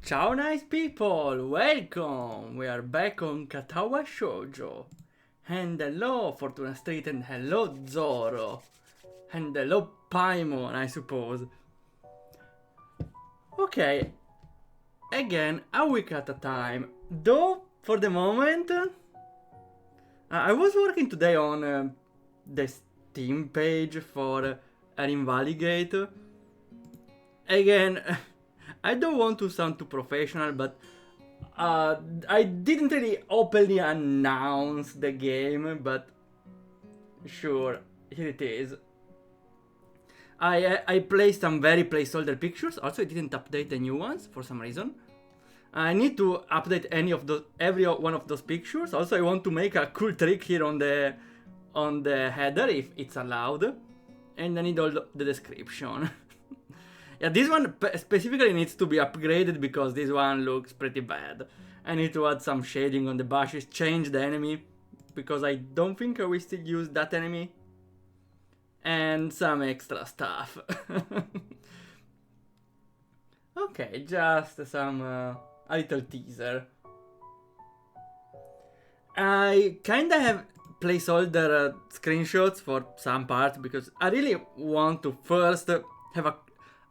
Ciao nice people, welcome! We are back on Katawa Shoujo. And hello Fortuna Street and hello Zoro. And hello Paimon, I suppose. Okay, again, a week at a time. Though, for the moment, I was working today on the Steam page for Invalidate. Again, I don't want to sound too professional, but I didn't really openly announce the game, but sure, here it is. I placed some very placeholder pictures. Also, I didn't update the new ones for some reason. I need to update every one of those pictures. Also, I want to make a cool trick here on the header if it's allowed, and I need all the description. Yeah, this one specifically needs to be upgraded because this one looks pretty bad. I need to add some shading on the bushes, change the enemy, because I don't think I will still use that enemy. And some extra stuff. Okay, just a little teaser. I kinda have placeholder screenshots for some parts because I really want to first have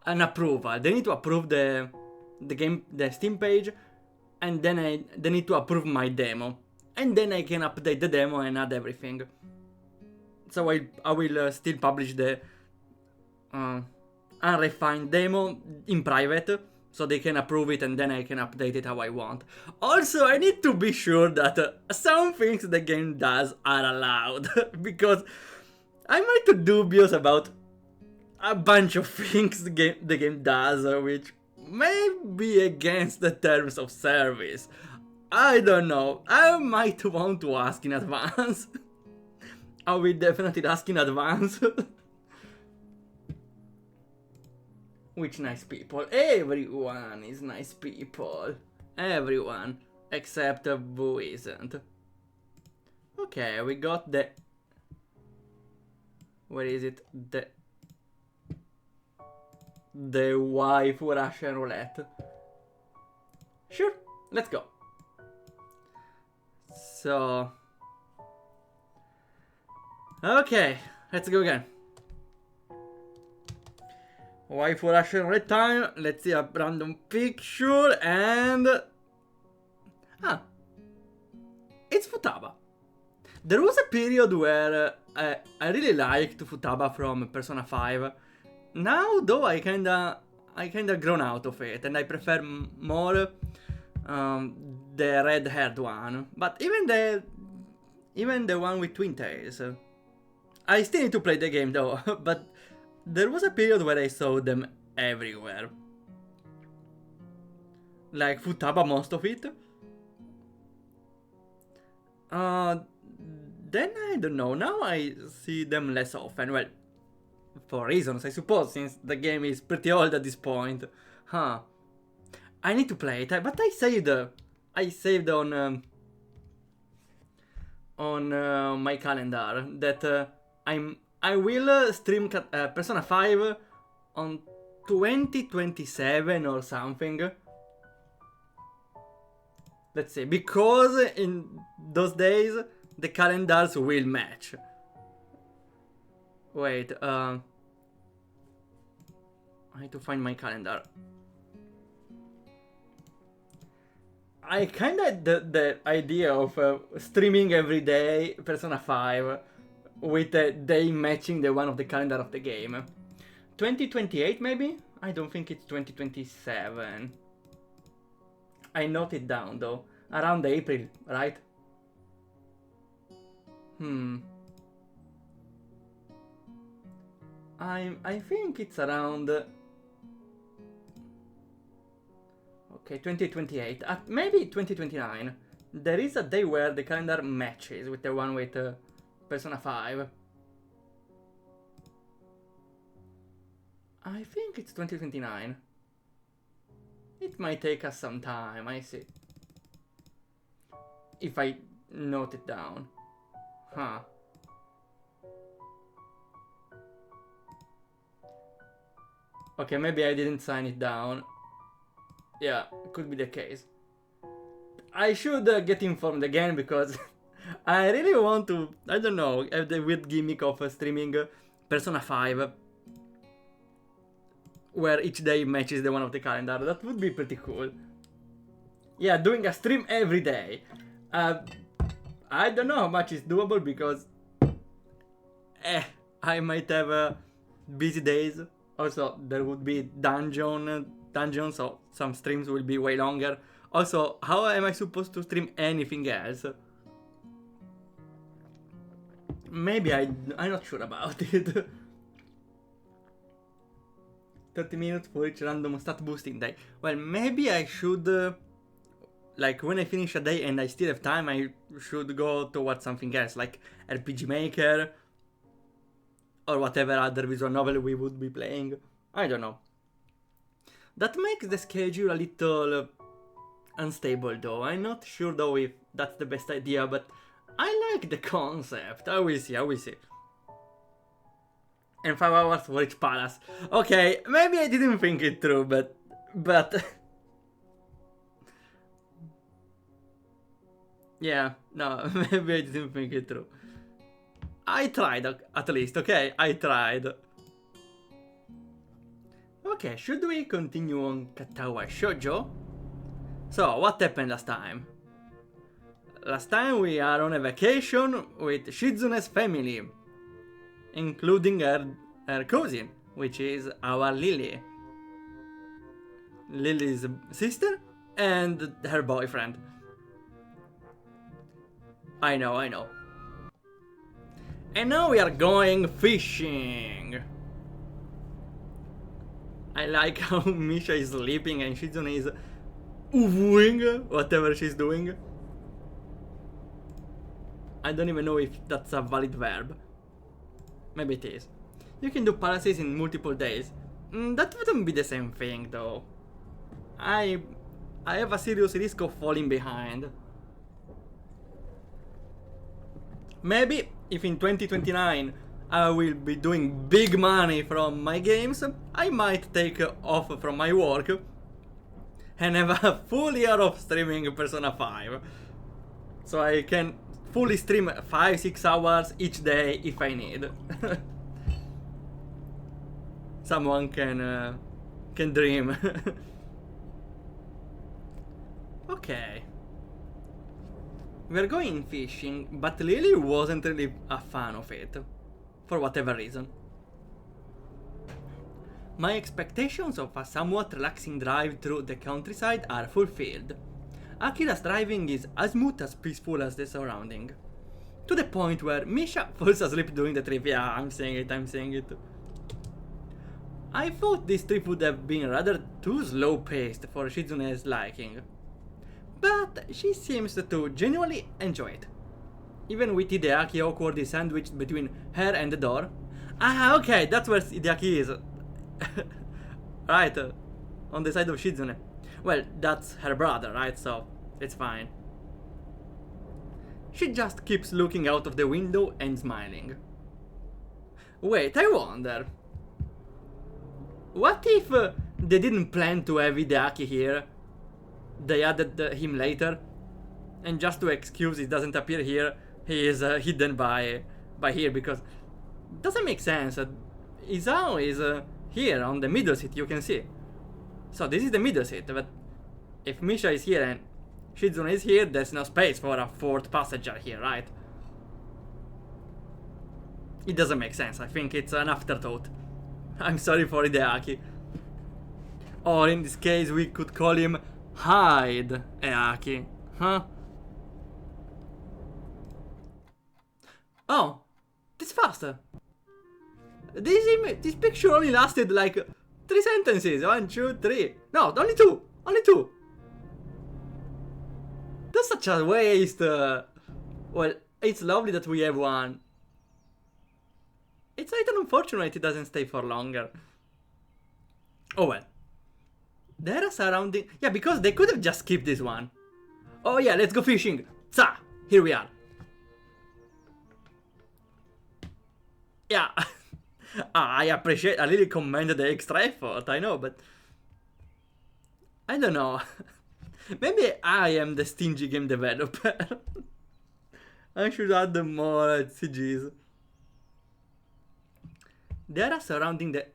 an approval. They need to approve the Steam page, and then they need to approve my demo, and then I can update the demo and add everything. So I will still publish the unrefined demo in private, so they can approve it and then I can update it how I want. Also, I need to be sure that some things the game does are allowed, because I'm a little dubious about a bunch of things the game does, which may be against the terms of service. I don't know. I might want to ask in advance. I will definitely ask in advance. Which nice people. Everyone is nice people. Everyone. Except who isn't. Okay, we got the... Where is it? The waifu Russian roulette. Sure, let's go. So... Okay, let's go again. Waifu Russian roulette time. Let's see a random picture and... Ah. It's Futaba. There was a period where I really liked Futaba from Persona 5. Now, though, I kinda grown out of it, and I prefer more the red-haired one. But even the one with twin tails. I still need to play the game though, but there was a period where I saw them everywhere. Like Futaba, most of it. Then I don't know, now I see them less often. Well, for reasons, I suppose, since the game is pretty old at this point. Huh. I need to play it, but I saved on my calendar that I will stream Persona 5 on 2027 or something. Let's see, because in those days the calendars will match. Wait, I need to find my calendar. I kinda had the idea of streaming every day Persona 5 with the day matching the one of the calendar of the game. 2028 maybe? I don't think it's 2027. I note it down though. Around April, right? I think it's around... Okay, 2028. Maybe 2029. There is a day where the calendar matches with the one with Persona 5. I think it's 2029. It might take us some time, I see. If I note it down. Huh. Okay, maybe I didn't sign it down. Yeah, could be the case. I should get informed again because I really want to, I don't know, have the weird gimmick of streaming Persona 5 where each day matches the one of the calendar. That would be pretty cool. Yeah, doing a stream every day. I don't know how much is doable because I might have busy days. Also, there would be dungeons, so some streams will be way longer. Also, how am I supposed to stream anything else? Maybe I'm not sure about it. 30 minutes for each random stat boosting day. Well, maybe I should, like when I finish a day and I still have time, I should go towards something else, like RPG Maker, or whatever other visual novel we would be playing. I don't know. That makes the schedule a little unstable though. I'm not sure though if that's the best idea, but I like the concept. I will see. And 5 hours for each palace. Okay, maybe I didn't think it through, but yeah, no, maybe I didn't think it through. I tried at least, okay? I tried. Okay, should we continue on Katawa Shoujo? So, what happened last time? Last time we are on a vacation with Shizune's family, including her cousin, which is our Lily. Lily's sister and her boyfriend. I know. And now we are going fishing. I like how Misha is sleeping and Shizune is uvuing whatever she's doing. I don't even know if that's a valid verb. Maybe it is. You can do palaces in multiple days. That wouldn't be the same thing though. I have a serious risk of falling behind. Maybe if in 2029 I will be doing big money from my games, I might take off from my work and have a full year of streaming Persona 5. So I can fully stream 5-6 hours each day if I need. Someone can dream. Okay. We're going fishing, but Lily wasn't really a fan of it, for whatever reason. My expectations of a somewhat relaxing drive through the countryside are fulfilled. Akira's driving is as smooth as peaceful as the surrounding. To the point where Misha falls asleep during the trip. Yeah, I'm saying it. I thought this trip would have been rather too slow-paced for Shizune's liking. But she seems to genuinely enjoy it. Even with Hideaki awkwardly sandwiched between her and the door. Ah, okay, that's where Hideaki is. Right, on the side of Shizune. Well, that's her brother, right? So, it's fine. She just keeps looking out of the window and smiling. Wait, I wonder. What if they didn't plan to have Hideaki here? They added him later, and just to excuse he doesn't appear here, he is hidden by here, because it doesn't make sense. Isao is here on the middle seat, you can see. So this is the middle seat, but if Misha is here and Shizune is here, there's no space for a fourth passenger here, right? It doesn't make sense. I think it's an afterthought. I'm sorry for Hideaki. Or in this case, we could call him Hide Eaki, huh? Oh, this faster. This picture only lasted like 3 sentences. 1, 2, 3. No, only 2. Only 2. That's such a waste. Well, it's lovely that we have one. It's a little unfortunate it doesn't stay for longer. Oh well. There are surrounding... Yeah, because they could have just skipped this one. Oh yeah, let's go fishing. Tsa! Here we are. Yeah. I appreciate... I really commend the extra effort, I know, but... I don't know. Maybe I am the stingy game developer. I should add more CGs. There are surrounding the...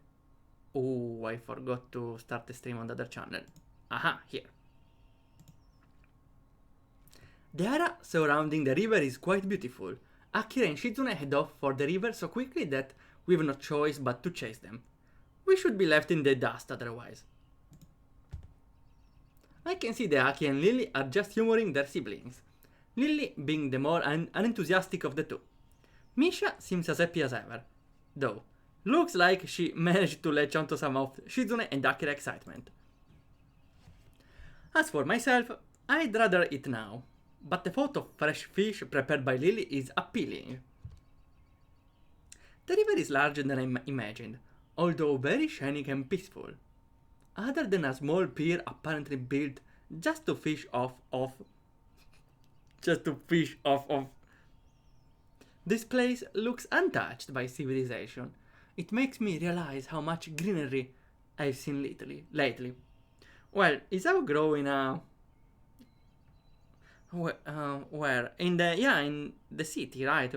Oh, I forgot to start the stream on the other channel. Aha, here. The area surrounding the river is quite beautiful. Akira and Shizune head off for the river so quickly that we've no choice but to chase them. We should be left in the dust otherwise. I can see that Aki and Lily are just humoring their siblings. Lily being the more unenthusiastic of the two. Misha seems as happy as ever, though. Looks like she managed to latch onto some of Shizune and Akira's excitement. As for myself, I'd rather eat now, but the thought of fresh fish prepared by Lily is appealing. The river is larger than I imagined, although very shining and peaceful. Other than a small pier apparently built just to fish off of. This place looks untouched by civilization. It makes me realize how much greenery I've seen lately. Well, Isao grow in a... where? In the city, right?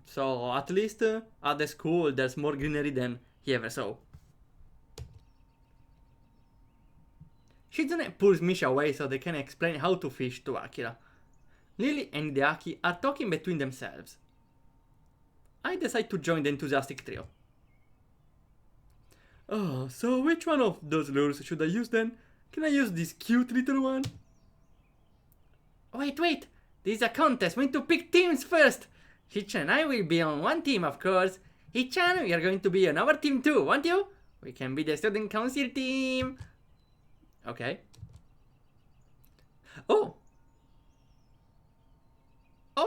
So at least at the school there's more greenery than he ever saw. Shizune pulls Misha away so they can explain how to fish to Akira. Lily and Hideaki are talking between themselves. I decide to join the enthusiastic trio. Oh, so which one of those lures should I use then? Can I use this cute little one? Wait, this is a contest, we need to pick teams first. Hicha and I will be on one team, of course. Hicha, we are going to be on our team too, won't you? We can be the student council team. Okay. Oh,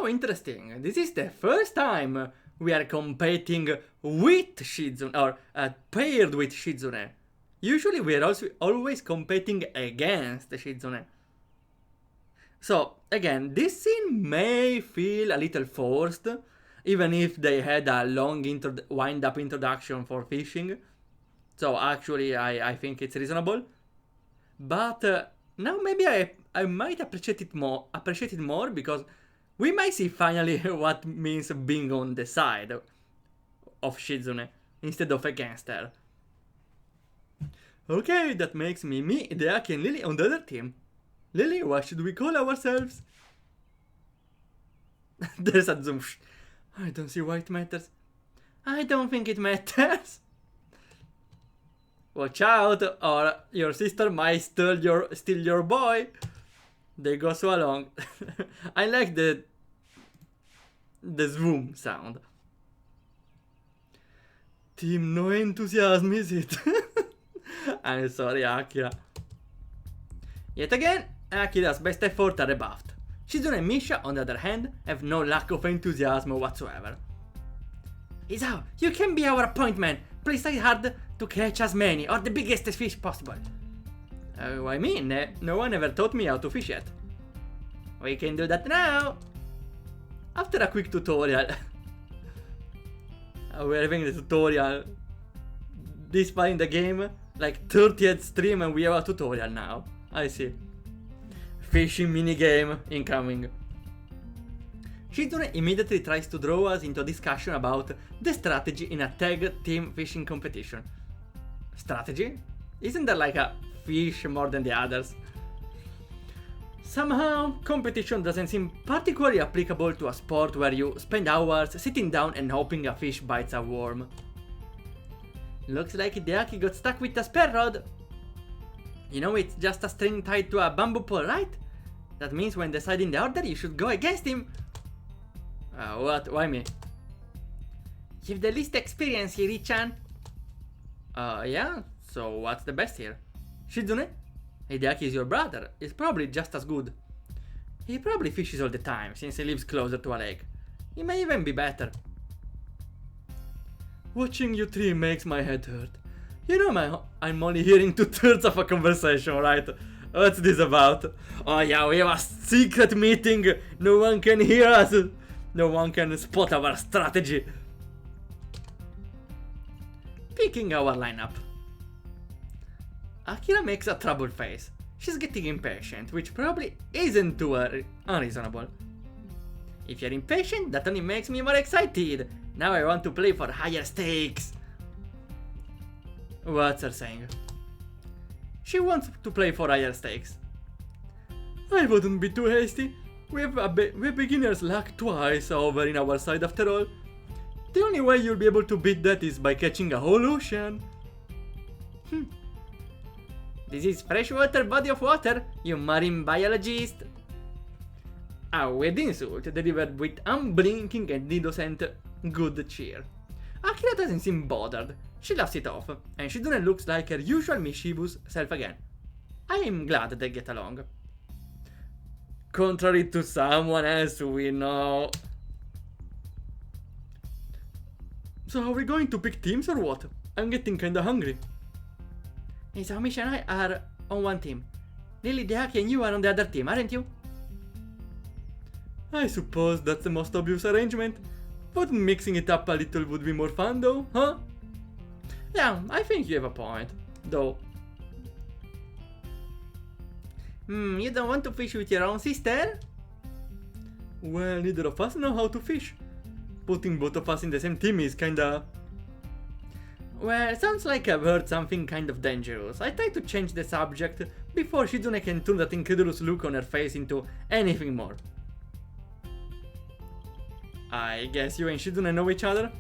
interesting. This is the first time we are competing with Shizune, or paired with Shizune. Usually we are also always competing against Shizune. So, again, this scene may feel a little forced, even if they had a long wind-up introduction for fishing. So, actually, I think it's reasonable. But now maybe I might appreciate it more because we might see finally what means being on the side of Shizune instead of against her. Okay, that makes me, Hideaki and Lily on the other team. Lily, what should we call ourselves? There's a zoom. I don't see why it matters. I don't think it matters. Watch out, or your sister might steal your boy. They go so along. I like the zoom sound. Team no enthusiasm, is it? I'm sorry, Akira. Yet again, Akira's best effort are rebuffed. Shizune and Misha, on the other hand, have no lack of enthusiasm whatsoever. Isao, you can be our point man. Please try hard to catch as many or the biggest fish possible. I mean, no one ever taught me how to fish yet. We can do that now. After a quick tutorial. We're having the tutorial this far in the game, like 30th stream, and we have a tutorial now. I see. Fishing minigame incoming. Shizune immediately tries to draw us into a discussion about the strategy in a tag team fishing competition. Strategy? Isn't there like a fish more than the others? Somehow, competition doesn't seem particularly applicable to a sport where you spend hours sitting down and hoping a fish bites a worm. Looks like Hideaki got stuck with a spare rod. You know, it's just a string tied to a bamboo pole, right? That means when deciding the order, you should go against him. What? Why me? You've the least experience here, Ichan. Yeah? So what's the best here? Shizune? Hideaki is your brother. He's probably just as good. He probably fishes all the time, since he lives closer to a lake. He may even be better. Watching you three makes my head hurt. You know, I'm only hearing 2/3 of a conversation, right? What's this about? Oh yeah, we have a secret meeting. No one can hear us. No one can spot our strategy. Picking our lineup. Akira makes a troubled face. She's getting impatient, which probably isn't too unreasonable. If you're impatient, that only makes me more excited. Now I want to play for higher stakes. What's her saying? She wants to play for higher stakes. I wouldn't be too hasty. We have beginner's luck twice over in our side after all. The only way you'll be able to beat that is by catching a whole ocean. This is freshwater body of water, you marine biologist. A weird insult delivered with unblinking and innocent good cheer. Akira doesn't seem bothered. She laughs it off, and Shizune looks like her usual mischievous self again. I am glad they get along. Contrary to someone else we know. So are we going to pick teams or what? I'm getting kinda hungry. Isamishi and I are on one team. Lily, Deaki and you are on the other team, aren't you? I suppose that's the most obvious arrangement. But mixing it up a little would be more fun though, huh? Yeah, I think you have a point, though. You don't want to fish with your own sister? Well, neither of us know how to fish. Putting both of us in the same team is kinda... Well, it sounds like I've heard something kind of dangerous. I try to change the subject before Shizune can turn that incredulous look on her face into anything more. I guess you and Shizune know each other?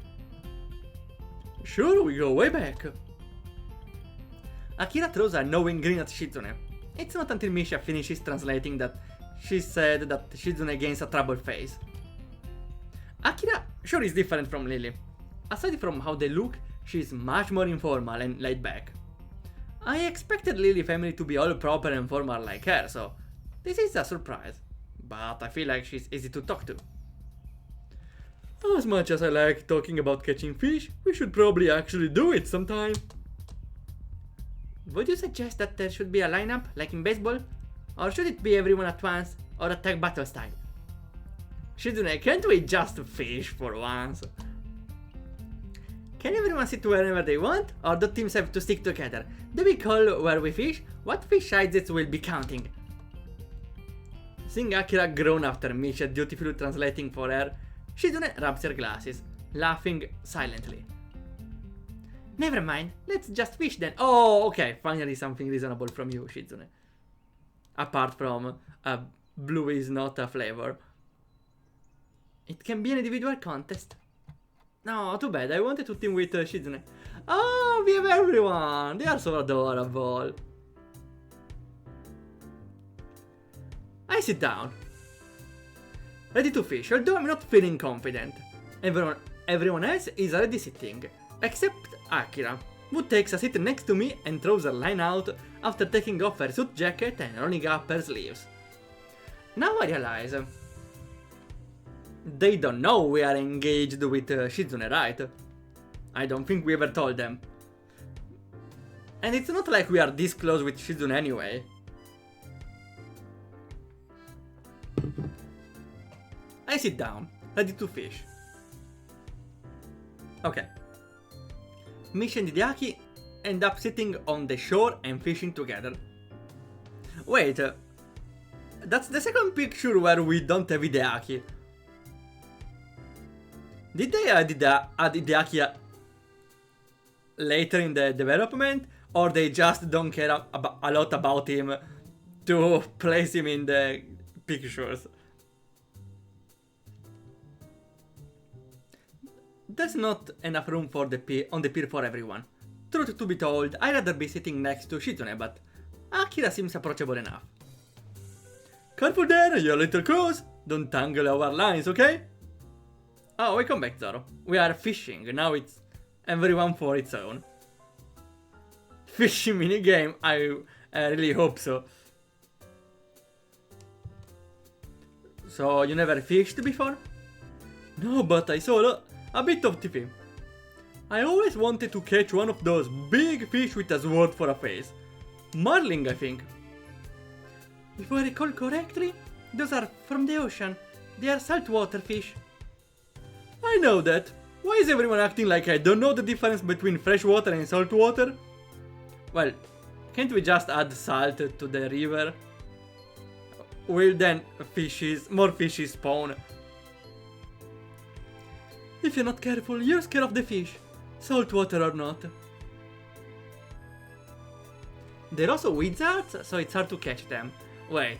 Sure, we go way back. Akira throws a knowing grin at Shizune. It's not until Misha finishes translating that she said that Shizune gains a troubled face. Akira sure is different from Lily. Aside from how they look, she's much more informal and laid back. I expected Lily family to be all proper and formal like her, so this is a surprise. But I feel like she's easy to talk to. As much as I like talking about catching fish, we should probably actually do it sometime. Would you suggest that there should be a lineup, like in baseball? Or should it be everyone at once, or attack battle style? Shizune, can't we just fish for once? Can everyone sit wherever they want, or do teams have to stick together? Do we call where we fish? What fish sizes will be counting? Seeing Akira groan after Misha dutifully translating for her, Shizune rubs her glasses, laughing silently. Never mind, let's just fish then. Oh, okay, finally something reasonable from you, Shizune. Apart from, blue is not a flavor. It can be an individual contest. No, too bad, I wanted to team with Shizune. Oh, we have everyone! They are so adorable. I sit down. Ready to fish, although I'm not feeling confident. Everyone else is already sitting, except Akira, who takes a seat next to me and throws her line out after taking off her suit jacket and rolling up her sleeves. Now I realize... They don't know we are engaged with Shizune, right? I don't think we ever told them. And it's not like we are this close with Shizune anyway. I sit down, ready to fish. Okay. Misha and Hideaki end up sitting on the shore and fishing together. Wait, that's the second picture where we don't have Hideaki. Did they add Hideaki later in the development, or they just don't care a lot about him to place him in the pictures? There's not enough room for on the pier for everyone. Truth to be told, I'd rather be sitting next to Shizune, but Akira seems approachable enough. Careful there, you little crows! Don't tangle our lines, okay? Oh, welcome back, Zoro. We are fishing, now it's everyone for its own. Fishing minigame, I really hope so. So, you never fished before? No, but I saw a bit of TV. I always wanted to catch one of those big fish with a sword for a face. Marling, I think. If I recall correctly, those are from the ocean. They are saltwater fish. I know that. Why is everyone acting like I don't know the difference between freshwater and saltwater? Well, Can't we just add salt to the river? Will then more fishes spawn? If you're not careful, you're scared of the fish. Salt water or not. They're also wizards, so it's hard to catch them. Wait,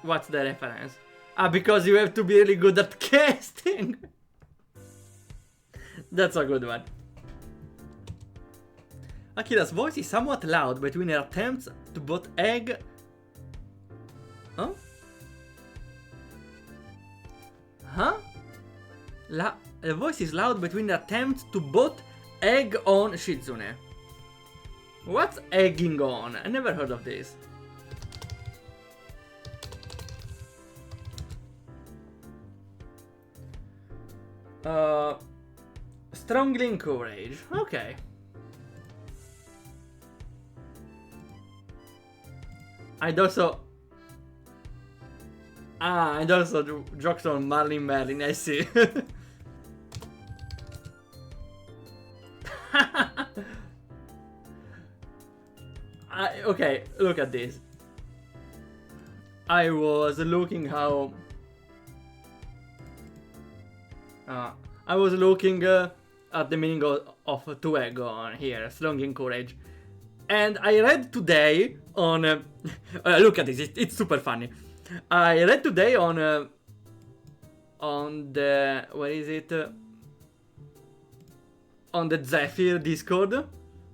what's the reference? Ah, because you have to be really good at casting. That's a good one. Akira's voice is somewhat loud between her attempts to both egg... Huh? Huh? The voice is loud between her attempts to both egg on Shizune. What's egging on? I never heard of this. Strongly encourage. Okay. I'd also do jokes on Merlin, I see. Okay, look at this. I was looking how... I was looking at the meaning of to egg on here, strong encourage. And I read today on... look at this, it's super funny. I read today on the... where is it? On the Zephyr Discord.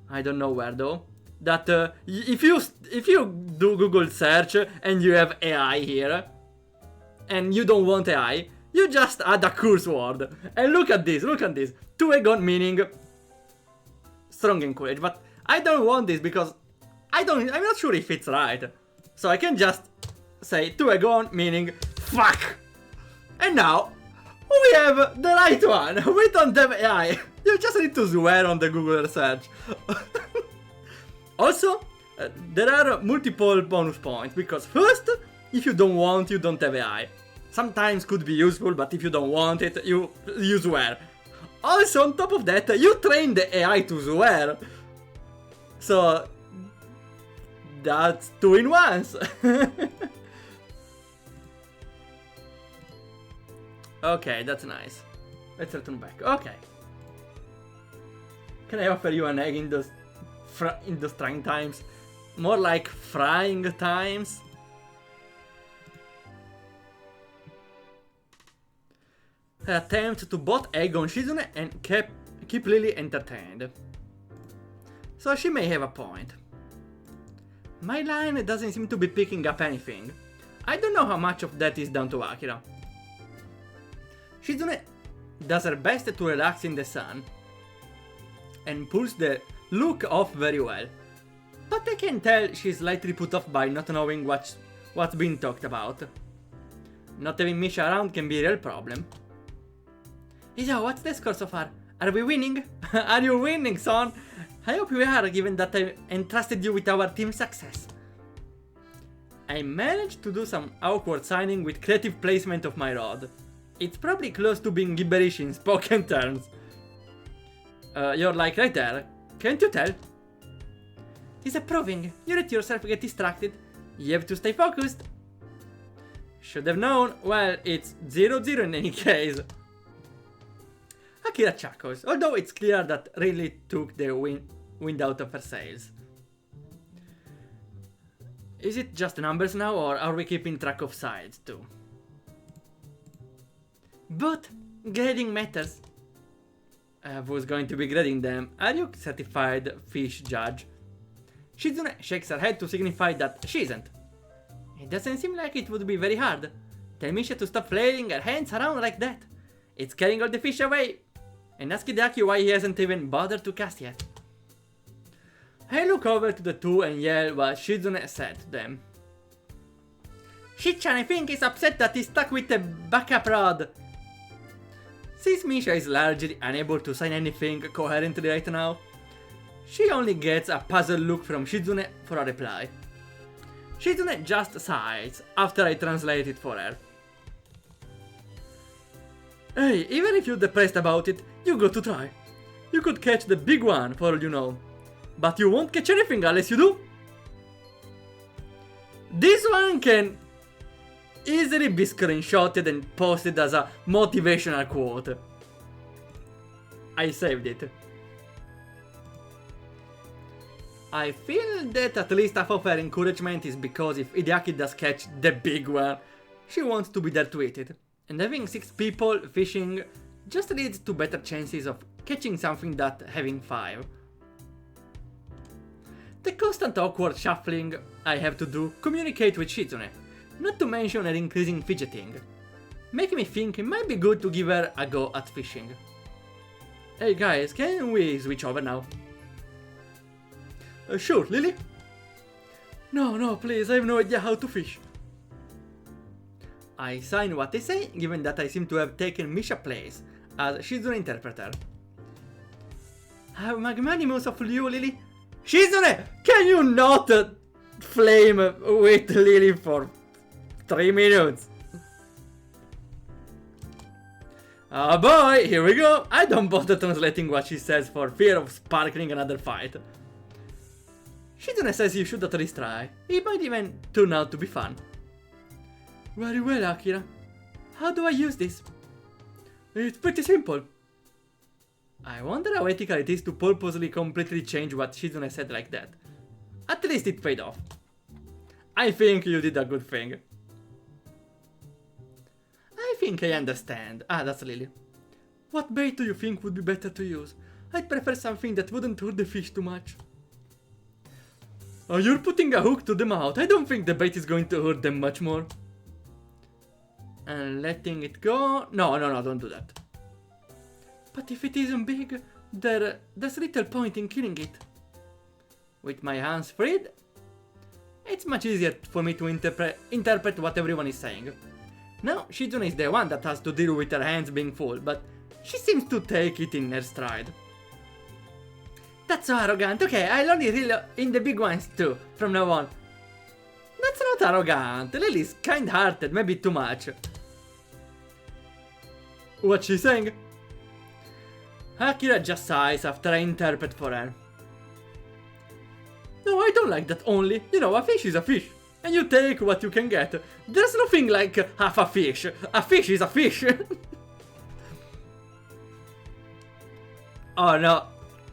I don't know where though. That if you do Google search and you have AI here, and you don't want AI, you just add a curse word. And look at this. To egg on meaning strong encourage. But I don't want this because I'm not sure if it's right. So I can just say to egg on meaning fuck. And now we have the right one. We don't have AI. You just need to swear on the Google search. Also, there are multiple bonus points, because first, if you don't want, you don't have AI. Sometimes could be useful, but if you don't want it, you swear. Also, on top of that, you train the AI to swear. So, that's 2 in 1s. Okay, that's nice. Let's return back. Okay. Can I offer you an egg in those trying times? More like frying times. Her attempt to both egg on Shizune and keep Lily entertained. So she may have a point. My line doesn't seem to be picking up anything. I don't know how much of that is down to Akira. Shizune does her best to relax in the sun and pulls the look off very well. But I can tell she's slightly put off by not knowing what's being talked about. Not having Misha around can be a real problem. So, what's the score so far? Are we winning? Are you winning, son? I hope we are, given that I entrusted you with our team's success. I managed to do some awkward signing with creative placement of my rod. It's probably close to being gibberish in spoken terms. You're like right there. Can't you tell? It's approving. You let yourself get distracted. You have to stay focused. Should have known. Well, it's 0-0 in any case. Akira chuckles, although it's clear that really took the wind out of her sails. Is it just numbers now, or are we keeping track of sides too? But grading matters. Who's going to be grading them? Are you certified fish judge? Shizune shakes her head to signify that she isn't. It doesn't seem like it would be very hard. Tell Misha to stop flailing her hands around like that. It's carrying all the fish away. And ask Hideaki why he hasn't even bothered to cast yet. I look over to the two and yell what Shizune said to them. Shichan, I think, is upset that he's stuck with the backup rod. Since Misha is largely unable to sign anything coherently right now, she only gets a puzzled look from Shizune for a reply. Shizune just sighs after I translate it for her. Hey, even if you're depressed about it, you got to try. You could catch the big one for all you know. But you won't catch anything unless you do. This one can easily be screenshotted and posted as a motivational quote. I saved it. I feel that at least half of her encouragement is because if Hideaki does catch the big one, she wants to be there to eat it. And having 6 people fishing just leads to better chances of catching something than having 5. The constant awkward shuffling I have to do communicate with Shizune, not to mention her increasing fidgeting, making me think it might be good to give her a go at fishing. Hey guys, can we switch over now? Sure, Lily? No, please, I have no idea how to fish. I sign what they say, given that I seem to have taken Misha's place as Shizune interpreter. How magnanimous of you, Lily. Shizune, can you not flame with Lily for 3 minutes? Oh boy, here we go. I don't bother translating what she says for fear of sparkling another fight. Shizune says you should at least try. It might even turn out to be fun. Very well, Akira. How do I use this? It's pretty simple. I wonder how ethical it is to purposely completely change what Shizune said like that. At least it paid off. I think you did a good thing. I think I understand. Ah, that's Lily. What bait do you think would be better to use? I'd prefer something that wouldn't hurt the fish too much. Oh, you're putting a hook to the mouth. I don't think the bait is going to hurt them much more. And letting it go... No, don't do that. But if it isn't big, there's little point in killing it. With my hands freed, it's much easier for me to interpret what everyone is saying. Now, Shizune is the one that has to deal with her hands being full, but she seems to take it in her stride. That's so arrogant. Okay, I'll only reel in the big ones too, from now on. That's not arrogant. Lily's kind-hearted, maybe too much. What's she saying? Akira just sighs after I interpret for her. No, I don't like that only. You know, a fish is a fish. And you take what you can get. There's nothing like half a fish. A fish is a fish. Oh no.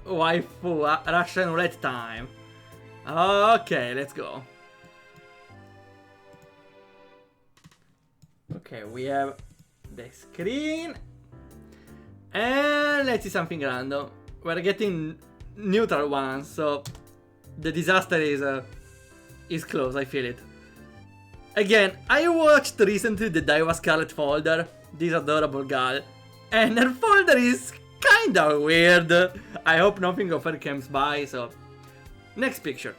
Waifu, Russian roulette time. Okay, let's go. Okay, we have the screen. And let's see something random. We're getting neutral ones, so the disaster is close, I feel it. Again, I watched recently the Daiwa Scarlet folder, this adorable girl, and her folder is kinda weird. I hope nothing of her comes by, so... Next picture.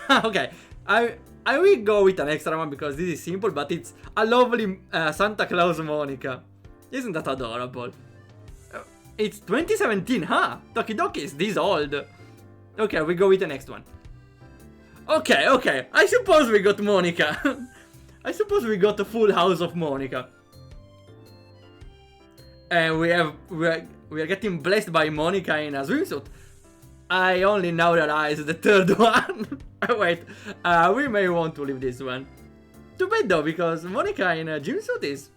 Okay, I will go with an extra one because this is simple, but it's a lovely Santa Claus Monica. Isn't that adorable? It's 2017, huh? Tokidoki is this old. Okay, we go with the next one. Okay. I suppose we got Monica. I suppose we got a full house of Monica. And we are getting blessed by Monica in a swimsuit. I only now realize the third one. Wait, we may want to leave this one. Too bad though, because Monica in a gymsuit is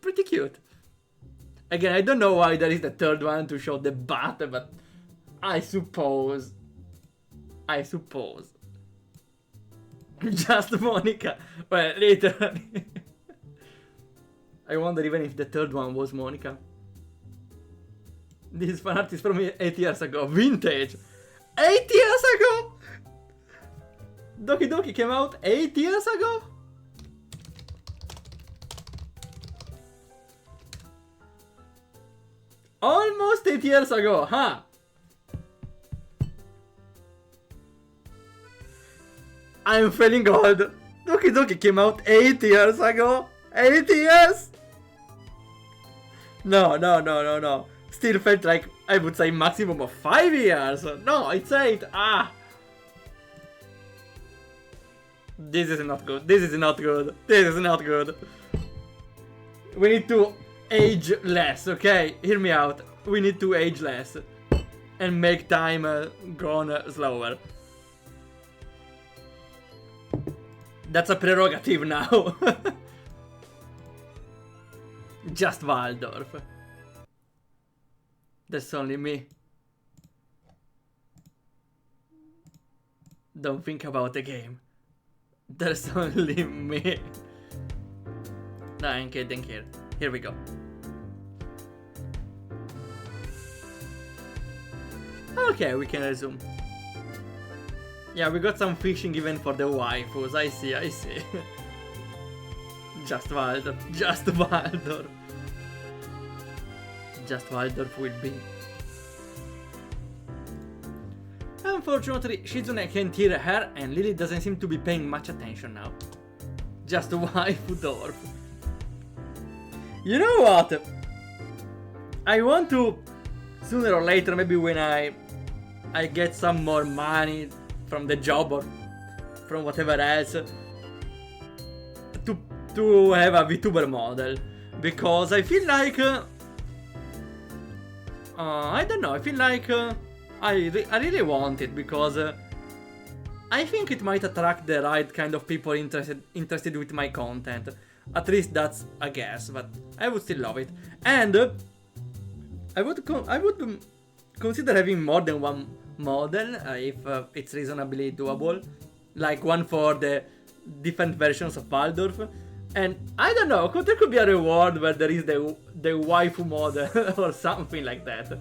pretty cute. Again, I don't know why there is the third one to show the butt, but I suppose. Just Monica. Well, literally. I wonder even if the third one was Monica. This fan art is from 8 years ago. Vintage! 8 years ago?! Doki Doki came out 8 years ago? Almost 8 years ago, huh? I'm feeling old. Doki Doki came out 8 years ago? 8 years? No. Still felt like, I would say maximum of 5 years. No, it's 8. Ah. This is not good. This is not good. We need to age less, okay? Hear me out. We need to age less. And make time go on slower. That's a prerogative now. Just Waldorf. That's only me. Don't think about the game. There's only me. No, I'm kidding here. Here we go. Okay, we can resume. Yeah, we got some fishing even for the waifus. I see, I see. Just Waldorf. Just Waldorf. Just Waldorf will be. Unfortunately, Shizune can't hear her and Lily doesn't seem to be paying much attention now. Just waifu Dorf. You know what? I want to, sooner or later, maybe when I get some more money from the job or from whatever else, to have a VTuber model. Because I feel like... I don't know, I feel like... I really want it because I think it might attract the right kind of people interested with my content. At least that's a guess, but I would still love it. And I would consider having more than one model if it's reasonably doable, like one for the different versions of Waldorf. And I don't know, there could be a reward where there is the waifu model or something like that.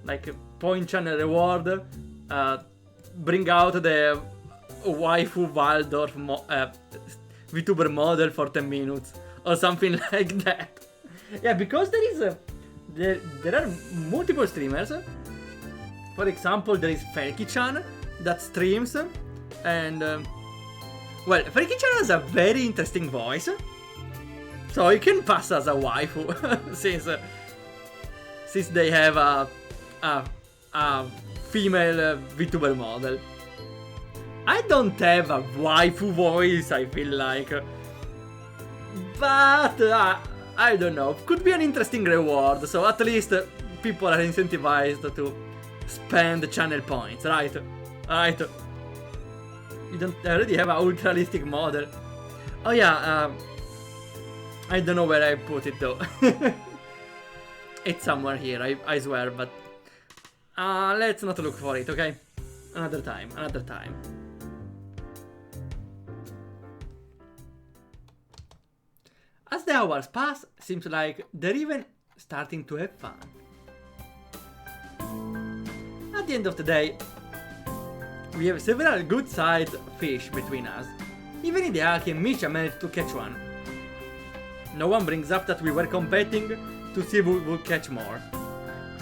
Like a point channel reward, bring out the waifu Waldorf VTuber model for 10 minutes or something like that. Yeah, because there are multiple streamers. For example, there is Felky-chan that streams, and well, Felky-chan has a very interesting voice, so he can pass as a waifu since they have a female VTuber model. I don't have a waifu voice, I feel like, but I don't know, could be an interesting reward, so at least people are incentivized to spend channel points, right? Right. You don't already have an ultra-realistic model. Oh yeah, I don't know where I put it though. It's somewhere here, I swear, but let's not look for it, okay? Another time, another time. As the hours pass, seems like they're even starting to have fun. At the end of the day, we have several good-sized fish between us. Even Hideaki and Misha managed to catch one. No one brings up that we were competing to see who would catch more.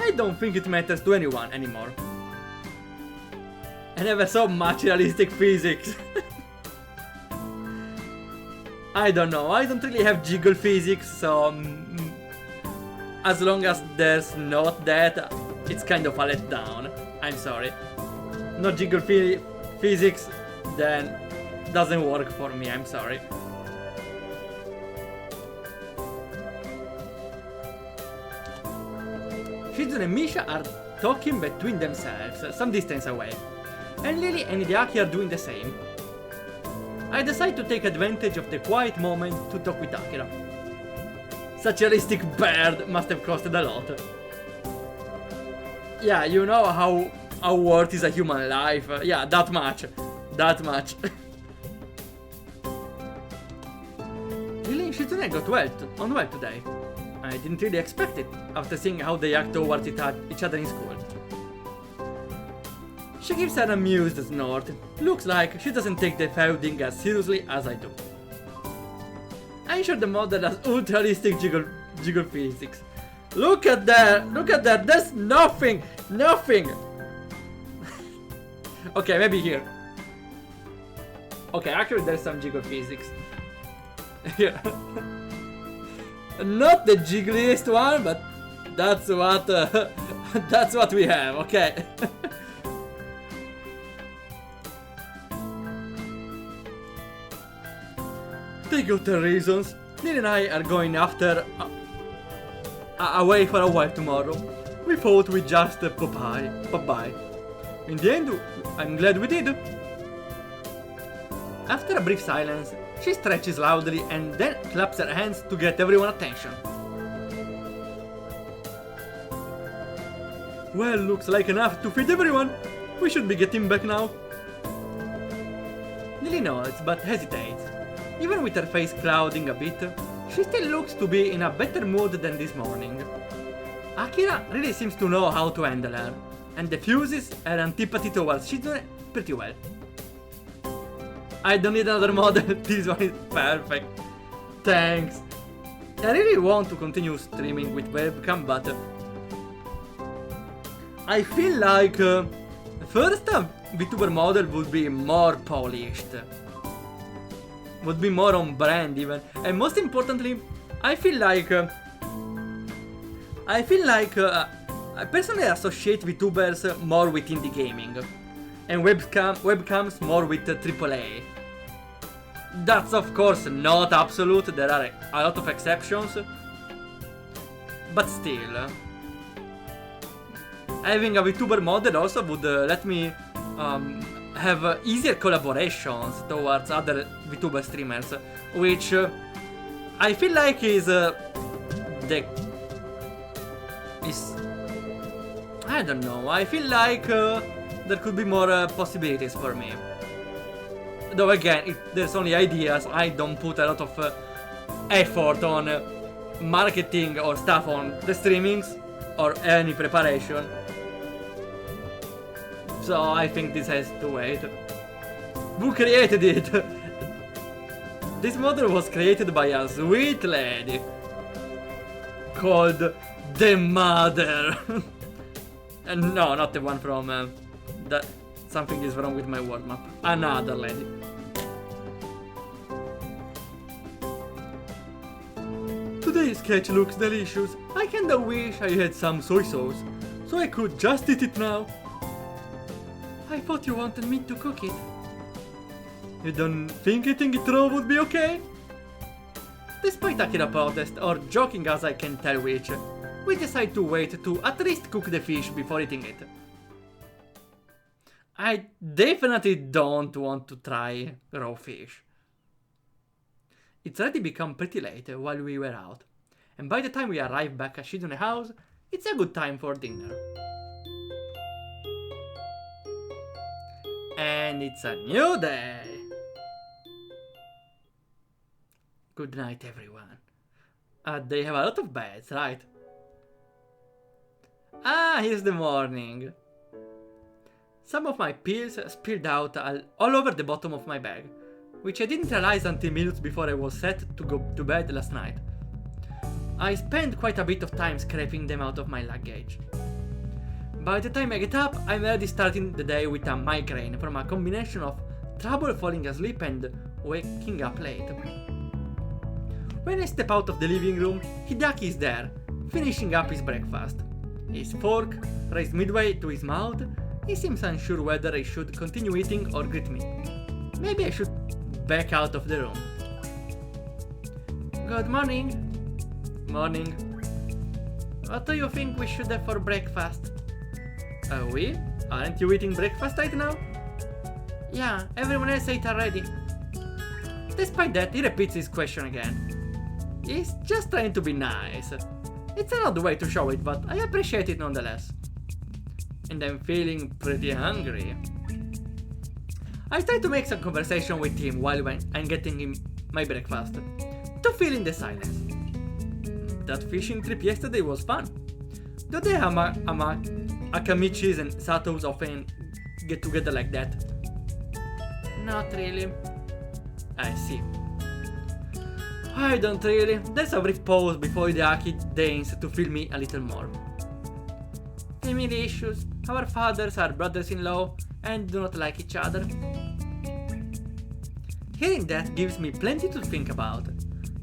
I don't think it matters to anyone anymore. I never saw much realistic physics. I don't know, I don't really have jiggle physics, so as long as there's not that, it's kind of a letdown. I'm sorry. No jiggle physics, then doesn't work for me, I'm sorry. Shizune and Misha are talking between themselves, some distance away, and Lily and Hideaki are doing the same. I decide to take advantage of the quiet moment to talk with Akira. Such a realistic bird must have costed a lot. Yeah, you know how worth is a human life. Yeah, that much. That much. Lily and Shizune got on well today. I didn't really expect it, after seeing how they act towards each other in school. She gives an amused snort. Looks like she doesn't take the feuding as seriously as I do. I'm sure the model has ultra-realistic jiggle physics. Look at that, there's nothing! Okay, maybe here. Okay, actually there's some jiggle physics. Here. Not the jiggliest one, but that's what we have, okay. They got the reasons. Lily and I are going after away for a while tomorrow. We thought we'd just pop by. In the end, I'm glad we did. After a brief silence, she stretches loudly and then claps her hands to get everyone's attention. Well, looks like enough to feed everyone. We should be getting back now. Lily nods but hesitates. Even with her face clouding a bit, she still looks to be in a better mood than this morning. Akira really seems to know how to handle her, and diffuses her antipathy towards Shizune pretty well. I don't need another model, this one is perfect. Thanks. I really want to continue streaming with webcam, but I feel like first VTuber model would be more polished. Would be more on brand even. And most importantly, I feel like I personally associate VTubers more with indie gaming. And webcams more with AAA. That's of course not absolute, there are a lot of exceptions. But still, having a VTuber model also would let me have easier collaborations towards other VTuber streamers, which I feel like is I don't know, I feel like there could be more possibilities for me. Though again, there's only ideas, I don't put a lot of effort on marketing or stuff on the streamings or any preparation. So I think this has to wait. Who created it? This model was created by a sweet lady called the Mother. And no, not the one from something is wrong with my word map. Another lady. Today's sketch looks delicious. I kinda wish I had some soy sauce, so I could just eat it now. I thought you wanted me to cook it. You don't think eating it raw would be okay? Despite Akira protest, or joking as I can tell which, we decide to wait to at least cook the fish before eating it. I definitely don't want to try raw fish. It's already become pretty late while we were out, and by the time we arrive back at Shizune house, it's a good time for dinner. And it's a new day! Good night, everyone. They have a lot of beds, right? Ah, here's the morning. Some of my pills spilled out all over the bottom of my bag, which I didn't realize until minutes before I was set to go to bed last night. I spent quite a bit of time scraping them out of my luggage. By the time I get up, I'm already starting the day with a migraine from a combination of trouble falling asleep and waking up late. When I step out of the living room, Hideaki is there, finishing up his breakfast. His fork raised midway to his mouth, he seems unsure whether I should continue eating or greet me. Maybe I should back out of the room. Good morning. Morning. What do you think we should have for breakfast? We? Aren't you eating breakfast right now? Yeah, everyone else ate already. Despite that, he repeats his question again. He's just trying to be nice. It's an odd way to show it, but I appreciate it nonetheless. And I'm feeling pretty hungry. I try to make some conversation with him while I'm getting him my breakfast, to fill in the silence. That fishing trip yesterday was fun. Do they have Akamichis and Satos often get together like that? Not really. I see. I don't really. There's a brief pause before Hideaki deigns to fill me a little more. Family issues. Our fathers are brothers-in-law and do not like each other. Hearing that gives me plenty to think about.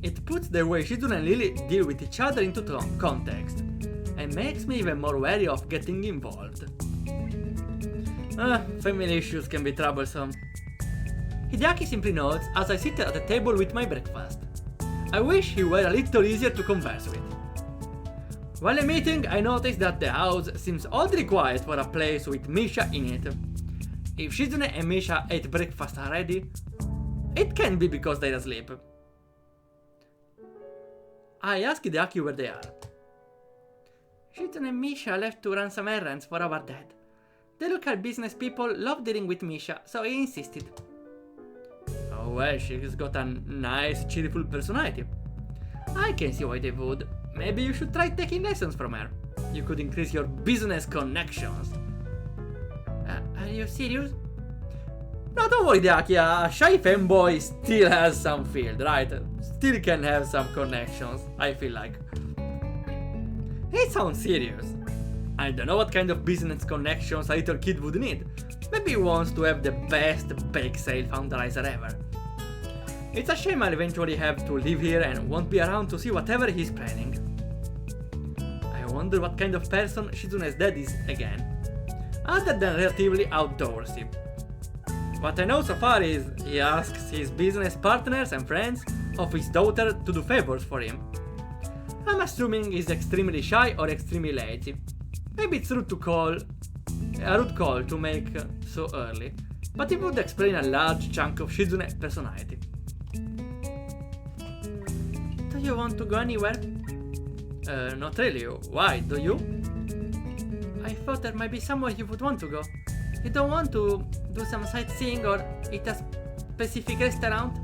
It puts the way Shizune and Lily deal with each other into context, and makes me even more wary of getting involved. Family issues can be troublesome. Hideaki simply nods as I sit at the table with my breakfast. I wish he were a little easier to converse with. While I'm eating, I notice that the house seems oddly quiet for a place with Misha in it. If Shizune and Misha ate breakfast already, It can't be because they're asleep. I asked Hideaki where they are. Shizune and Misha left to run some errands for our dad. The local business people love dealing with Misha, so he insisted. Oh well, she's got a nice, cheerful personality. I can see why they would. Maybe you should try taking lessons from her. You could increase your business connections. Are you serious? No, don't worry, Hideaki. A shy fanboy still has some field, right? Still can have some connections, I feel like. It sounds serious. I don't know what kind of business connections a little kid would need. Maybe he wants to have the best bake sale fundraiser ever. It's a shame I'll eventually have to live here and won't be around to see whatever he's planning. I wonder what kind of person Shizune's dad is again. Other than relatively outdoorsy. What I know so far is he asks his business partners and friends of his daughter to do favors for him. I'm assuming he's extremely shy or extremely lazy. Maybe it's a rude call to make so early, but it would explain a large chunk of Shizune's personality. Do you want to go anywhere? Not really. Why, do you? I thought there might be somewhere you would want to go. You don't want to do some sightseeing or eat a specific restaurant?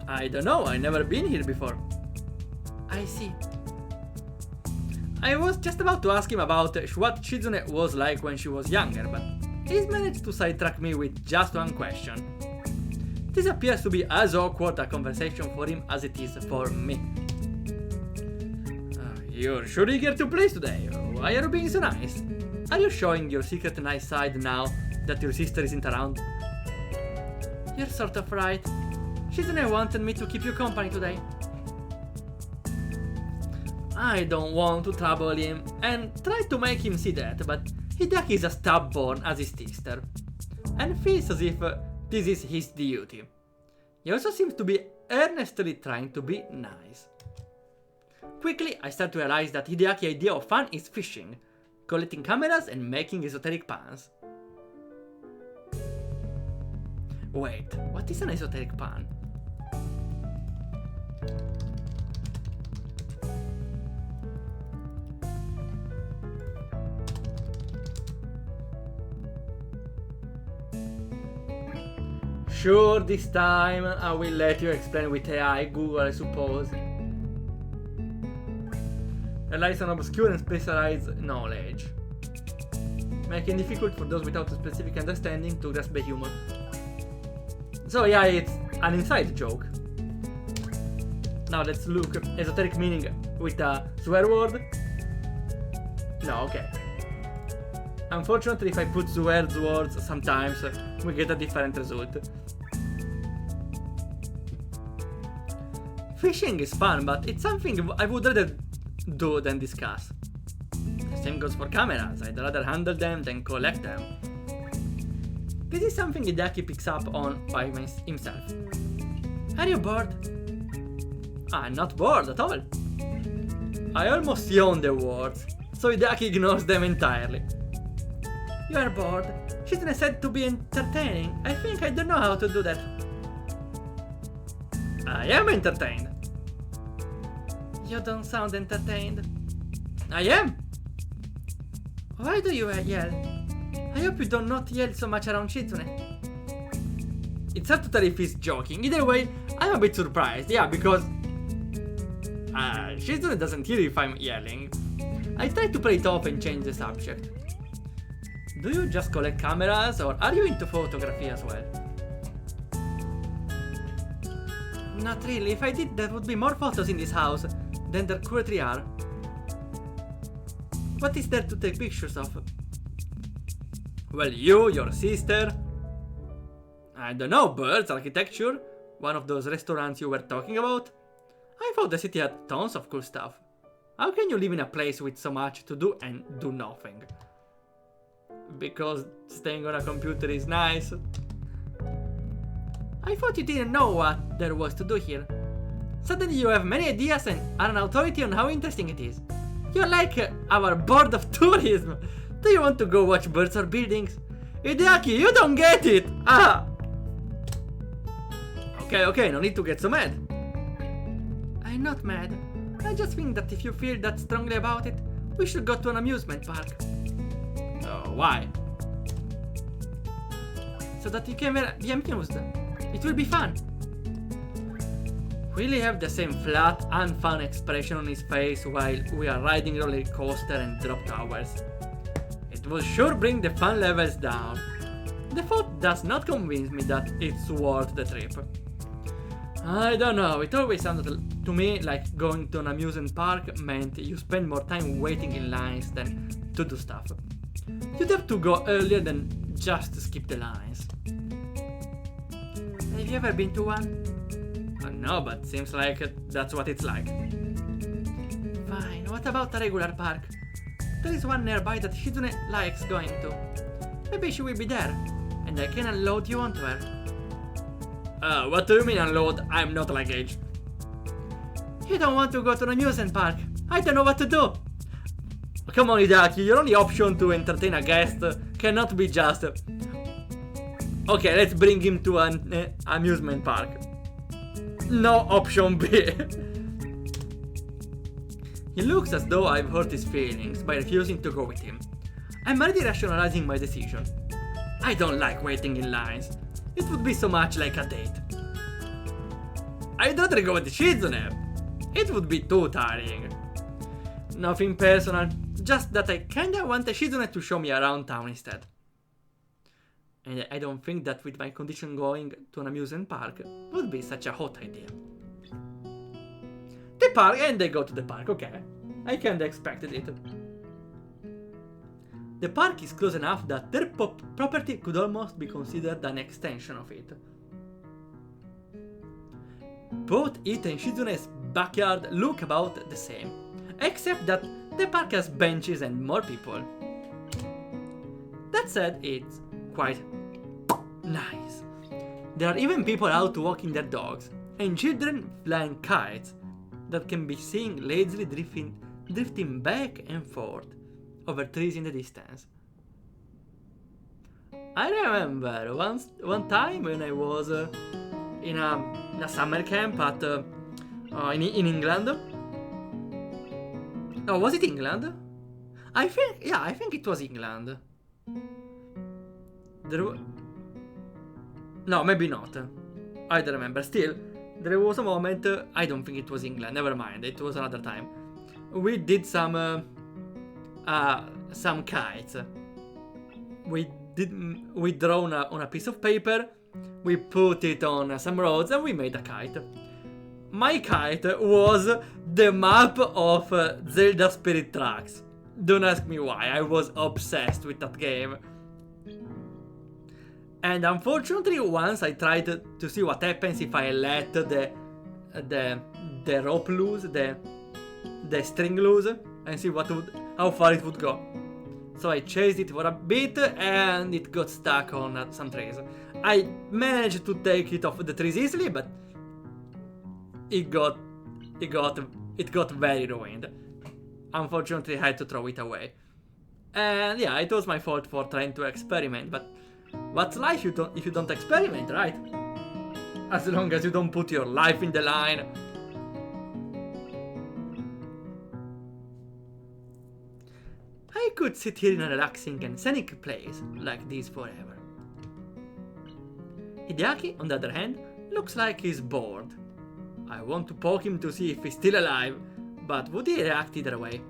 I don't know, I've never been here before. I see. I was just about to ask him about what Shizune was like when she was younger, but he's managed to sidetrack me with just one question. This appears to be as awkward a conversation for him as it is for me. You're sure eager to play today. Why are you being so nice? Are you showing your secret nice side now that your sister isn't around? You're sort of right. Shizune wanted me to keep you company today. I don't want to trouble him and try to make him see that, but Hideaki is as stubborn as his sister, and feels as if this is his duty. He also seems to be earnestly trying to be nice. Quickly, I start to realize that Hideaki's idea of fun is fishing, collecting cameras and making esoteric puns. Wait, what is an esoteric pun? Sure, this time I will let you explain with AI, Google I suppose. Relies on obscure and specialized knowledge, making it difficult for those without a specific understanding to grasp the humor. So yeah, it's an inside joke. Now let's look. Esoteric meaning with a swear word? No, okay. Unfortunately, if I put swear words, sometimes we get a different result. Fishing is fun, but it's something I would rather do than discuss. The same goes for cameras. I'd rather handle them than collect them. This is something Hideaki picks up on by himself. Are you bored? I'm not bored at all. I almost yawn the words, so Hideaki ignores them entirely. You are bored. Shizune said to be entertaining. I think I don't know how to do that. I am entertained. You don't sound entertained. I am. Why do you yell? I hope you do not yell so much around Shizune. It's hard to tell if he's joking. Either way, I'm a bit surprised. Yeah, because Shizune doesn't hear if I'm yelling. I try to play it off and change the subject. Do you just collect cameras, or are you into photography as well? Not really. If I did, there would be more photos in this house than there currently are. What is there to take pictures of? Well, you, your sister. I don't know, birds, architecture. One of those restaurants you were talking about. I thought the city had tons of cool stuff. How can you live in a place with so much to do and do nothing? Because staying on a computer is nice. I thought you didn't know what there was to do here. Suddenly you have many ideas and are an authority on how interesting it is. You're like our board of tourism. Do you want to go watch birds or buildings? Hideaki, you don't get it! Ah! Okay, no need to get so mad. I'm not mad. I just think that if you feel that strongly about it, we should go to an amusement park. Oh, why? So that you can be amused. It will be fun. Will he have the same flat, unfun expression on his face while we are riding roller coaster and drop towers? It will sure bring the fun levels down. The thought does not convince me that it's worth the trip. I don't know, it always sounded to me like going to an amusement park meant you spend more time waiting in lines than to do stuff. You'd have to go earlier than just skip the lines. Have you ever been to one? No, but seems like that's what it's like. Fine, what about a regular park? There is one nearby that Shizune likes going to. Maybe she will be there, and I can unload you onto her. What do you mean unload? I'm not like age. You don't want to go to an amusement park? I don't know what to do. Come on, Hideaki, your only option to entertain a guest cannot be just... Okay, let's bring him to an amusement park. No option B. He looks as though I've hurt his feelings by refusing to go with him. I'm already rationalizing my decision. I don't like waiting in lines. It would be so much like a date. I'd rather go with Shizune. It would be too tiring. Nothing personal, just that I kinda want Shizune to show me around town instead. And I don't think that with my condition going to an amusement park would be such a hot idea. The park, and they go to the park, okay. I kinda expected it. The park is close enough that their property could almost be considered an extension of it. Both it and Shizune's backyard look about the same, except that the park has benches and more people. That said, it's quite nice. There are even people out walking their dogs, and children flying kites that can be seen lazily drifting back and forth over trees in the distance. I remember one time when I was in a summer camp at in England. Oh, was it England? I think it was England. No, maybe not. I don't remember. Still, there was a moment. I don't think it was England. Never mind. It was another time. We did some kites. We drawn on a piece of paper. We put it on some roads and we made a kite. My kite was the map of Zelda Spirit Tracks. Don't ask me why. I was obsessed with that game. And unfortunately, once I tried to see what happens if I let the rope loose, the string loose, and see how far it would go. So I chased it for a bit, and it got stuck on some trees. I managed to take it off the trees easily, but it got very ruined. Unfortunately, I had to throw it away. And yeah, it was my fault for trying to experiment, but what's life if you don't experiment, right? As long as you don't put your life in the line. I could sit here in a relaxing and scenic place like this forever. Hideaki, on the other hand, looks like he's bored. I want to poke him to see if he's still alive, but would he react either way?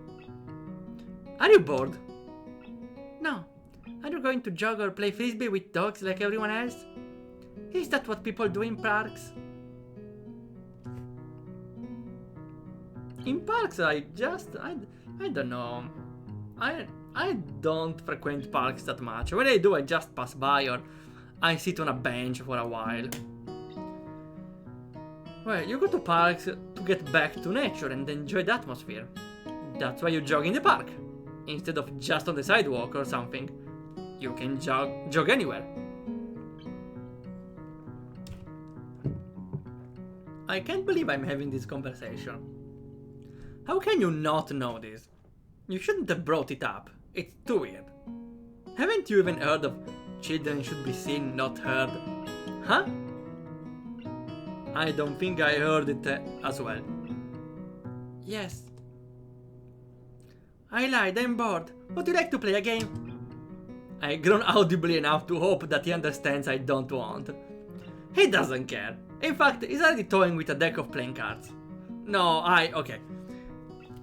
Are you bored? No. Are you going to jog or play frisbee with dogs like everyone else? Is that what people do in parks? In parks, I don't know. I don't frequent parks that much. When I do, I just pass by or I sit on a bench for a while. Well, you go to parks to get back to nature and enjoy the atmosphere. That's why you jog in the park, instead of just on the sidewalk or something. You can jog anywhere. I can't believe I'm having this conversation. How can you not know this? You shouldn't have brought it up. It's too weird. Haven't you even heard of children should be seen, not heard? Huh? I don't think I heard it as well. Yes. I lied, I'm bored. Would you like to play a game? I groan audibly enough to hope that he understands I don't want. He doesn't care. In fact, he's already toying with a deck of playing cards. No, okay.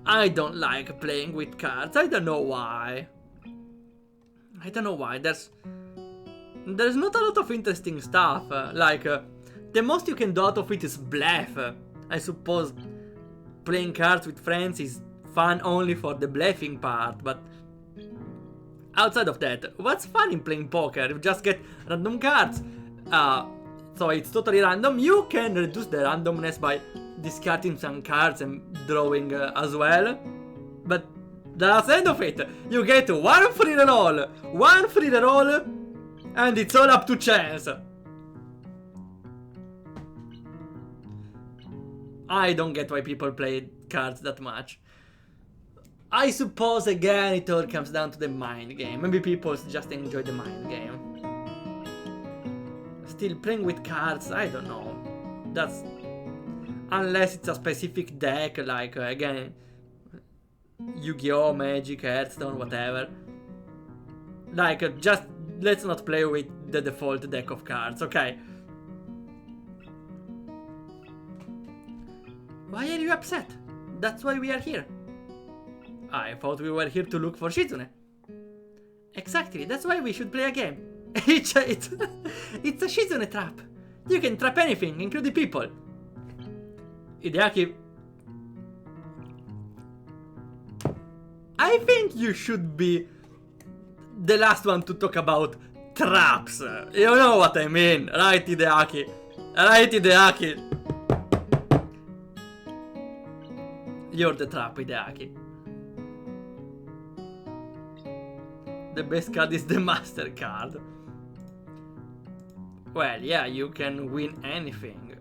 I don't like playing with cards, I don't know why. There's not a lot of interesting stuff, the most you can do out of it is bluff. I suppose playing cards with friends is fun only for the bluffing part, but outside of that, what's fun in playing poker? You just get random cards, so it's totally random. You can reduce the randomness by discarding some cards and drawing as well, but that's the end of it. You get one free reroll, and it's all up to chance. I don't get why people play cards that much. I suppose again it all comes down to the mind game. Maybe people just enjoy the mind game. Still, playing with cards, I don't know. That's... unless it's a specific deck, like again, Yu-Gi-Oh, Magic, Hearthstone, whatever. Like, just let's not play with the default deck of cards, okay? Why are you upset? That's why we are here. I thought we were here to look for Shizune. Exactly, that's why we should play a game. It's a Shizune trap. You can trap anything, including people. Hideaki... I think you should be the last one to talk about traps. You know what I mean, right, Hideaki? Right, Hideaki? You're the trap, Hideaki. The best card is the Master card. Well, yeah, you can win anything.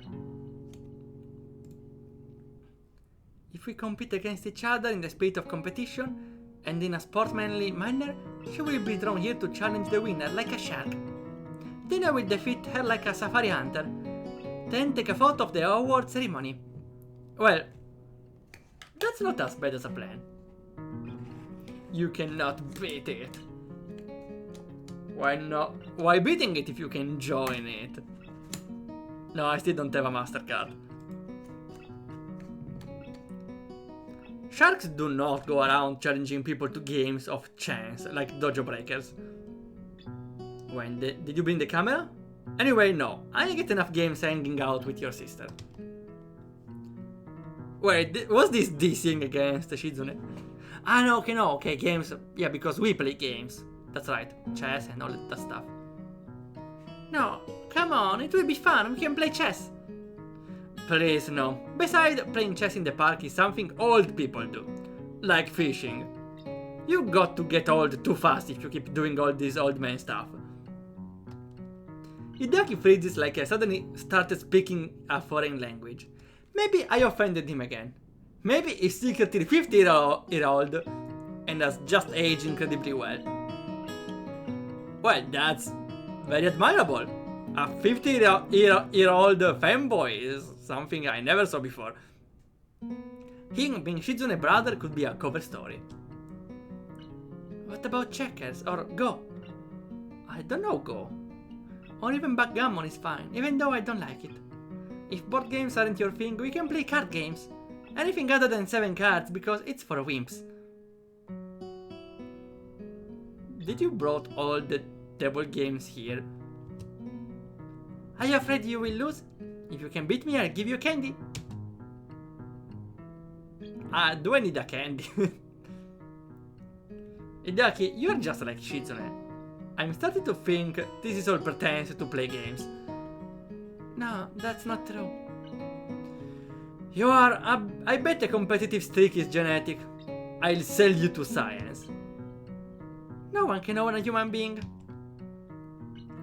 If we compete against each other in the spirit of competition and in a sportsmanly manner, she will be drawn here to challenge the winner like a shark. Then I will defeat her like a safari hunter. Then take a photo of the award ceremony. Well, that's not as bad as a plan. You cannot beat it. Why not? Why beating it if you can join it? No, I still don't have a MasterCard. Sharks do not go around challenging people to games of chance, like dojo breakers. When did you bring the camera? Anyway, no. I get enough games hanging out with your sister. Wait, was this dissing against Shizune? Ah, no, okay, games. Yeah, because we play games. That's right, chess and all that stuff. No, come on, it will be fun, we can play chess. Please, no. Besides, playing chess in the park is something old people do. Like fishing. You got to get old too fast if you keep doing all this old man stuff. Hideaki freezes like I suddenly started speaking a foreign language. Maybe I offended him again. Maybe he's secretly 50-year-old and has just aged incredibly well. Well, that's very admirable. A 50-year-old fanboy is something I never saw before. Him being Shizune's brother could be a cover story. What about checkers or Go? I don't know Go. Or even backgammon is fine, even though I don't like it. If board games aren't your thing, we can play card games. Anything other than 7 cards, because it's for wimps. Did you brought all the table games here? Are you afraid you will lose? If you can beat me, I'll give you candy. Do I need a candy? Hideaki, you're just like Shizune. I'm starting to think this is all pretense to play games. No, that's not true. You are, I bet the competitive streak is genetic. I'll sell you to science. No one can own a human being.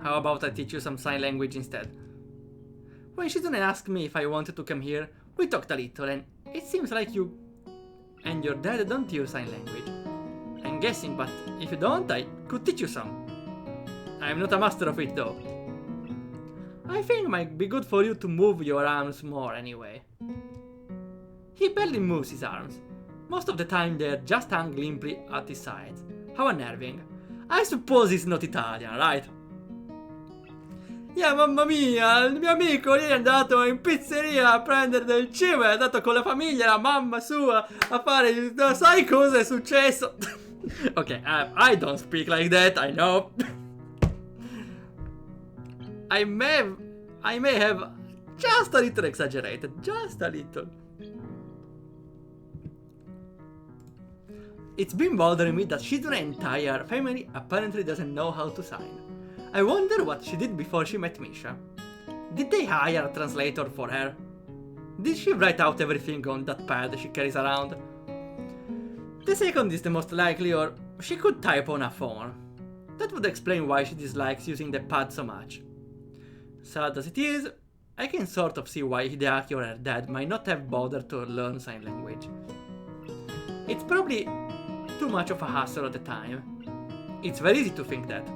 How about I teach you some sign language instead? When Shizune asked me if I wanted to come here, we talked a little and it seems like you and your dad don't use sign language. I'm guessing, but if you don't, I could teach you some. I'm not a master of it though. I think it might be good for you to move your arms more anyway. He barely moves his arms. Most of the time they're just hung limply at his sides. How unnerving. I suppose he's not Italian, right? Yeah, mamma mia, il mio amico ieri è andato in pizzeria a prendere del cibo, è andato con la famiglia, la mamma sua, a fare... Sai cosa è successo? Okay, I don't speak like that, I know. I may have just a little exaggerated, just a little. It's been bothering me that Shizune's entire family apparently doesn't know how to sign. I wonder what she did before she met Misha. Did they hire a translator for her? Did she write out everything on that pad she carries around? The second is the most likely, or she could type on a phone. That would explain why she dislikes using the pad so much. Sad as it is, I can sort of see why Hideaki or her dad might not have bothered to learn sign language. It's probably too much of a hassle at the time. It's very easy to think that.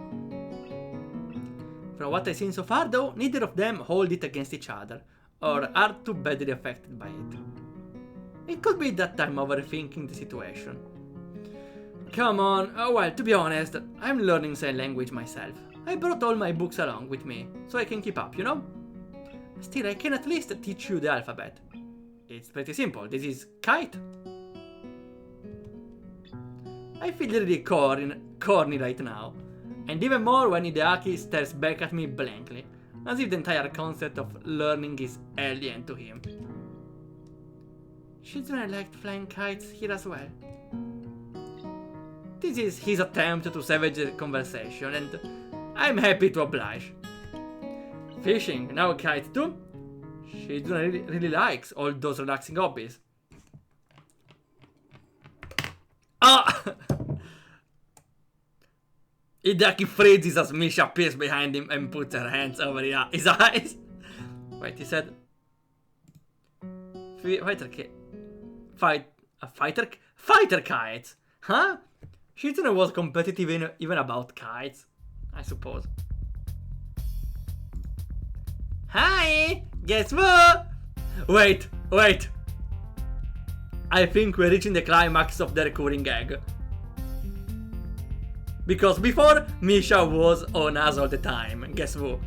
From what I've seen so far though, neither of them hold it against each other, or are too badly affected by it. It could be that I'm overthinking the situation. Come on, oh well, to be honest, I'm learning sign language myself. I brought all my books along with me, so I can keep up, you know? Still, I can at least teach you the alphabet. It's pretty simple, this is kite. I feel really corny right now. And even more when Hideaki stares back at me blankly, as if the entire concept of learning is alien to him. Shizune liked flying kites here as well. This is his attempt to salvage the conversation, and I'm happy to oblige. Fishing, now kite too? Shizune really likes all those relaxing hobbies. Ah! Hideaki freezes as Misha appears behind him and puts her hands over his eyes. Wait, he said... Fighter kites! Huh? Shizune was competitive even about kites, I suppose. Hi! Guess what? Wait! I think we're reaching the climax of the recurring gag. Because before, Misha was on us all the time, guess who?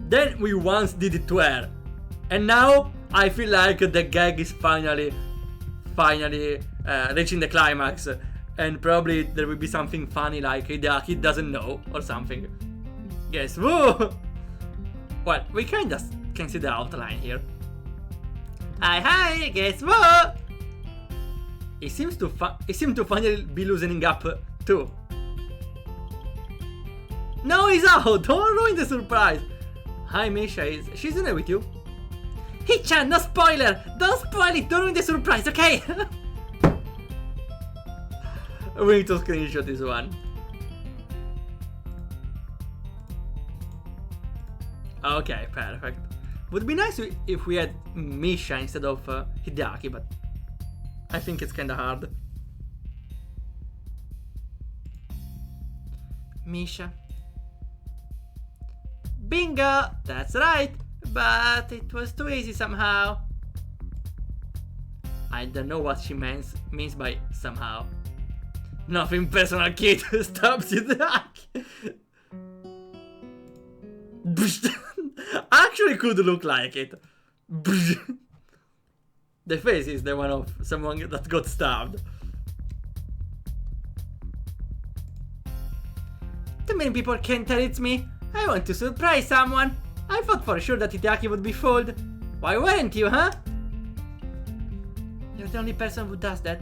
Then we once did it to her. And now, I feel like the gag is finally reaching the climax. And probably there will be something funny like Hideaki doesn't know or something. Guess who? Well, we can see the outline here. Hi, guess what? He seems to finally be loosening up too. No, he's out! Don't ruin the surprise! Hi, Misha, is Shizune with you? Hichan, no spoiler! Don't spoil it! Don't ruin the surprise, okay? We need to screenshot this one. Okay, perfect. Would be nice if we had Misha instead of Hideaki, but I think it's kinda hard. Misha. Bingo! That's right! But it was too easy somehow. I don't know what she means by somehow. Nothing personal, kid. Stop Hideaki. Actually could look like it. The face is the one of someone that got stabbed. Too many people can't tell it's me. I want to surprise someone. I thought for sure that Hideaki would be fooled. Why weren't you, huh? You're the only person who does that.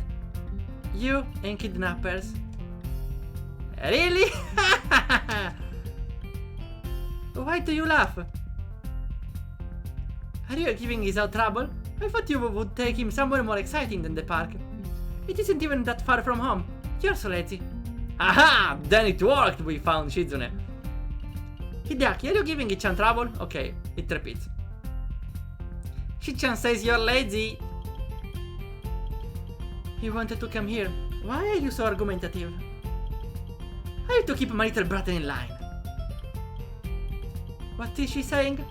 You and kidnappers. Really? Why do you laugh? Are you giving us out trouble? I thought you would take him somewhere more exciting than the park. It isn't even that far from home. You're so lazy. Aha! Then it worked, we found Shizune. Hideaki, are you giving Hichan trouble? Okay, it repeats. Hichan says you're lazy. He wanted to come here. Why are you so argumentative? I have to keep my little brother in line. What is she saying?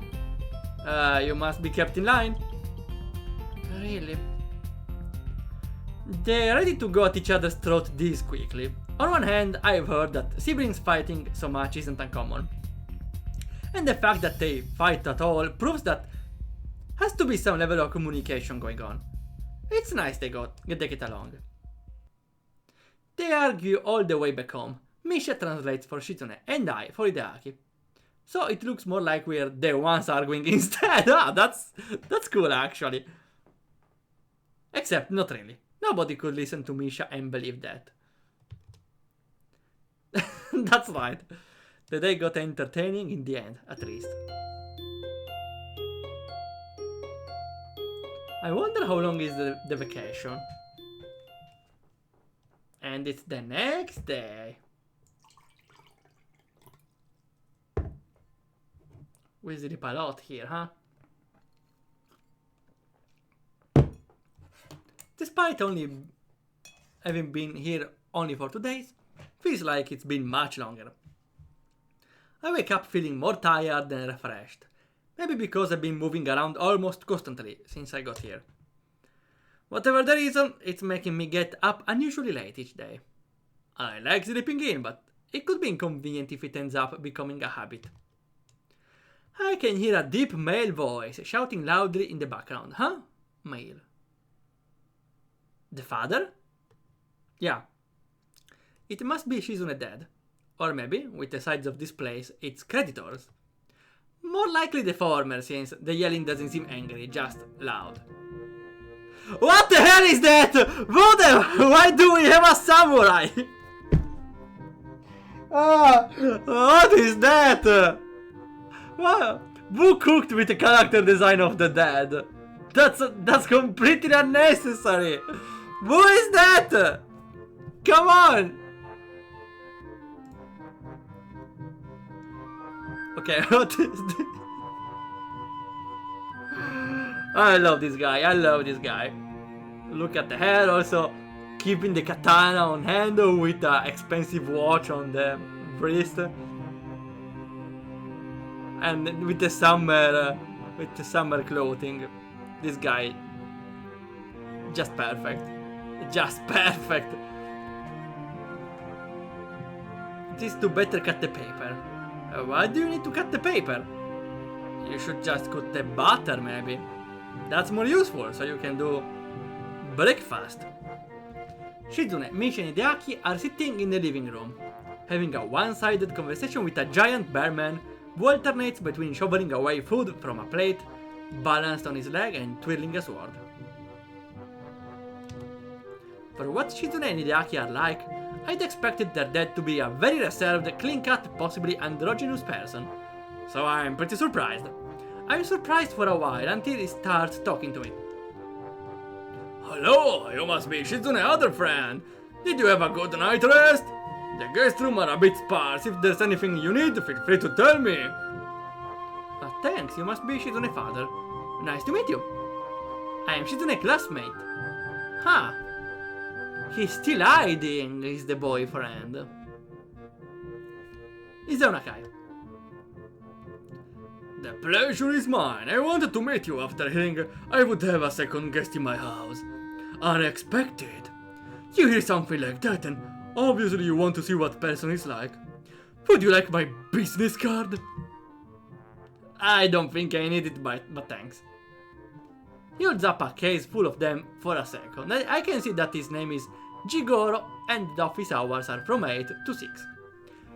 You must be kept in line. Really? They're ready to go at each other's throat this quickly. On one hand, I've heard that siblings fighting so much isn't uncommon. And the fact that they fight at all proves that has to be some level of communication going on. It's nice they get along. They argue all the way back home. Misha translates for Shizune and I for Hideaki. So it looks more like we're the ones arguing instead. That's cool actually. Except not really. Nobody could listen to Misha and believe that. That's right. The day got entertaining in the end, at least. I wonder how long is the vacation. And it's the next day. We sleep a lot here, huh? Despite only having been here only for 2 days, feels like it's been much longer. I wake up feeling more tired than refreshed. Maybe because I've been moving around almost constantly since I got here. Whatever the reason, it's making me get up unusually late each day. I like sleeping in, but it could be inconvenient if it ends up becoming a habit. I can hear a deep male voice shouting loudly in the background. Huh? Male. The father? Yeah. It must be Shizune dead. Or maybe, with the size of this place, it's creditors. More likely the former, since the yelling doesn't seem angry, just loud. What the hell is that? Why do we have a samurai? What is that? What? Who cooked with the character design of the dead? That's completely unnecessary. Who is that? Come on. Okay, what is this? I love this guy. Look at the hair, also keeping the katana on hand with an expensive watch on the wrist. And with the summer clothing. This guy, just perfect. It is to better cut the paper. Why do you need to cut the paper? You should just cut the butter, maybe. That's more useful, so you can do breakfast. Shizune, Misha and Hideaki are sitting in the living room, having a one-sided conversation with a giant bear man who alternates between shoveling away food from a plate, balanced on his leg, and twirling a sword. For what Shizune and Hideaki are like, I'd expected their dad to be a very reserved, clean-cut, possibly androgynous person, so I'm pretty surprised. I'm surprised for a while until he starts talking to me. Hello, you must be Shizune's other friend. Did you have a good night rest? The guest room are a bit sparse. If there's anything you need, feel free to tell me. Thanks, you must be Shizune's father. Nice to meet you. I am Shizune's classmate. Huh. He's still hiding, is the boyfriend. Izunakai. The pleasure is mine. I wanted to meet you after hearing I would have a second guest in my house. Unexpected. You hear something like that and obviously you want to see what person is like. Would you like my business card? I don't think I need it, but thanks. He holds up a case full of them for a second. I can see that his name is Jigoro and the office hours are from 8 to 6.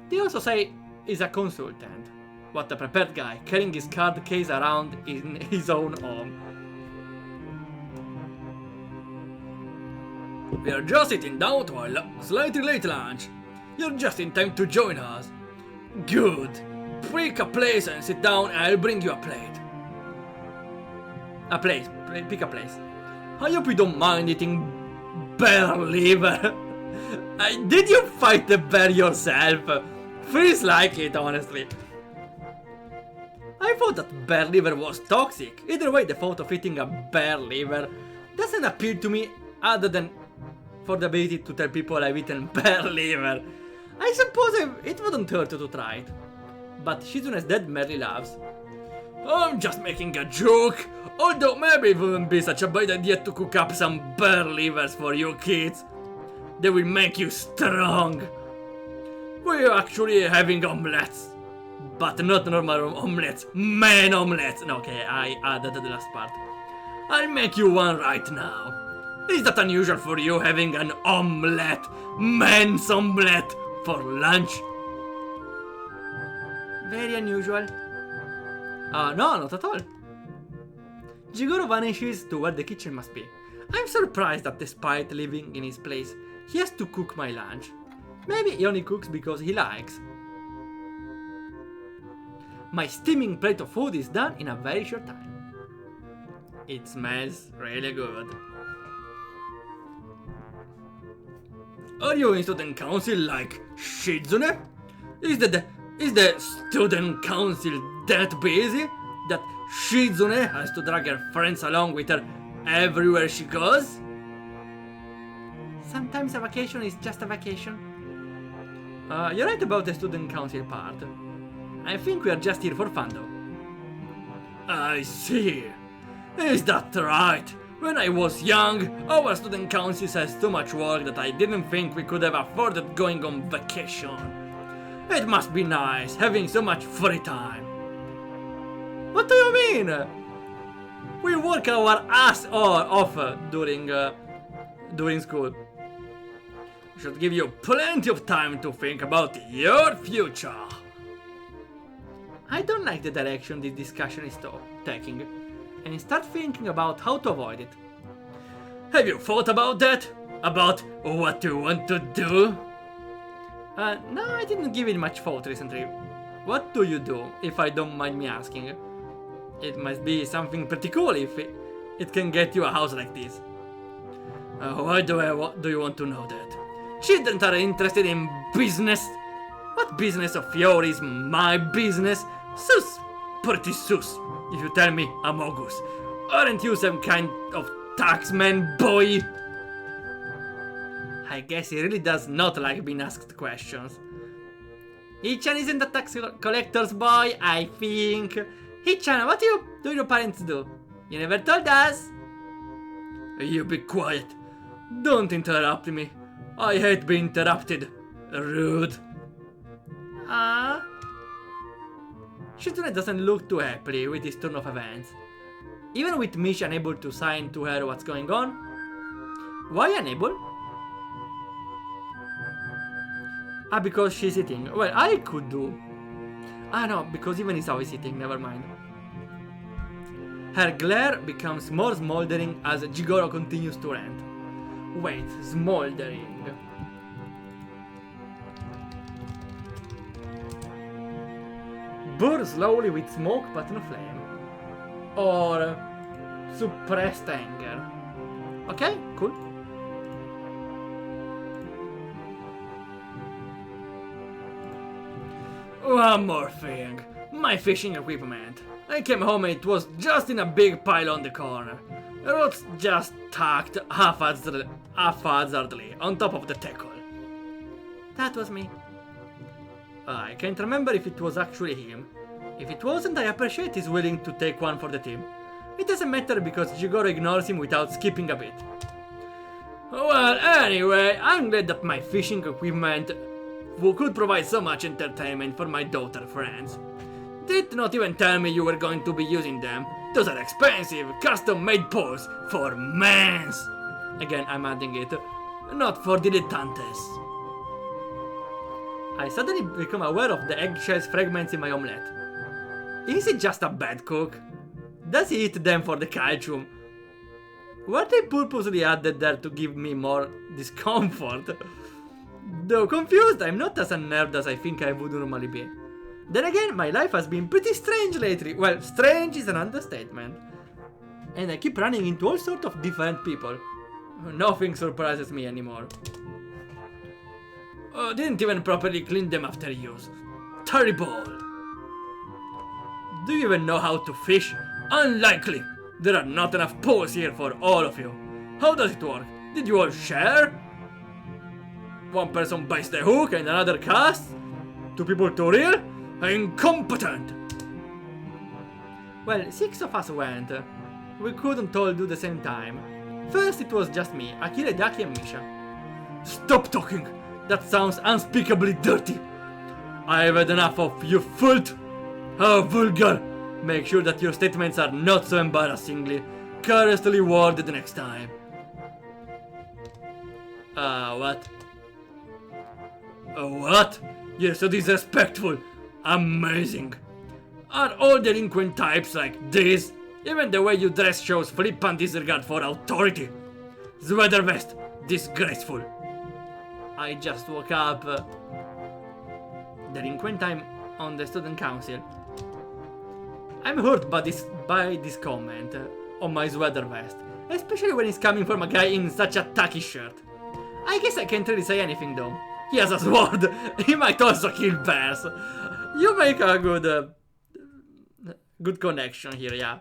They also say he's a consultant. What a prepared guy, carrying his card case around in his own home. We are just sitting down to a slightly late lunch. You're just in time to join us. Good. Pick a place and sit down and I'll bring you a plate. Pick a place. I hope you don't mind eating bear liver. Did you fight the bear yourself? Feels like it, honestly. I thought that bear liver was toxic. Either way, the thought of eating a bear liver doesn't appeal to me other than for the ability to tell people I've eaten bear liver. I suppose it wouldn't hurt to try it. but Shizune's dad merely laughs. I'm just making a joke, although maybe it wouldn't be such a bad idea to cook up some bear livers for you kids. They will make you strong. We're actually having omelets, but not normal omelets, man omelets. No, okay, I added the last part. I'll make you one right now. Is that unusual for you having an omelette, man's omelette, for lunch? Very unusual. No, not at all. Jigoro vanishes to where the kitchen must be. I'm surprised that despite living in his place, he has to cook my lunch. Maybe he only cooks because he likes. My steaming plate of food is done in a very short time. It smells really good. Are you in student council like Shizune? Is the student council that busy that Shizune has to drag her friends along with her everywhere she goes? Sometimes a vacation is just a vacation. You're right about the student council part. I think we are just here for fun though. I see. Is that right? When I was young, our student council has so much work that I didn't think we could have afforded going on vacation. It must be nice having so much free time. What do you mean? We work our ass off during school. It should give you plenty of time to think about your future. I don't like the direction this discussion is taking, and start thinking about how to avoid it. Have you thought about that? About what you want to do? No, I didn't give it much thought recently. What do you do, if I don't mind me asking? It must be something pretty cool if it can get you a house like this. Why do you want to know that? Children are interested in business. What business of yours is my business? Sus, pretty sus, if you tell me I'm August. Aren't you some kind of taxman, boy? I guess he really does not like being asked questions. Hichan isn't a tax collector's boy, I think. Hichan, what do your parents do? You never told us. You be quiet. Don't interrupt me. I hate being interrupted. Rude. Shizune doesn't look too happy with this turn of events. Even with Mish unable to sign to her what's going on. Why unable? Because she's eating. Well, I could do. No, because even Isawa is eating, never mind. Her glare becomes more smoldering as Jigoro continues to rant. Wait, smoldering. Burn slowly with smoke but no flame. Or suppressed anger. Okay, cool. One more thing. My fishing equipment. I came home and it was just in a big pile on the corner. The roots just tucked haphazardly on top of the tackle. That was me. I can't remember if it was actually him. If it wasn't, I appreciate he's willing to take one for the team. It doesn't matter because Jigoro ignores him without skipping a bit. Well, anyway, I'm glad that my fishing equipment could provide so much entertainment for my daughter friends. Did not even tell me you were going to be using them. Those are expensive, custom-made poles for mans. Again, I'm adding it. Not for dilettantes. I suddenly become aware of the eggshells fragments in my omelette. Is he just a bad cook? Does he eat them for the calcium? Were they purposely added there to give me more discomfort? Though confused, I'm not as unnerved as I think I would normally be. Then again, my life has been pretty strange lately. Well, strange is an understatement. And I keep running into all sorts of different people. Nothing surprises me anymore. Didn't even properly clean them after use. Terrible. Do you even know how to fish? Unlikely. There are not enough poles here for all of you. How does it work? Did you all share? One person buys the hook and another casts? Two people to reel? Incompetent! Well, 6 of us went. We couldn't all do the same time. First it was just me, Akira, Daki and Misha. Stop talking! That sounds unspeakably dirty! I've had enough of you filth! How vulgar! Make sure that your statements are not so embarrassingly, carelessly worded next time. What? What? You're so disrespectful! Amazing! Are all delinquent types like this? Even the way you dress shows flippant disregard for authority. Sweater vest, disgraceful. I just woke up. Delinquent time on the student council. I'm hurt by this comment on my sweater vest, especially when it's coming from a guy in such a tacky shirt. I guess I can't really say anything though. He has a sword. He might also kill bears. You make a good connection here, yeah.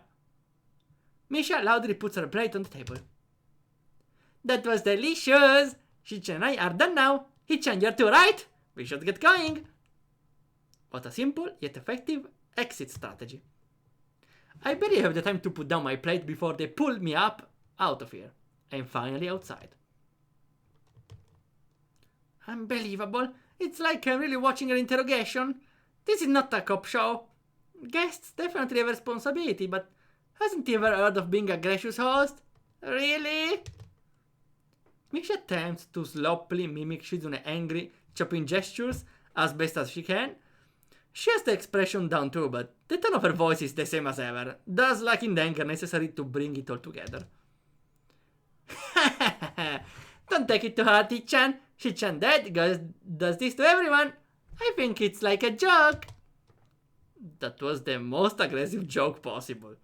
Misha loudly puts her plate on the table. That was delicious! Hichan and I are done now. Hichan, you're too right. We should get going. What a simple yet effective exit strategy. I barely have the time to put down my plate before they pull me up out of here. I'm finally outside. Unbelievable. It's like I'm really watching an interrogation. This is not a cop show. Guests definitely have responsibility, but hasn't he ever heard of being a gracious host? Really? Misha attempts to sloppily mimic Shizune's angry, chopping gestures as best as she can. She has the expression down too, but the tone of her voice is the same as ever, thus lacking the anger necessary to bring it all together. Don't take it to heart, Hichan. Hichan dead does this to everyone. I think it's like a joke. That was the most aggressive joke possible.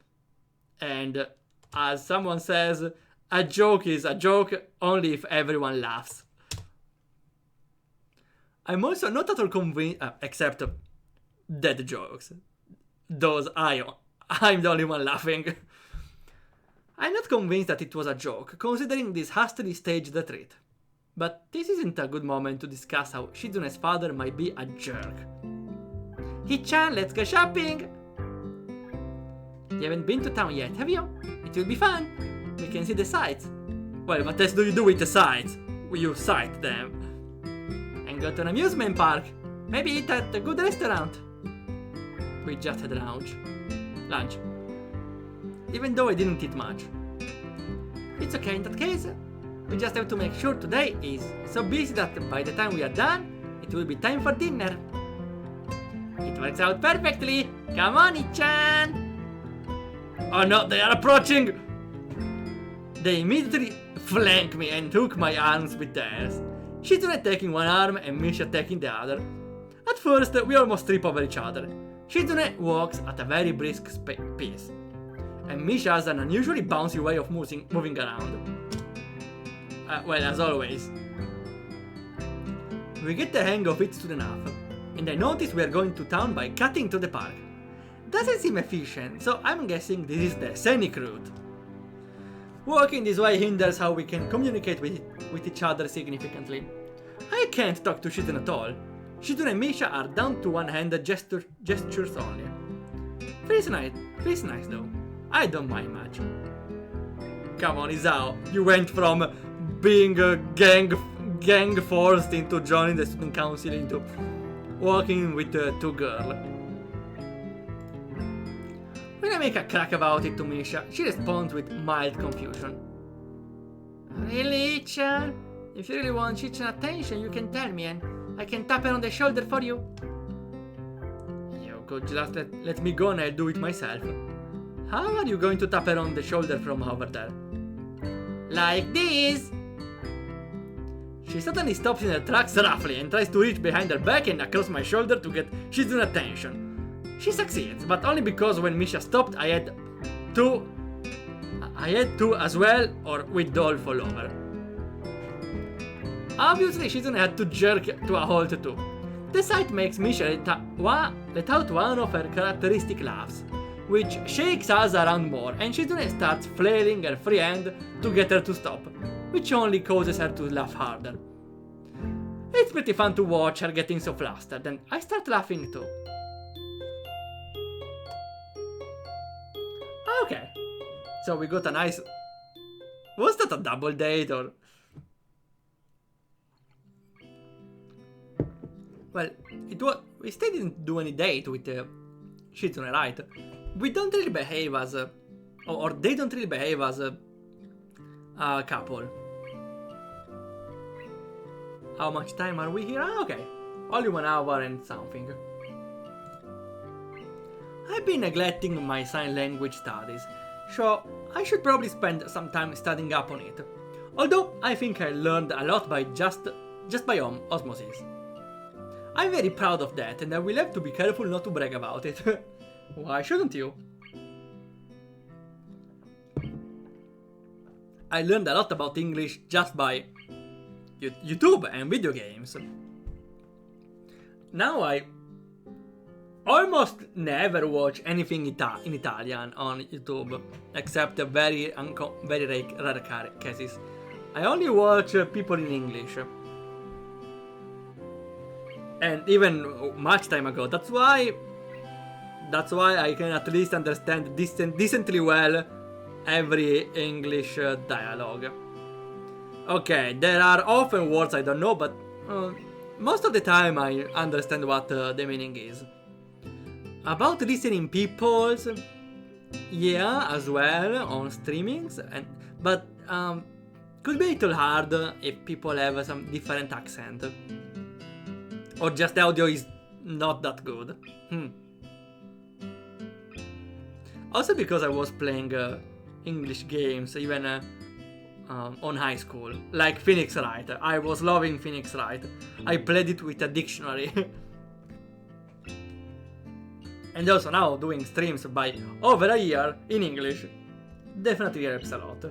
And as someone says, a joke is a joke only if everyone laughs. I'm also not at all convinced, except dead jokes. Those I'm the only one laughing. I'm not convinced that it was a joke, considering this hastily staged retreat. But this isn't a good moment to discuss how Shizune's father might be a jerk. Hichan, let's go shopping! You haven't been to town yet, have you? It will be fun. We can see the sights. Well, what else do you do with the sights? You sight them. And go to an amusement park. Maybe eat at a good restaurant. We just had lunch. Even though I didn't eat much. It's okay in that case. We just have to make sure today is so busy that by the time we are done, it will be time for dinner. It works out perfectly. Come on, Ichan. Oh no, they are approaching! They immediately flanked me and took my arms with theirs. Shizune taking one arm and Misha taking the other. At first, we almost trip over each other. Shizune walks at a very brisk pace, and Misha has an unusually bouncy way of moving around. Well, as always. We get the hang of it soon enough, and I notice we are going to town by cutting to the park. Doesn't seem efficient, so I'm guessing this is the scenic route. Walking this way hinders how we can communicate with each other significantly. I can't talk to Shizune at all. Shizune and Misha are down to one-handed gestures only. Feels nice though. I don't mind much. Come on, Isao. You went from being a gang forced into joining the student council into walking with two girls. When I make a crack about it to Misha, she responds with mild confusion. Really, Chan? If you really want Chichan attention, you can tell me and I can tap her on the shoulder for you. You could just let me go and I'll do it myself. How are you going to tap her on the shoulder from over there? Like this! She suddenly stops in her tracks roughly and tries to reach behind her back and across my shoulder to get Shizune's attention. She succeeds, but only because when Misha stopped, I had to as well, or we'd all fall over. Obviously, Shizune had to jerk to a halt too. The sight makes Misha let out one of her characteristic laughs, which shakes us around more, and Shizune starts flailing her free hand to get her to stop, which only causes her to laugh harder. It's pretty fun to watch her getting so flustered, and I start laughing too. So we got a nice... Was that a double date or... Well, it was... We still didn't do any date with Shizune, right? We don't really behave as a... Or they don't really behave as a couple. How much time are we here? Ah, okay. Only 1 hour and something. I've been neglecting my sign language studies, so I should probably spend some time studying up on it. Although I think I learned a lot by just by osmosis. I'm very proud of that, and I will have to be careful not to brag about it. Why shouldn't you? I learned a lot about English just by YouTube and video games. Now I almost never watch anything in Italian on YouTube, except very rare cases. I only watch people in English. And even much time ago. That's why I can at least understand decently well every English dialogue. Okay, there are often words I don't know, but most of the time I understand what the meaning is. About listening people's, yeah, as well on streamings, but could be a little hard if people have some different accent. Or just the audio is not that good. Also because I was playing English games even on high school, like Phoenix Wright. I was loving Phoenix Wright. I played it with a dictionary. And also now doing streams by over a year in English definitely helps a lot.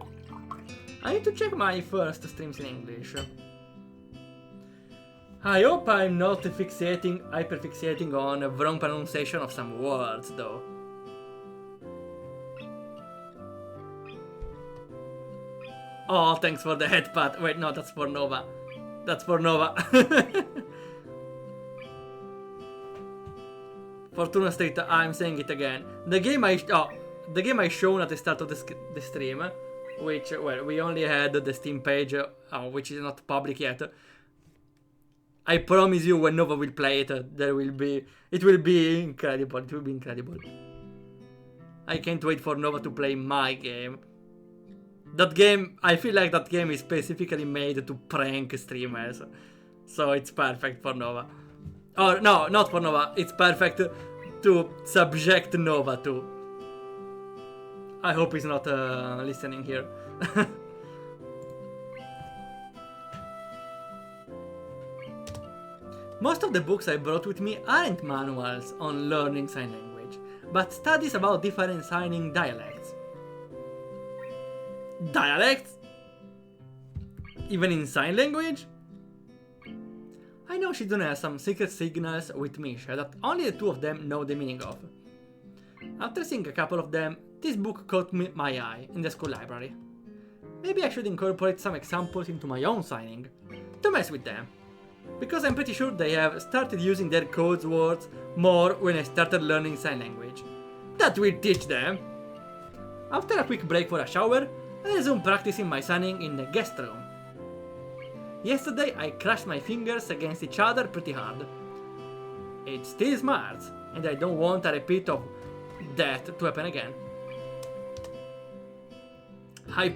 I need to check my first streams in English. I hope I'm not hyperfixating on the wrong pronunciation of some words though. Oh, thanks for the headbutt. Wait, no, that's for Nova. That's for Nova. Fortuna State, I'm saying it again. The game I shown at the start of the stream, which, well, we only had the Steam page, which is not public yet. I promise you, when Nova will play it, it will be incredible. It will be incredible. I can't wait for Nova to play my game. That game, I feel like that game is specifically made to prank streamers. So it's perfect for Nova. Or, no, not for Nova. It's perfect to subject Nova to. I hope he's not listening here. Most of the books I brought with me aren't manuals on learning sign language, but studies about different signing dialects. Dialects? Even in sign language? I know Shizune has some secret signals with Misha that only the two of them know the meaning of. After seeing a couple of them, this book caught my eye in the school library. Maybe I should incorporate some examples into my own signing, to mess with them. Because I'm pretty sure they have started using their codes words more when I started learning sign language. That will teach them! After a quick break for a shower, I resumed practicing my signing in the guest room. Yesterday I crashed my fingers against each other pretty hard. It still smarts, and I don't want a repeat of that to happen again. Hype.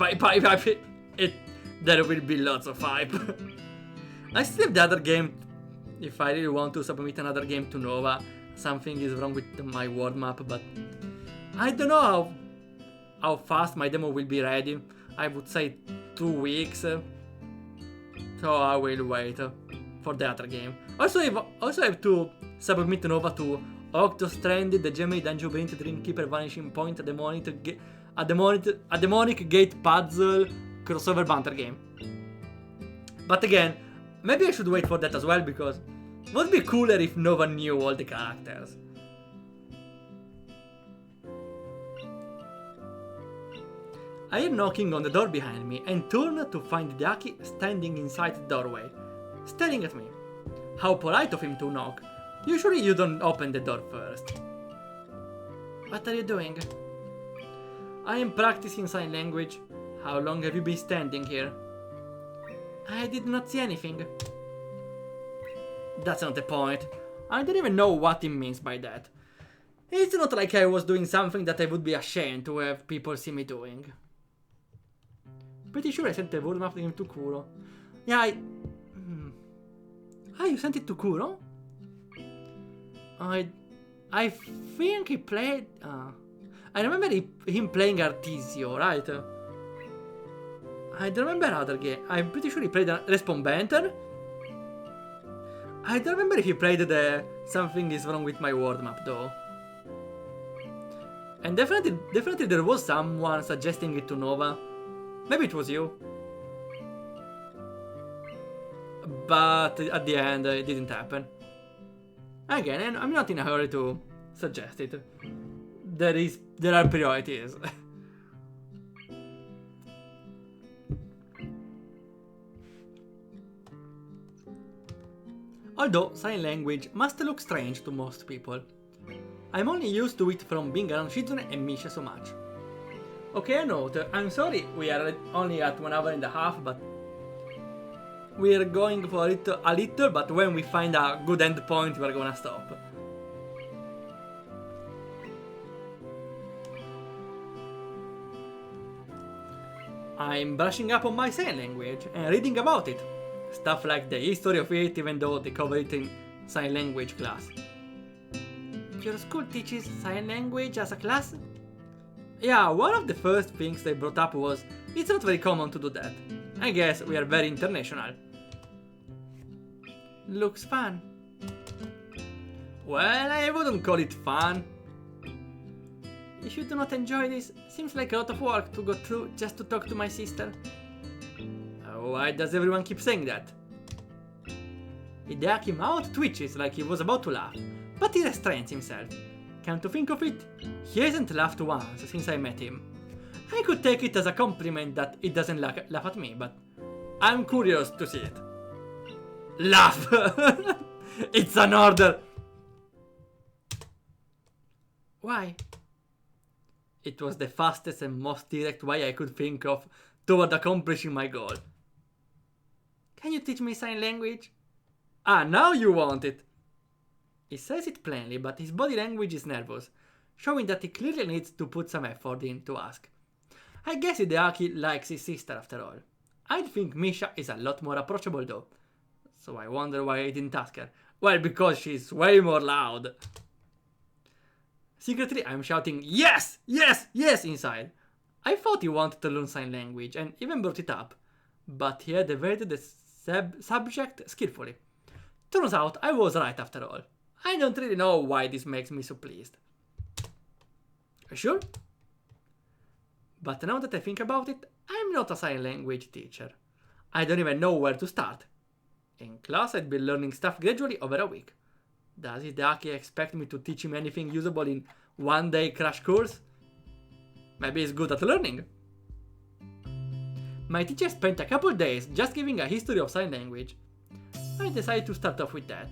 There will be lots of hype. I still have the other game. If I really want to submit another game to Nova, something is wrong with my word map, but I don't know how fast my demo will be ready. I would say 2 weeks. So I will wait for the other game. Also I have to submit Nova to Octo Stranded, the Gemini Dungeon Brint, Dreamkeeper, Vanishing Point, a demonic gate puzzle crossover banter game. But again, maybe I should wait for that as well, because it would be cooler if Nova knew all the characters. I hear knocking on the door behind me and turn to find Hideaki standing inside the doorway, staring at me. How polite of him to knock. Usually you don't open the door first. What are you doing? I am practicing sign language. How long have you been standing here? I did not see anything. That's not the point. I don't even know what it means by that. It's not like I was doing something that I would be ashamed to have people see me doing. Pretty sure I sent the word map to Kuro. Yeah, Ah, you sent it to Kuro? I think he played... I remember him playing Artisio, right? I don't remember other game. I'm pretty sure he played Respawn Banter. I don't remember if he played the Something is Wrong with My Word Map though. And definitely there was someone suggesting it to Nova. Maybe it was you. But at the end it didn't happen. Again, I'm not in a hurry to suggest it. There are priorities. Although sign language must look strange to most people. I'm only used to it from being around Shizune and Misha so much. Okay, a note. I'm sorry we are only at 1 hour and a half, but we're going for it a little, but when we find a good end point, we're gonna stop. I'm brushing up on my sign language and reading about it. Stuff like the history of it, even though they cover it in sign language class. Your school teaches sign language as a class? Yeah, one of the first things they brought up was it's not very common to do that. I guess we are very international. Looks fun. Well, I wouldn't call it fun. If you do not enjoy this, seems like a lot of work to go through just to talk to my sister. Why does everyone keep saying that? Hideaki mouth twitches like he was about to laugh, but he restrains himself. Come to think of it, he hasn't laughed once since I met him. I could take it as a compliment that he doesn't laugh at me, but I'm curious to see it. Laugh! It's an order! Why? It was the fastest and most direct way I could think of toward accomplishing my goal. Can you teach me sign language? Ah, now you want it! He says it plainly, but his body language is nervous, showing that he clearly needs to put some effort in to ask. I guess Hideaki likes his sister after all. I think Misha is a lot more approachable though, so I wonder why I didn't ask her. Well, because she's way more loud. Secretly, I'm shouting, yes! Yes! Yes! Inside. I thought he wanted to learn sign language and even brought it up, but he had evaded the subject skillfully. Turns out I was right after all. I don't really know why this makes me so pleased. Sure? But now that I think about it, I'm not a sign language teacher. I don't even know where to start. In class, I'd be learning stuff gradually over a week. Does Hideaki expect me to teach him anything usable in one day crash course? Maybe he's good at learning. My teacher spent a couple days just giving a history of sign language. I decided to start off with that.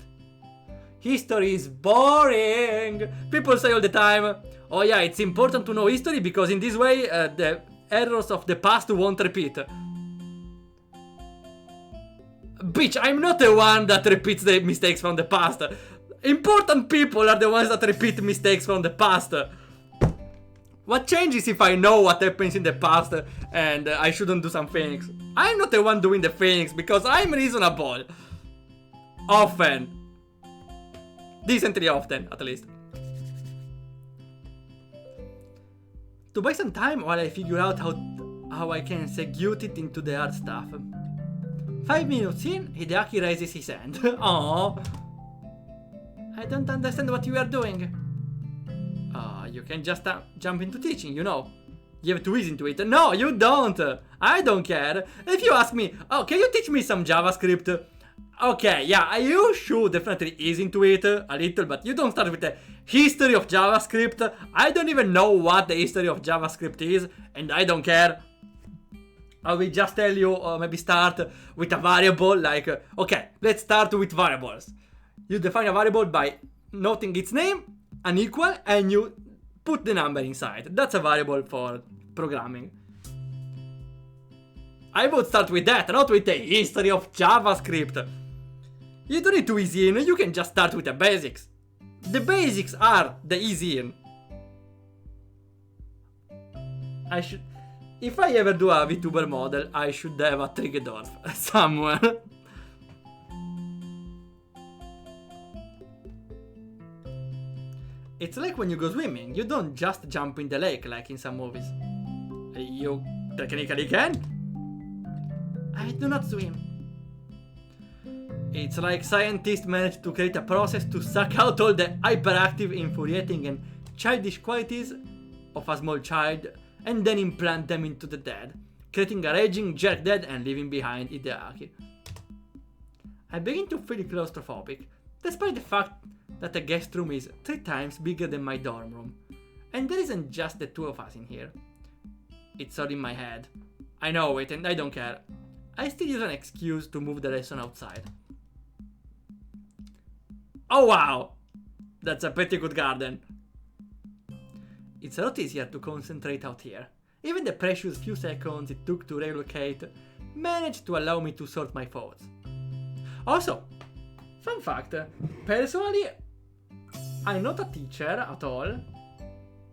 History is boring! People say all the time, oh yeah, it's important to know history because in this way the errors of the past won't repeat. Bitch, I'm not the one that repeats the mistakes from the past. Important people are the ones that repeat mistakes from the past. What changes if I know what happens in the past and I shouldn't do some things? I'm not the one doing the things because I'm reasonable. Often. Decently often, at least. To buy some time while I figure out how I can segue it into the hard stuff. 5 minutes in, Hideaki raises his hand. Aww. I don't understand what you are doing. You can just jump into teaching, you know. You have to ease into it. No, you don't. I don't care. If you ask me, oh, can you teach me some JavaScript? Okay, yeah, you should definitely ease into it a little, but you don't start with the history of JavaScript. I don't even know what the history of JavaScript is, and I don't care. I will just tell you, maybe start with a variable, like, okay, let's start with variables. You define a variable by noting its name, an equal, and you put the number inside. That's a variable for programming. I would start with that, not with the history of JavaScript. You don't need to ease in, you can just start with the basics. The basics are the easy in. If I ever do a VTuber model, I should have a Trigedorf somewhere. It's like when you go swimming, you don't just jump in the lake like in some movies. You technically can. I do not swim. It's like scientists managed to create a process to suck out all the hyperactive, infuriating and childish qualities of a small child and then implant them into the dead, creating a raging jerk dead and leaving behind Hideaki. I begin to feel claustrophobic, despite the fact that the guest room is 3 times bigger than my dorm room. And there isn't just the 2 of us in here. It's all in my head. I know it and I don't care. I still use an excuse to move the lesson outside. Oh wow! That's a pretty good garden. It's a lot easier to concentrate out here. Even the precious few seconds it took to relocate managed to allow me to sort my thoughts. Also, fun fact, personally, I'm not a teacher at all,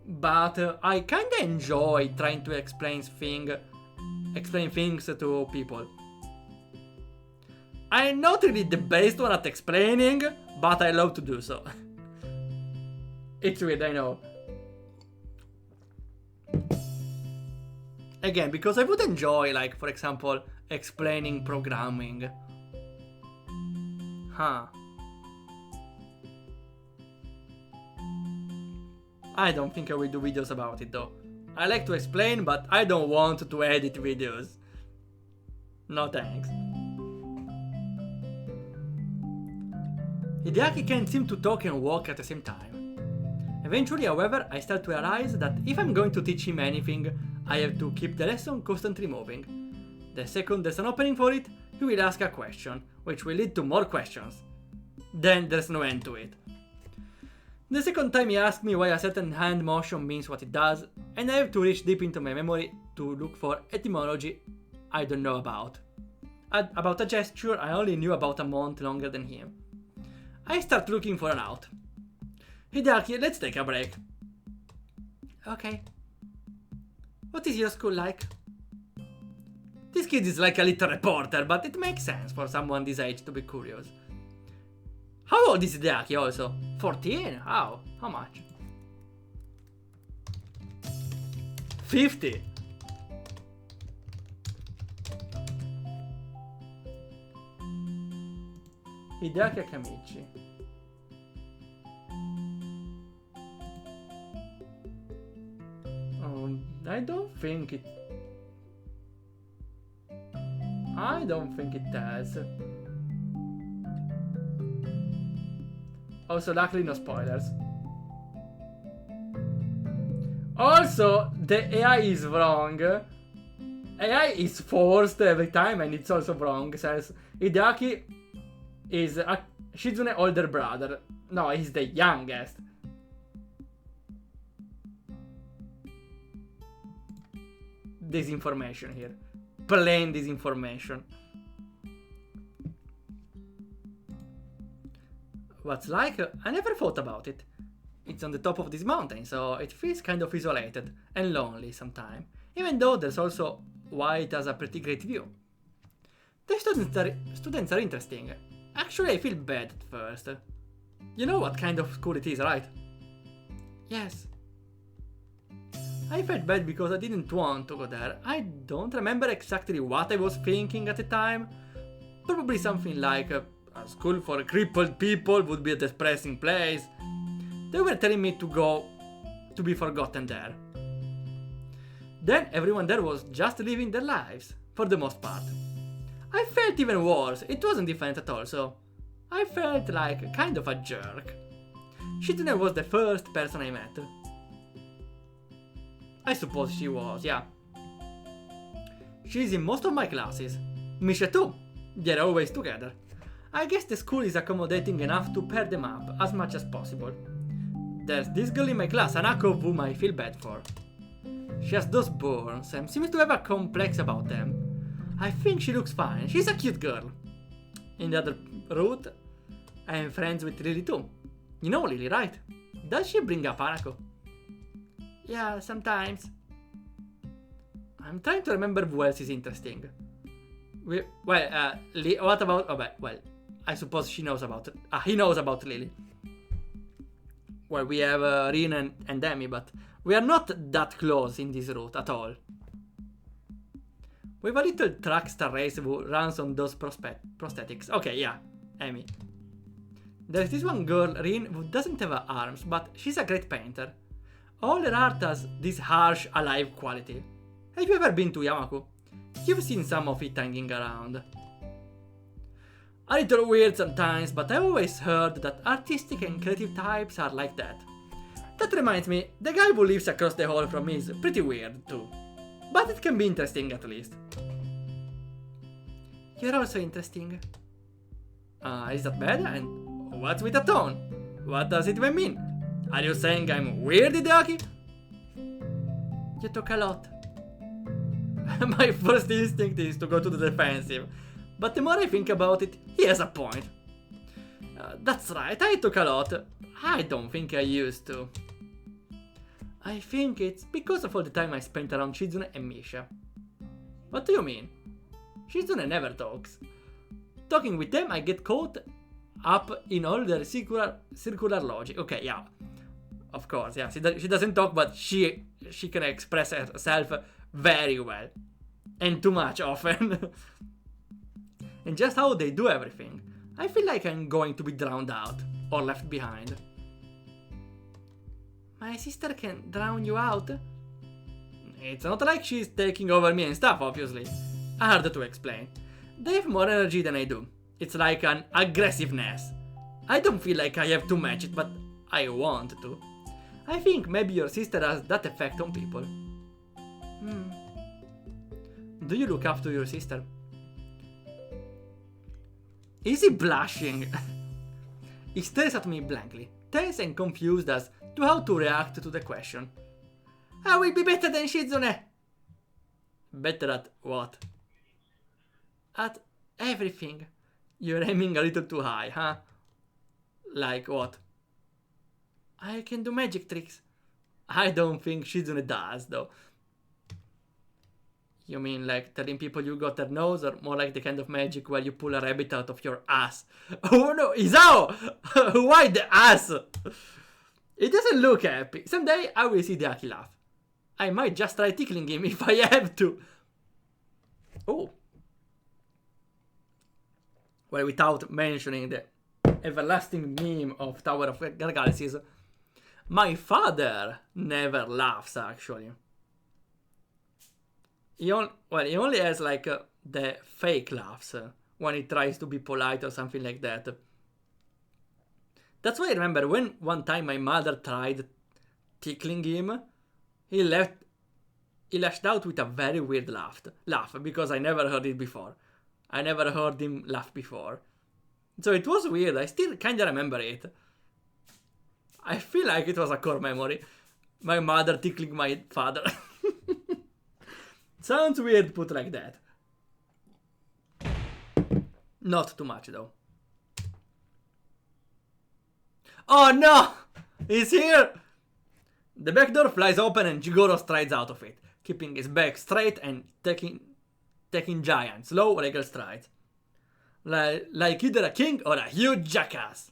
but I kinda enjoy trying to explain things to people. I'm not really the best one at explaining, but I love to do so. It's weird, I know. Again, because I would enjoy, like, for example, explaining programming. Huh. I don't think I will do videos about it though. I like to explain, but I don't want to edit videos. No thanks. Hideaki can't seem to talk and walk at the same time. Eventually, however, I start to realize that if I'm going to teach him anything, I have to keep the lesson constantly moving. The second there's an opening for it, he will ask a question, which will lead to more questions. Then there's no end to it. The second time he asks me why a certain hand motion means what it does, and I have to reach deep into my memory to look for etymology I don't know about. About a gesture I only knew about a month longer than him. I start looking for an out. Hideaki, let's take a break. Okay. What is your school like? This kid is like a little reporter, but it makes sense for someone this age to be curious. How old is Hideaki also? 14? How? How much? 50? Hideaki Akamichi. Oh, I don't think it does. Also, luckily no spoilers. Also, the AI is wrong. AI is forced every time and it's also wrong. It says Hideaki is Shizune older brother. No, he's the youngest. Disinformation here. Plain disinformation. What's like? I never thought about it. It's on the top of this mountain, so it feels kind of isolated and lonely sometimes. Even though there's also why it has a pretty great view. The students are interesting. Actually, I feel bad at first. You know what kind of school it is, right? Yes. I felt bad because I didn't want to go there. I don't remember exactly what I was thinking at the time. Probably something like a school for crippled people would be a depressing place. They were telling me to go to be forgotten there. Then everyone there was just living their lives, for the most part. I felt even worse, it wasn't different at all, so I felt like kind of a jerk. Shizune was the first person I met. I suppose she was, yeah. She's in most of my classes. Misha too. They're always together. I guess the school is accommodating enough to pair them up as much as possible. There's this girl in my class, Anako, whom I feel bad for. She has those burns and seems to have a complex about them. I think she looks fine. She's a cute girl. In the other route, I am friends with Lily too. You know Lily, right? Does she bring up Hanako? Yeah, sometimes. I'm trying to remember who else is interesting. What about... Oh, well, I suppose she knows about... he knows about Lily. Well, we have Rin and Demi, but we are not that close in this route at all. We have a little trackster race who runs on those prosthetics. Okay, yeah, Emi. There's this one girl, Rin, who doesn't have arms, but she's a great painter. All her art has this harsh, alive quality. Have you ever been to Yamaku? You've seen some of it hanging around. A little weird sometimes, but I've always heard that artistic and creative types are like that. That reminds me, the guy who lives across the hall from me is pretty weird too. But it can be interesting at least. You're also interesting. Is that bad? And what's with the tone? What does it even mean? Are you saying I'm weird, Hideaki? You talk a lot. My first instinct is to go to the defensive, but the more I think about it, he has a point. That's right, I talk a lot. I don't think I used to. I think it's because of all the time I spent around Shizune and Misha. What do you mean? Shizune never talks. Talking with them, I get caught up in all their circular logic. Okay, yeah. Of course, yeah. She doesn't talk, but she can express herself very well. And too much often. And just how they do everything. I feel like I'm going to be drowned out. Or left behind. My sister can drown you out? It's not like she's taking over me and stuff, obviously. Hard to explain. They have more energy than I do. It's like an aggressiveness. I don't feel like I have to match it, but I want to. I think maybe your sister has that effect on people. Do you look up to your sister? Is he blushing? He stares at me blankly, tense and confused as to how to react to the question. I will be better than Shizune! Better at what? At everything. You're aiming a little too high, huh? Like what? I can do magic tricks. I don't think Shizune does, though. You mean like telling people you got their nose, or more like the kind of magic where you pull a rabbit out of your ass? Oh no, Isao! Why the ass? It doesn't look happy. Someday I will see Hideaki laugh. I might just try tickling him if I have to. Oh. Well, without mentioning the everlasting meme of Tower of Galaxies, my father never laughs, actually. He only has like the fake laughs when he tries to be polite or something like that. That's why I remember when one time my mother tried tickling him, he lashed out with a very weird laugh because I never heard it before. I never heard him laugh before. So it was weird. I still kinda remember it. I feel like it was a core memory. My mother tickling my father. Sounds weird put like that. Not too much though. Oh no! He's here! The back door flies open and Jigoro strides out of it, keeping his back straight and taking giant, slow, regal strides. Like either a king or a huge jackass.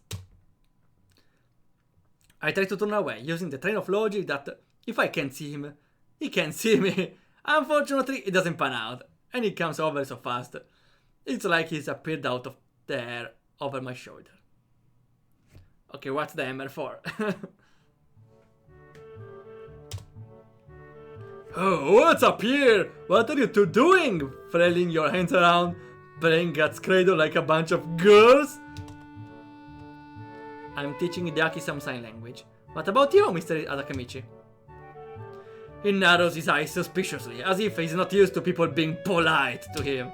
I try to turn away, using the train of logic that if I can't see him, he can't see me. Unfortunately, it doesn't pan out, and he comes over so fast. It's like he's appeared out of the air over my shoulder. Okay, what's the hammer for? Oh, what's up here? What are you two doing? Flailing your hands around, playing Guts Cradle like a bunch of girls? I'm teaching Hideaki some sign language. What about you, Mr. Adakamichi? He narrows his eyes suspiciously, as if he's not used to people being polite to him.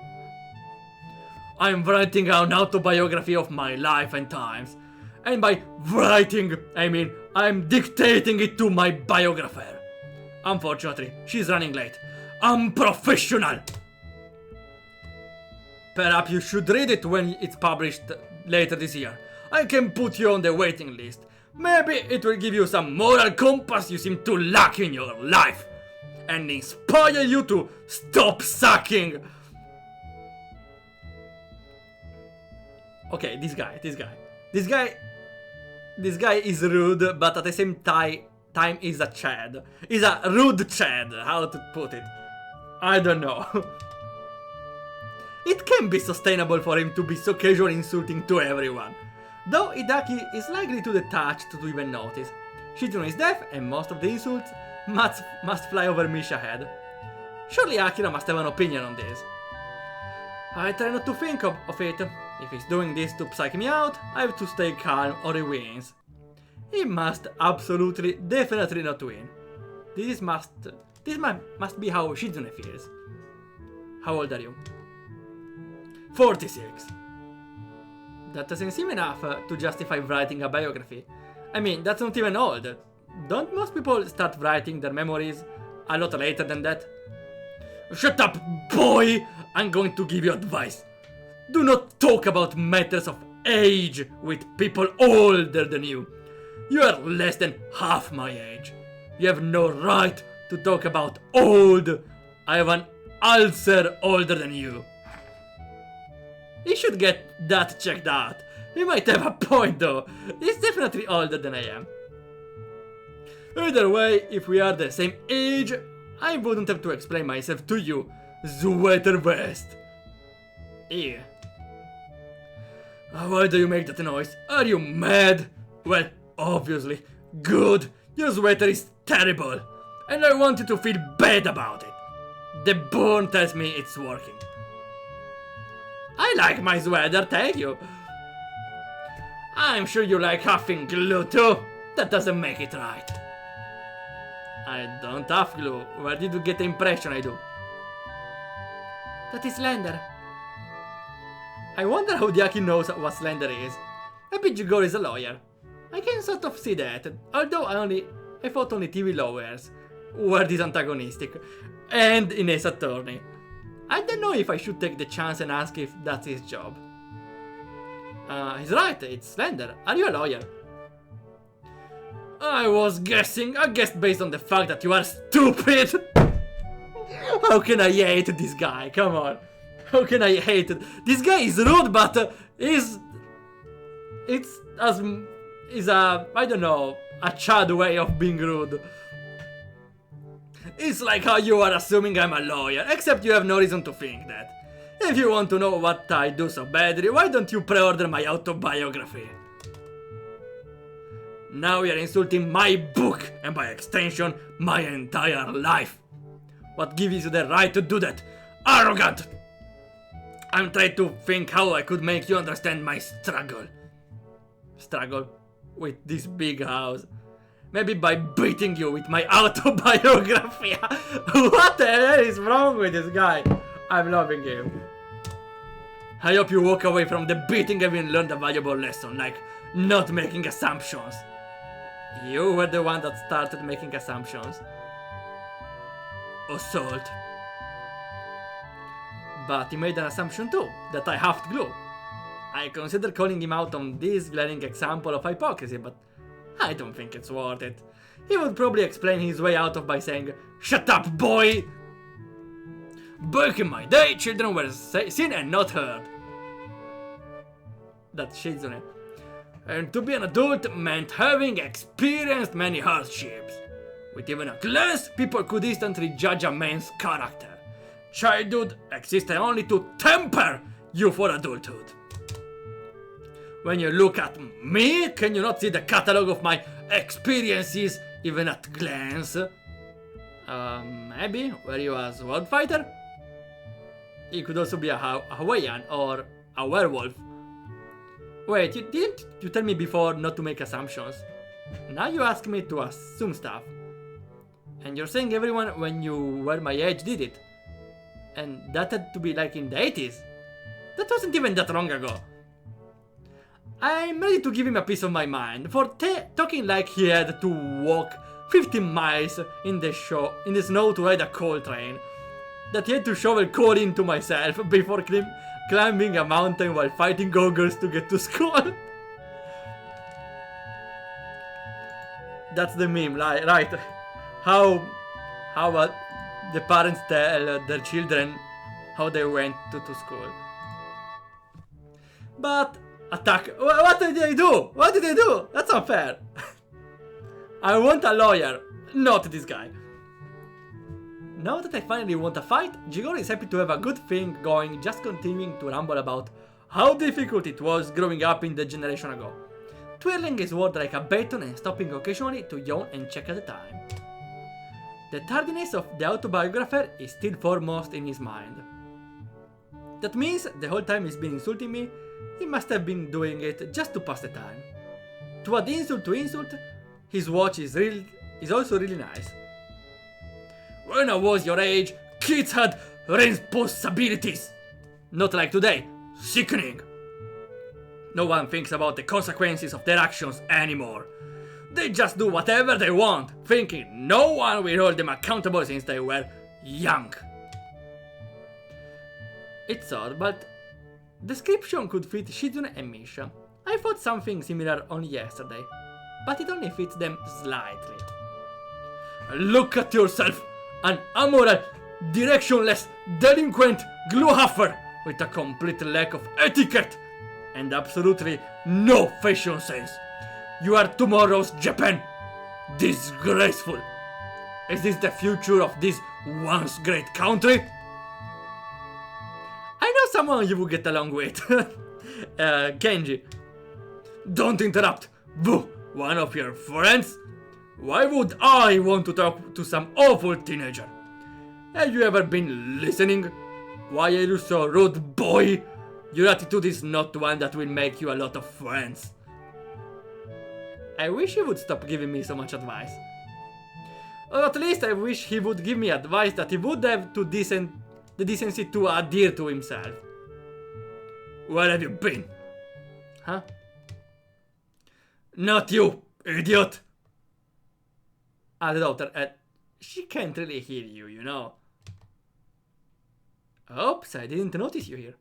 I'm writing an autobiography of my life and times. And by writing, I mean I'm dictating it to my biographer. Unfortunately, she's running late. Unprofessional! Perhaps you should read it when it's published later this year. I can put you on the waiting list. Maybe it will give you some moral compass you seem to lack in your life. And inspire you to stop sucking. Okay, this guy is rude, but at the same time is a Chad. Is a rude Chad, how to put it. I don't know. It can be sustainable for him to be so casually insulting to everyone. Though Hidaki is likely too detached to even notice. Shizune is deaf and most of the insults must fly over Misha's head. Surely Akira must have an opinion on this. I try not to think of it. If he's doing this to psych me out, I have to stay calm or he wins. He must absolutely, definitely not win. This must be how Shizune feels. How old are you? 46. That doesn't seem enough to justify writing a biography. I mean, that's not even old. Don't most people start writing their memories a lot later than that? Shut up, boy! I'm going to give you advice. Do not talk about matters of age with people older than you. You are less than half my age. You have no right to talk about old. I have an ulcer older than you. He should get that checked out. He might have a point though. He's definitely older than I am. Either way, if we are the same age, I wouldn't have to explain myself to you, Sweater Vest. Ew. Why do you make that noise? Are you mad? Well, obviously. Good. Your sweater is terrible. And I want you to feel bad about it. The burn tells me it's working. I like my sweater, thank you. I'm sure you like huffing glue too. That doesn't make it right. I don't huff glue. Where did you get the impression I do? That is slender. I wonder how Diaki knows what slender is. Maybe Jigoro is a lawyer. I can sort of see that, although I thought only TV lawyers were this antagonistic, and in Ace Attorney. I don't know if I should take the chance and ask if that's his job. He's right, it's slender. Are you a lawyer? I guessed based on the fact that you are stupid! How can I hate this guy? Come on. How can I hate it? This guy is rude, but I don't know, a Chad way of being rude. It's like how you are assuming I'm a lawyer, except you have no reason to think that. If you want to know what I do so badly, why don't you pre-order my autobiography? Now you're insulting my book, and by extension, my entire life. What gives you the right to do that? Arrogant! I'm trying to think how I could make you understand my struggle. Struggle? With this big house. Maybe by beating you with my autobiography. What the hell is wrong with this guy? I'm loving him. I hope you walk away from the beating having learned a valuable lesson, like not making assumptions. You were the one that started making assumptions. Assault. But he made an assumption too, that I huffed glue. I consider calling him out on this glaring example of hypocrisy, but I don't think it's worth it. He would probably explain his way out of by saying, "Shut up, boy!" Back in my day, children were seen and not heard. That's Shizune. And to be an adult meant having experienced many hardships. With even a glance, people could instantly judge a man's character. Childhood existed only to temper you for adulthood. When you look at me, can you not see the catalog of my experiences even at glance? Maybe, were you a sword fighter? He could also be a Hawaiian or a werewolf. Wait, didn't you tell me before not to make assumptions? Now you ask me to assume stuff. And you're saying everyone when you were my age did it. And that had to be like in the 80s. That wasn't even that long ago. I'm ready to give him a piece of my mind for talking like he had to walk 15 miles in the snow to ride a coal train. That he had to shovel coal into myself before climbing a mountain while fighting ogres to get to school. That's the meme, right? How the parents tell their children how they went to school. But attack. What did they do? What did they do? That's unfair. I want a lawyer, not this guy. Now that I finally want a fight, Jigoro is happy to have a good thing going, just continuing to ramble about how difficult it was growing up in the generation ago, twirling his sword like a baton and stopping occasionally to yawn and check at the time. The tardiness of the autobiographer is still foremost in his mind. That means the whole time he's been insulting me, he must have been doing it just to pass the time. To add insult to insult, his watch is also really nice. When I was your age, kids had responsibilities. Not like today, sickening. No one thinks about the consequences of their actions anymore. They just do whatever they want, thinking no one will hold them accountable since they were young. It's odd, but description could fit Shizune and Misha. I thought something similar only yesterday, but it only fits them slightly. Look at yourself! An amoral, directionless, delinquent glue-huffer with a complete lack of etiquette and absolutely no fashion sense. You are tomorrow's Japan. Disgraceful. Is this the future of this once great country? I know someone you will get along with. Kenji. Don't interrupt. Boo, one of your friends? Why would I want to talk to some awful teenager? Have you ever been listening? Why are you so rude, boy? Your attitude is not one that will make you a lot of friends. I wish he would stop giving me so much advice. Or at least I wish he would give me advice that he would have the decency to adhere to himself. Where have you been? Huh? Not you, idiot! The daughter, she can't really hear you, you know. Oops, I didn't notice you here.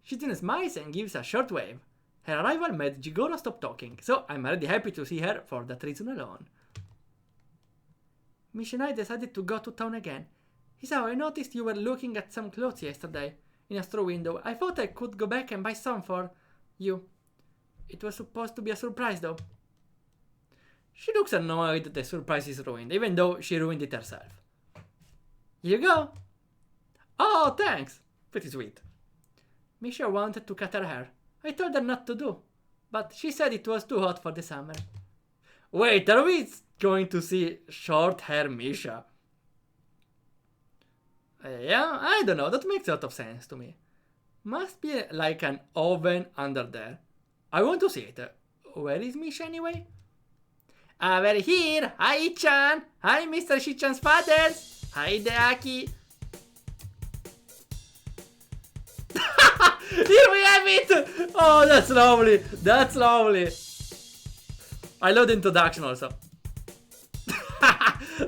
Shizune smiles and gives a short wave. Her arrival made Jigoro stop talking, so I'm already happy to see her for that reason alone. Mish and I decided to go to town again. So I noticed you were looking at some clothes yesterday in a store window. I thought I could go back and buy some for you. It was supposed to be a surprise though. She looks annoyed that the surprise is ruined, even though she ruined it herself. Here you go. Oh, thanks. Pretty sweet. Misha wanted to cut her hair. I told her not to do, but she said it was too hot for the summer. Wait, are we going to see short hair Misha? Yeah, I don't know, that makes a lot of sense to me. Must be like an oven under there. I want to see it. Where is Misha anyway? We're here! Hi Ichan! Hi Mr. Shichan's father! Hi Deaki! Here we have it! Oh, that's lovely! That's lovely! I love the introduction also.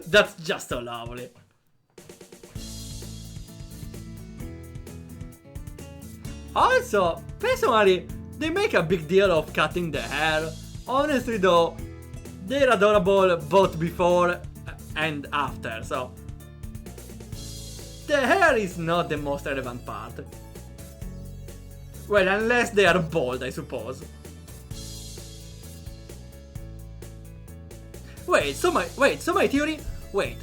That's just so lovely. Also, personally, they make a big deal of cutting the hair. Honestly though, they're adorable both before and after, so the hair is not the most relevant part. Well, unless they are bald, I suppose. Wait, so my theory? Wait.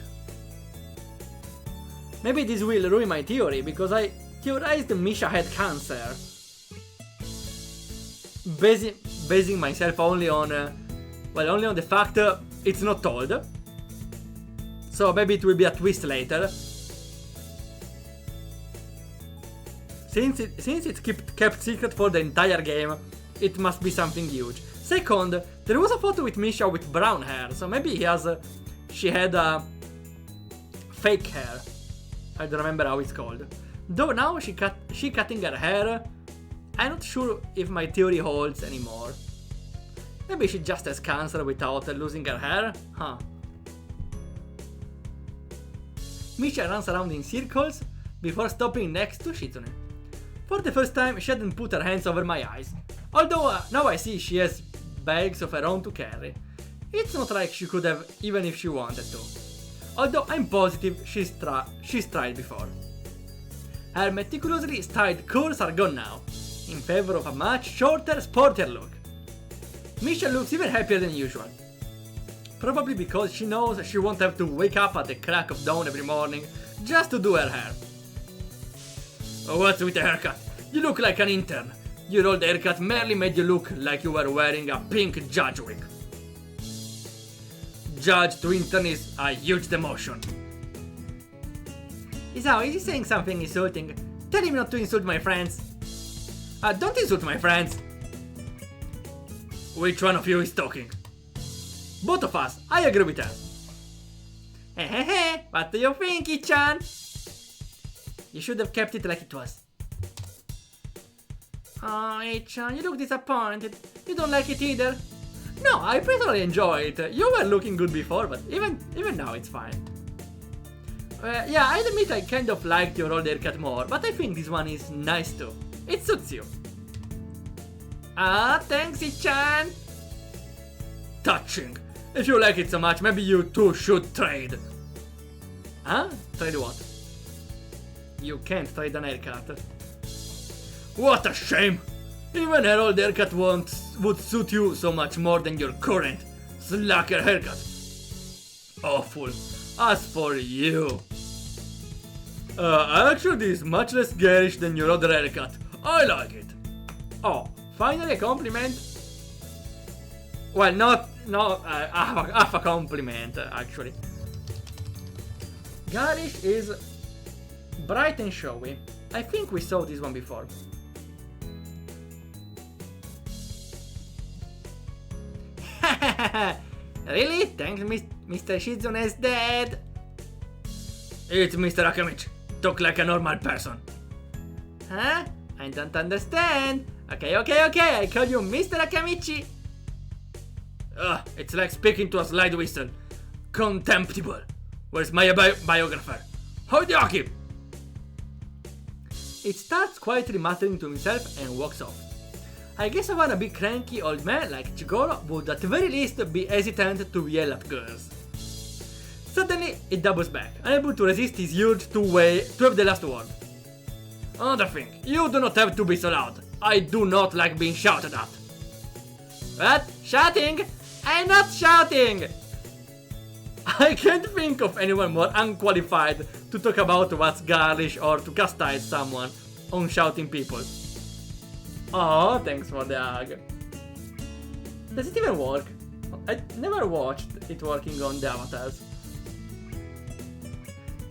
Maybe this will ruin my theory, because I theorized Misha had cancer. Basing myself only on only on the fact it's not told. So maybe it will be a twist later. Since it's kept secret for the entire game, it must be something huge. Second, there was a photo with Misha with brown hair, so maybe she had fake hair. I don't remember how it's called. Though now she cutting her hair, I'm not sure if my theory holds anymore. Maybe she just has cancer without losing her hair? Huh. Misha runs around in circles before stopping next to Shizune. For the first time, she hadn't put her hands over my eyes. Although now I see she has bags of her own to carry. It's not like she could have even if she wanted to. Although I'm positive she's tried before. Her meticulously styled curls are gone now, in favor of a much shorter, sportier look. Misha looks even happier than usual. Probably because she knows she won't have to wake up at the crack of dawn every morning just to do her hair. Oh, what's with the haircut? You look like an intern. Your old haircut merely made you look like you were wearing a pink judge wig. Judge to intern is a huge demotion. Isao, is he saying something insulting? Tell him not to insult my friends. Don't insult my friends. Which one of you is talking? Both of us, I agree with her. Hehehe, what do you think, Ichan? You should have kept it like it was. Oh, Ichan, you look disappointed. You don't like it either? No, I personally enjoy it. You were looking good before, but even now it's fine. Yeah, I admit I kind of liked your old haircut more, but I think this one is nice too. It suits you. Ah, thanks, Ichan. Touching. If you like it so much, maybe you two should trade. Huh? Trade what? You can't trade an haircut. What a shame! Even her old haircut would suit you so much more than your current slacker haircut. Awful. As for you... actually this is much less garish than your other haircut. I like it. Oh, finally a compliment? Well, not half a compliment, actually. Garish is bright and showy. I think we saw this one before. Really? Thanks, Mr. Shizune is dead. It's Mr. Akamichi. Talk like a normal person. Huh? I don't understand. Okay, I call you Mr. Akamichi. It's like speaking to a slide whistle. Contemptible. Where's my biographer? Hideaki! It starts quietly muttering to himself and walks off. I guess I want a big cranky old man like Chigoro would at the very least be hesitant to yell at girls. Suddenly, it doubles back, unable to resist his urge to have the last word. Another thing, you do not have to be so loud. I do not like being shouted at. What? Shouting? I'm not shouting! I can't think of anyone more unqualified to talk about what's girlish or to chastise someone on shouting people. Oh, thanks for the hug. Does it even work? I never watched it working on the avatars.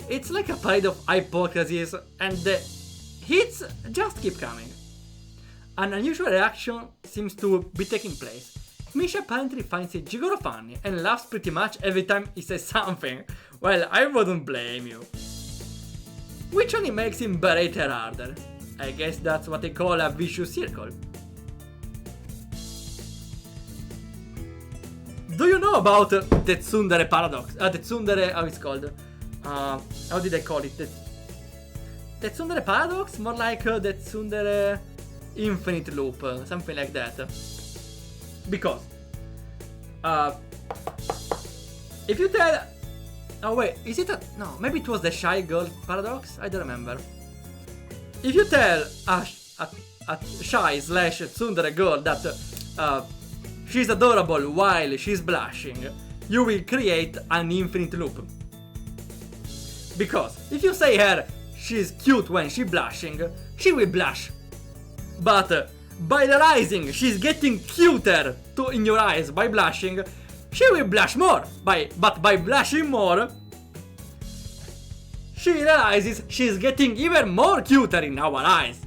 It's like a parade of hypocrisies and the hits just keep coming. An unusual reaction seems to be taking place. Misha apparently finds it Jigoro funny and laughs pretty much every time he says something. Well, I wouldn't blame you. Which only makes him berate her harder. I guess that's what they call a vicious circle. Do you know about the Tsundere paradox? The Tsundere, how it's called? How did I call it? The Tsundere paradox? More like the Tsundere infinite loop, something like that. Because if you tell... Oh wait, is it a... No, maybe it was the shy girl paradox? I don't remember. If you tell a shy / tsundere girl that she's adorable while she's blushing, you will create an infinite loop. Because if you say her she's cute when she's blushing, she will blush. But by realizing she's getting cuter in your eyes by blushing, she will blush more. But by blushing more, she realizes she's getting even more cuter in our eyes.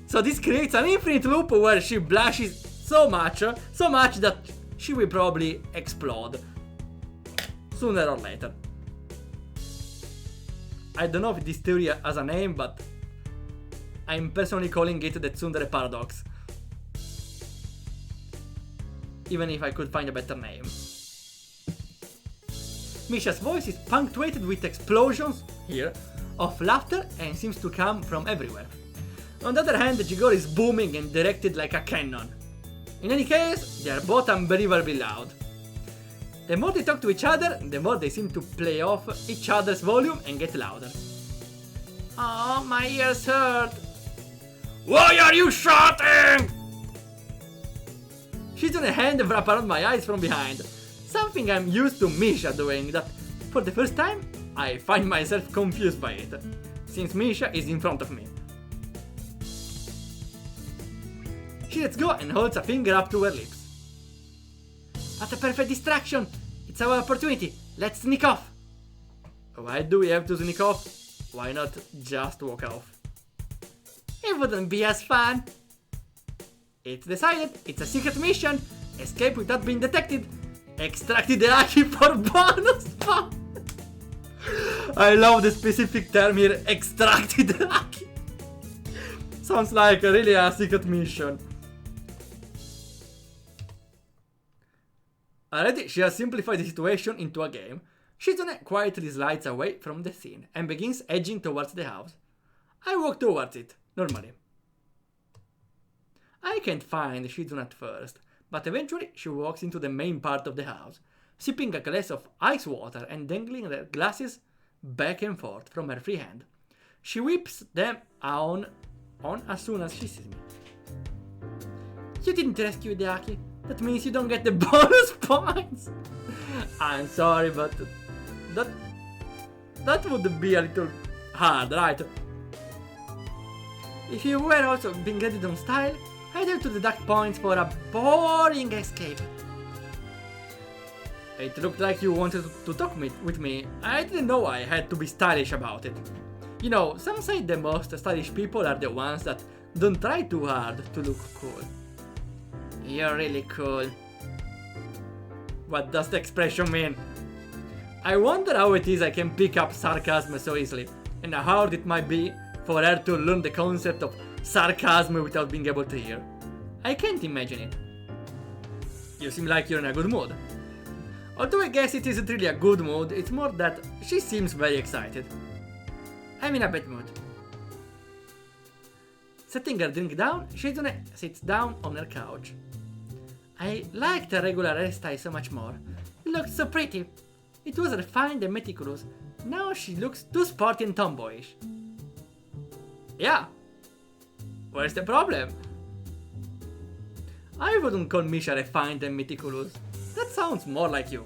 So this creates an infinite loop where she blushes so much that she will probably explode sooner or later. I don't know if this theory has a name, but I'm personally calling it the Tsundere paradox. even if I could find a better name. Misha's voice is punctuated with explosions, here, of laughter and seems to come from everywhere. On the other hand, Jigoro is booming and directed like a cannon. In any case, they are both unbelievably loud. The more they talk to each other, the more they seem to play off each other's volume and get louder. Oh, my ears hurt. Why are you shouting? Shizune's hand wraps around my eyes from behind. Something I'm used to Misha doing, that for the first time, I find myself confused by it, since Misha is in front of me. She lets go and holds a finger up to her lips. What a perfect distraction! It's our opportunity, let's sneak off! Why do we have to sneak off? Why not just walk off? It wouldn't be as fun! It's decided, it's a secret mission, escape without being detected, extracted the Aki for bonus fun! I love the specific term here, extracted the Aki! Sounds like really a secret mission. Already, she has simplified the situation into a game. Shizune quietly slides away from the scene and begins edging towards the house. I walk towards it, normally. I can't find Shizune at first, but eventually she walks into the main part of the house, sipping a glass of ice water and dangling her glasses back and forth from her free hand. She whips them on as soon as she sees me. You didn't rescue the Aki. That means you don't get the bonus points. I'm sorry, but that would be a little hard, right? If you were also being graded on style, I'd have to deduct points for a boring escape. It looked like you wanted to talk with me. I didn't know I had to be stylish about it. You know, some say the most stylish people are the ones that don't try too hard to look cool. You're really cool. What does the expression mean? I wonder how it is I can pick up sarcasm so easily, and how hard it might be for her to learn the concept of sarcasm without being able to hear. I can't imagine it. You seem like you're in a good mood. Although I guess it isn't really a good mood, it's more that she seems very excited. I'm in a bad mood. Setting her drink down, Shizune sits down on her couch. I liked her regular hairstyle so much more. It looked so pretty. It was refined and meticulous. Now she looks too sporty and tomboyish. Yeah. Where's the problem? I wouldn't call Misha refined and meticulous. That sounds more like you.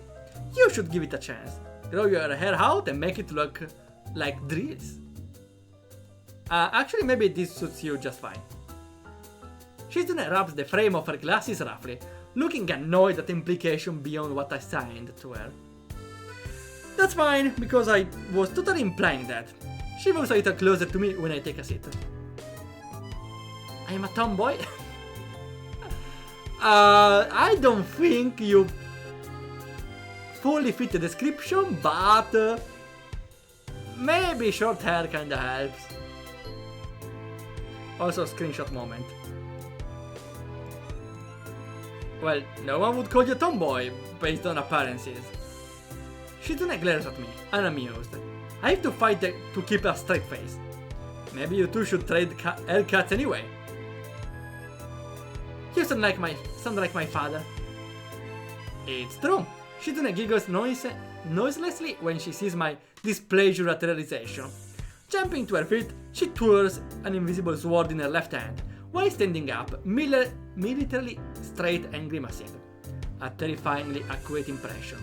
You should give it a chance. Grow your hair out and make it look like drills. Actually, maybe this suits you just fine. Shizune rubs the frame of her glasses roughly, looking annoyed at the implication beyond what I signed to her. That's fine, because I was totally implying that. She moves a little closer to me when I take a seat. I am a tomboy? I don't think you fully fit the description, but maybe short hair kinda helps. Also, screenshot moment. Well, no one would call you a tomboy based on appearances. Shizune glares at me, unamused. I have to fight to keep a straight face. Maybe you two should trade haircuts anyway. You sound like my father. It's true. Shizune giggles noiselessly when she sees my displeasure at realization. Jumping to her feet, she twirls an invisible sword in her left hand, while standing up, militarily straight and grimacing. A terrifyingly accurate impression.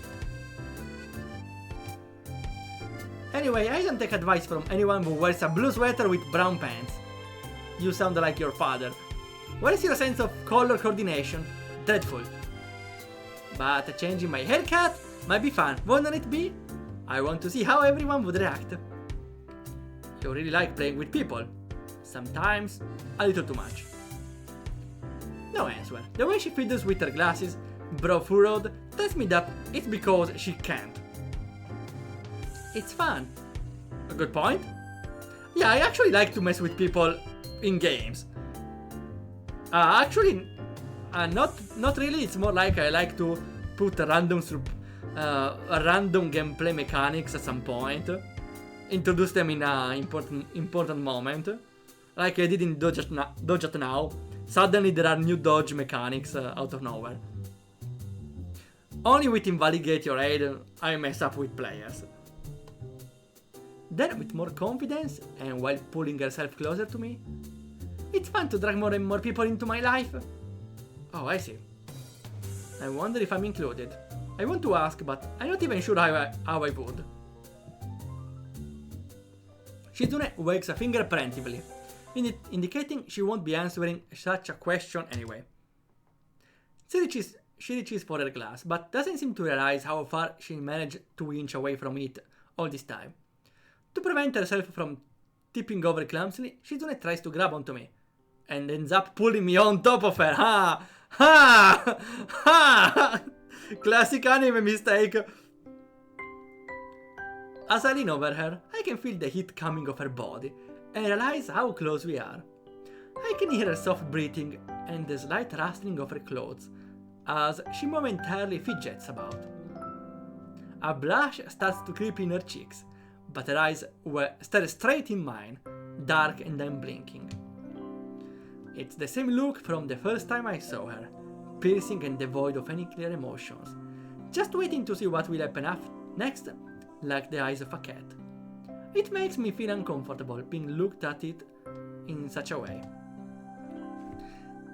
Anyway, I don't take advice from anyone who wears a blue sweater with brown pants. You sound like your father. Where is your sense of color coordination? Dreadful. But changing my haircut might be fun, wouldn't it be? I want to see how everyone would react. You really like playing with people. Sometimes, a little too much. No answer. The way she fiddles with her glasses, brow furrowed, tells me that it's because she can't. It's fun. A good point. Yeah, I actually like to mess with people in games. Actually, Not really. It's more like I like to put random gameplay mechanics at some point, introduce them in a important moment, like I did in Dodge at Now. Suddenly there are new dodge mechanics out of nowhere. Only with Invalidate Your Aid I mess up with players. Then with more confidence and while pulling herself closer to me, it's fun to drag more and more people into my life. Oh, I see. I wonder if I'm included. I want to ask, but I'm not even sure how I would. Shizune wags a finger preemptively, indicating she won't be answering such a question anyway. She reaches for her glass, but doesn't seem to realize how far she managed to inch away from it all this time. To prevent herself from tipping over clumsily, Shizune tries to grab onto me, and ends up pulling me on top of her. Ha! Ha! Ha! Classic anime mistake. As I lean over her, I can feel the heat coming off her body, and realize how close we are. I can hear her soft breathing and the slight rustling of her clothes, as she momentarily fidgets about. A blush starts to creep in her cheeks, but her eyes stare straight in mine, dark and unblinking. It's the same look from the first time I saw her, piercing and devoid of any clear emotions, just waiting to see what will happen next, like the eyes of a cat. It makes me feel uncomfortable being looked at it in such a way.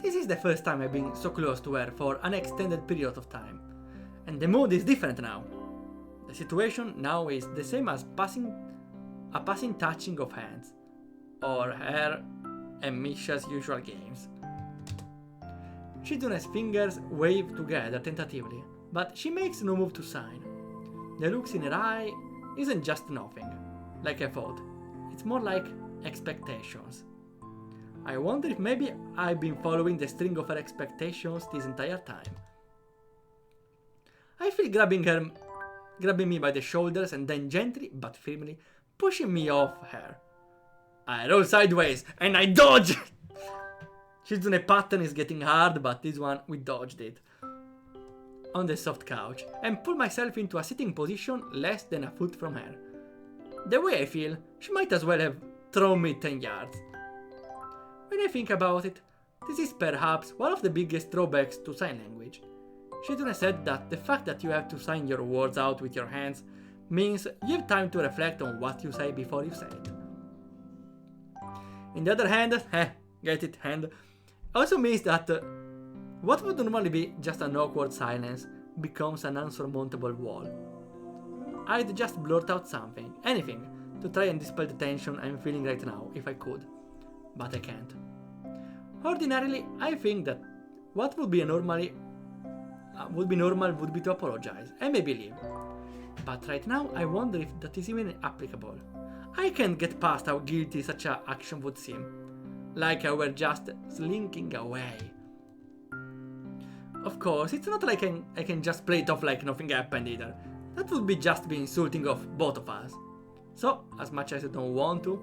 This is the first time I've been so close to her for an extended period of time, and the mood is different now. The situation now is the same as a passing touching of hands, or hair and Misha's usual games. Shizune's fingers wave together tentatively, but she makes no move to sign. The looks in her eye isn't just nothing, like I thought. It's more like expectations. I wonder if maybe I've been following the string of her expectations this entire time. I feel grabbing me by the shoulders and then gently but firmly pushing me off her. I roll sideways and I dodge! Shizune pattern is getting hard, but this one we dodged it. On the soft couch, and pull myself into a sitting position less than a foot from her. The way I feel, she might as well have thrown me 10 yards. When I think about it, this is perhaps one of the biggest drawbacks to sign language. Shizune said that the fact that you have to sign your words out with your hands means you have time to reflect on what you say before you say it. On the other hand, get it, hand, also means that what would normally be just an awkward silence becomes an unsurmountable wall. I'd just blurt out something, anything, to try and dispel the tension I'm feeling right now if I could, but I can't. Ordinarily, I think that what would be normal would be to apologize and maybe leave. But right now I wonder if that is even applicable. I can't get past how guilty such an action would seem, like I were just slinking away. Of course, it's not like I can just play it off like nothing happened either. That would be just be insulting of both of us. So, as much as I don't want to,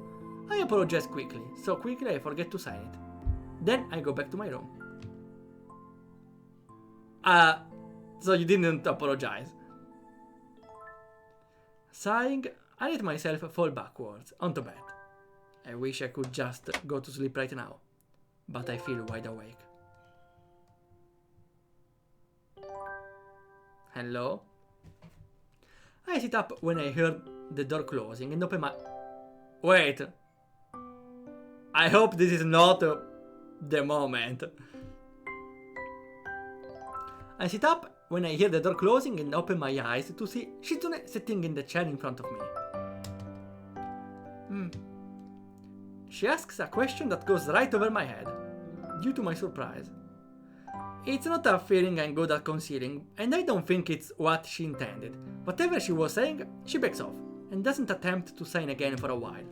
I apologize quickly, so quickly I forget to sign it. Then I go back to my room. So you didn't apologize. Sighing, I let myself fall backwards onto bed. I wish I could just go to sleep right now, but I feel wide awake. Hello? I sit up when I heard the door closing and open my... Wait! I hope this is not the moment. I sit up when I hear the door closing and open my eyes to see Shizune sitting in the chair in front of me. She asks a question that goes right over my head, due to my surprise. It's not a feeling I'm good at concealing, and I don't think it's what she intended. Whatever she was saying, she backs off, and doesn't attempt to sign again for a while.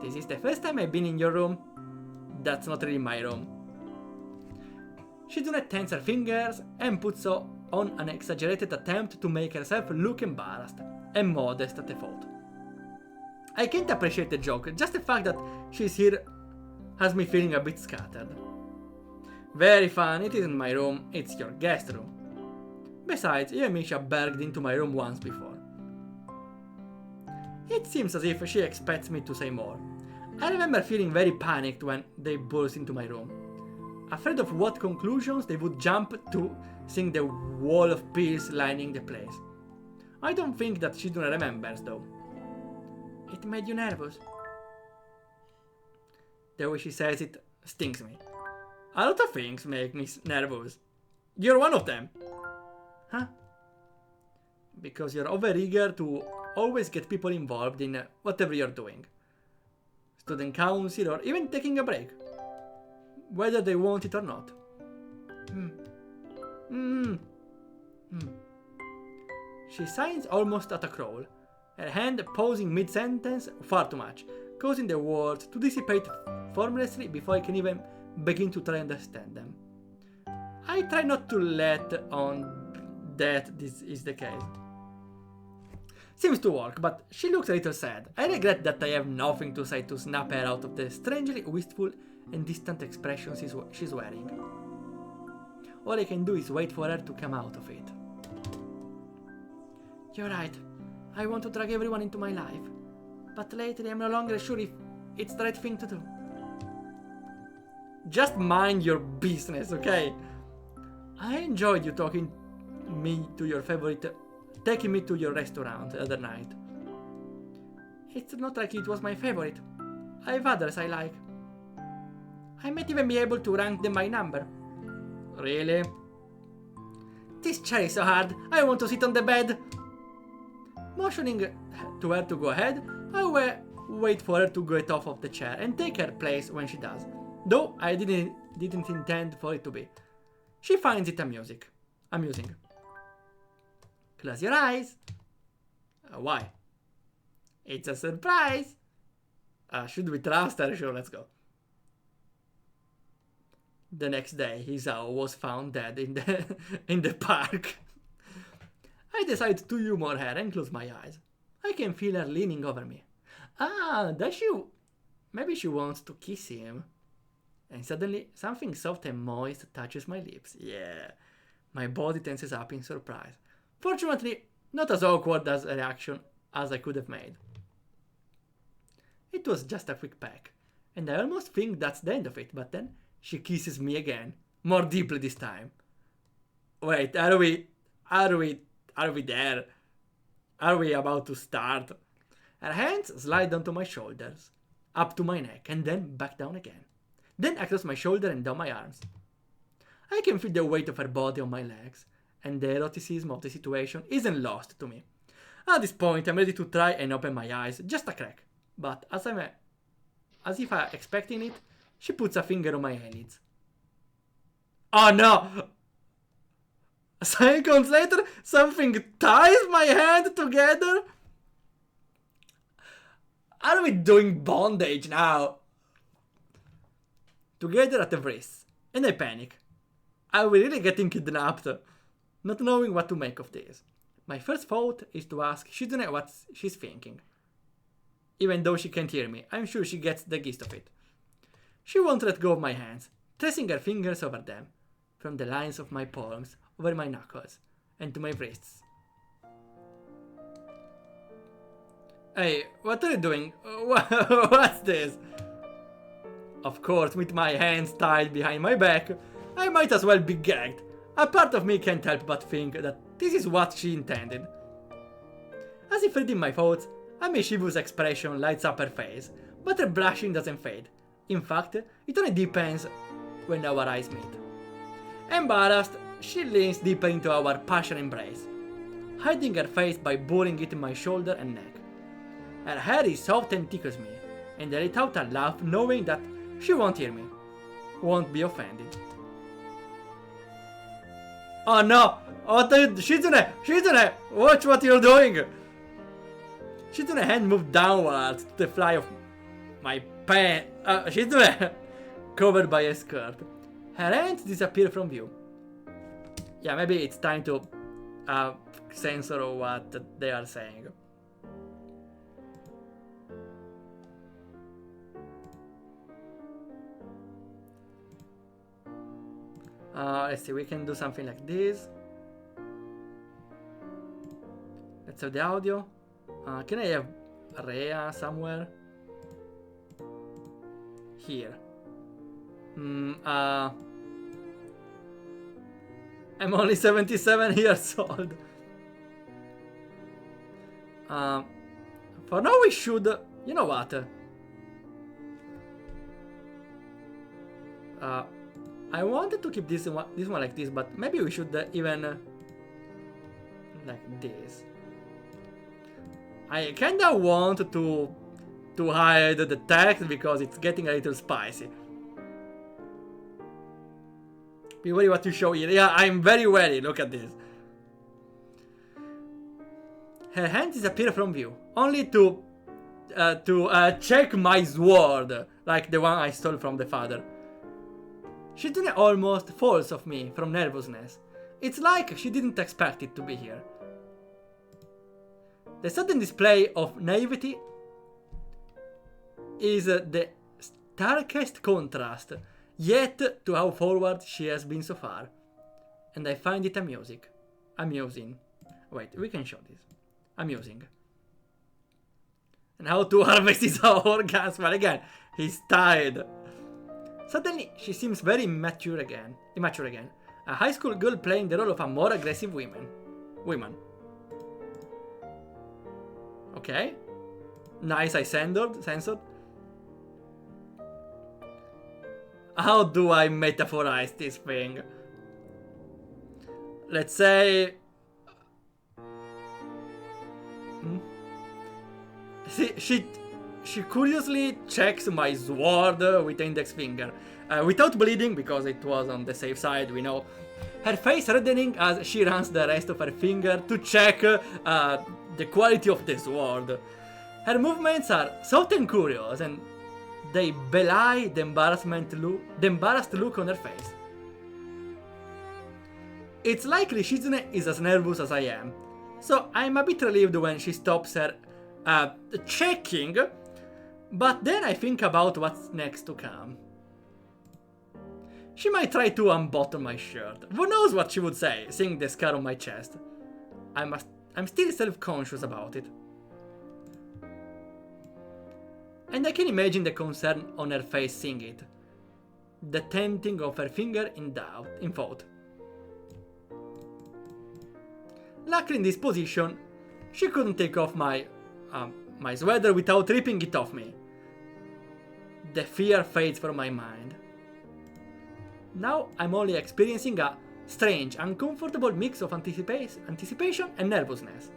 This is the first time I've been in your room. That's not really my room. Shizune tenses her fingers and puts on an exaggerated attempt to make herself look embarrassed and modest at the thought. I can't appreciate the joke, just the fact that she's here has me feeling a bit scattered. Very fun, it isn't my room, it's your guest room. Besides, you and Misha barged into my room once before. It seems as if she expects me to say more. I remember feeling very panicked when they burst into my room, afraid of what conclusions they would jump to seeing the wall of pills lining the place. I don't think that Shizune remembers though. It made you nervous. The way she says it stings me. A lot of things make me nervous. You're one of them. Huh? Because you're overeager to always get people involved in whatever you're doing. Student council or even taking a break. Whether they want it or not. She signs almost at a crawl, her hand pausing mid-sentence far too much, causing the words to dissipate formlessly before I can even begin to try and understand them. I try not to let on that this is the case. Seems to work, but she looks a little sad. I regret that I have nothing to say to snap her out of the strangely wistful and distant expression she's wearing. All I can do is wait for her to come out of it. You're right. I want to drag everyone into my life. But lately I'm no longer sure if it's the right thing to do. Just mind your business, okay? I enjoyed you taking me to your restaurant the other night. It's not like it was my favorite. I have others I like. I might even be able to rank them by number. Really? This chair is so hard. I want to sit on the bed. Motioning to her to go ahead, I will wait for her to get off of the chair and take her place when she does. Though I didn't intend for it to be. She finds it amusing. Close your eyes. Why? It's a surprise. Should we trust her? Sure, let's go. The next day, Hisao was found dead in the park. I decide to humor her and close my eyes. I can feel her leaning over me. Does she? Maybe she wants to kiss him. And suddenly, something soft and moist touches my lips. Yeah. My body tenses up in surprise. Fortunately, not as awkward as a reaction as I could have made. It was just a quick peck, and I almost think that's the end of it, but then she kisses me again, more deeply this time. Wait, are we there? Are we about to start? Her hands slide onto my shoulders, up to my neck, and then back down again. Then across my shoulder and down my arms. I can feel the weight of her body on my legs, and the eroticism of the situation isn't lost to me. At this point, I'm ready to try and open my eyes, just a crack. But as if I'm expecting it, she puts a finger on my eyelids. Oh no! Seconds later, something ties my hand together. Are we doing bondage now? Together at the wrists, and I panic. Are we really getting kidnapped? Not knowing what to make of this. My first thought is to ask Shizune what she's thinking. Even though she can't hear me, I'm sure she gets the gist of it. She won't let go of my hands, tracing her fingers over them, from the lines of my palms, over my knuckles, and to my wrists. Hey, what are you doing? What's this? Of course, with my hands tied behind my back, I might as well be gagged. A part of me can't help but think that this is what she intended. As if reading my thoughts, a mischievous expression lights up her face, but her blushing doesn't fade. In fact, it only deepens when our eyes meet. Embarrassed, she leans deeper into our passionate embrace, hiding her face by burying it in my shoulder and neck. Her hair is soft and tickles me, and I let out a laugh knowing that she won't hear me, won't be offended. Oh no! What are you... Shizune! Watch what you're doing! Shizune's hand moved downwards to the fly of my pants. Shizune! Covered by a skirt. Her hands disappear from view. Yeah, maybe it's time to censor what they are saying. Let's see, we can do something like this. Let's have the audio. Can I have Rhea somewhere? Here. I'm only 77 years old. For now we should... You know what? I wanted to keep this one like this, but maybe we should even... like this. I kinda want to hide the text because it's getting a little spicy. Be wary what you show here. Yeah, I'm very wary. Look at this. Her hand disappeared from view, only to check my sword, like the one I stole from the father. Shizune almost falls off me from nervousness. It's like she didn't expect it to be here. The sudden display of naivety is the starkest contrast yet to how forward she has been so far. And I find it amusing. Wait, we can show this. Amusing. And how to harvest his orgasm. Well, again, he's tired. Suddenly, she seems very immature again. A high school girl playing the role of a more aggressive woman. Okay. Nice, I censored. How do I metaphorize this thing? Let's say... She curiously checks my sword with the index finger. Without bleeding, because it was on the safe side, we know. Her face reddening as she runs the rest of her finger to check the quality of the sword. Her movements are soft and curious, and they belie the embarrassed look on her face. It's likely Shizune is as nervous as I am, so I'm a bit relieved when she stops her checking, but then I think about what's next to come. She might try to unbutton my shirt. Who knows what she would say, seeing the scar on my chest. I'm still self-conscious about it. And I can imagine the concern on her face seeing it. The tenting of her finger in thought. Luckily in this position, she couldn't take off my sweater without ripping it off me. The fear fades from my mind. Now I'm only experiencing a strange, uncomfortable mix of anticipation and nervousness.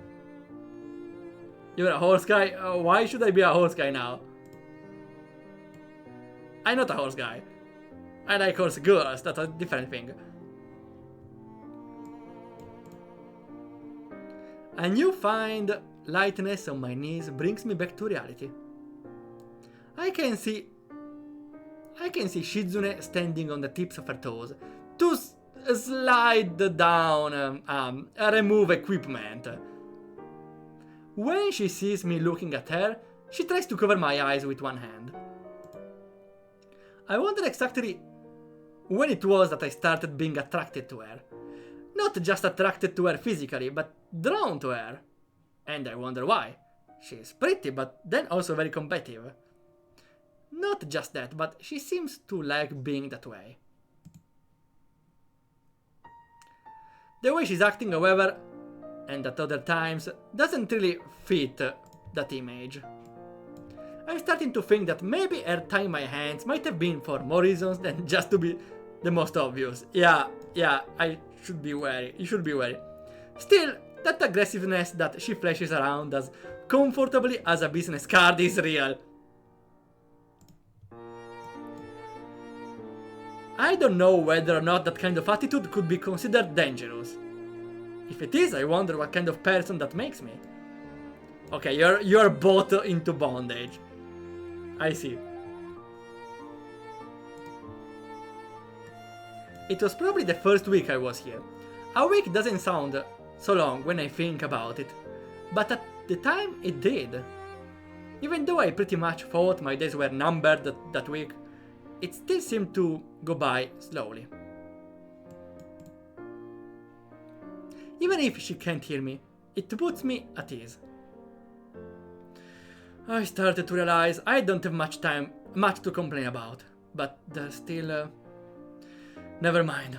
You're a horse guy? Why should I be a horse guy now? I'm not a horse guy. I like horse girls, that's a different thing. A newfound lightness on my knees brings me back to reality. I can see Shizune standing on the tips of her toes to slide down remove equipment. When she sees me looking at her, she tries to cover my eyes with one hand. I wonder exactly when it was that I started being attracted to her. Not just attracted to her physically, but drawn to her. And I wonder why. She's pretty, but then also very competitive. Not just that, but she seems to like being that way. The way she's acting, however, and at other times, doesn't really fit that image. I'm starting to think that maybe her tying my hands might have been for more reasons than just to be the most obvious. Yeah, I should be wary. You should be wary. Still, that aggressiveness that she flashes around as comfortably as a business card is real. I don't know whether or not that kind of attitude could be considered dangerous. If it is, I wonder what kind of person that makes me. Okay, you're both into bondage. I see. It was probably the first week I was here. A week doesn't sound so long when I think about it, but at the time it did. Even though I pretty much thought my days were numbered that week, it still seemed to go by slowly. Even if she can't hear me, it puts me at ease. I started to realize I don't have much to complain about, but there's still... Never mind.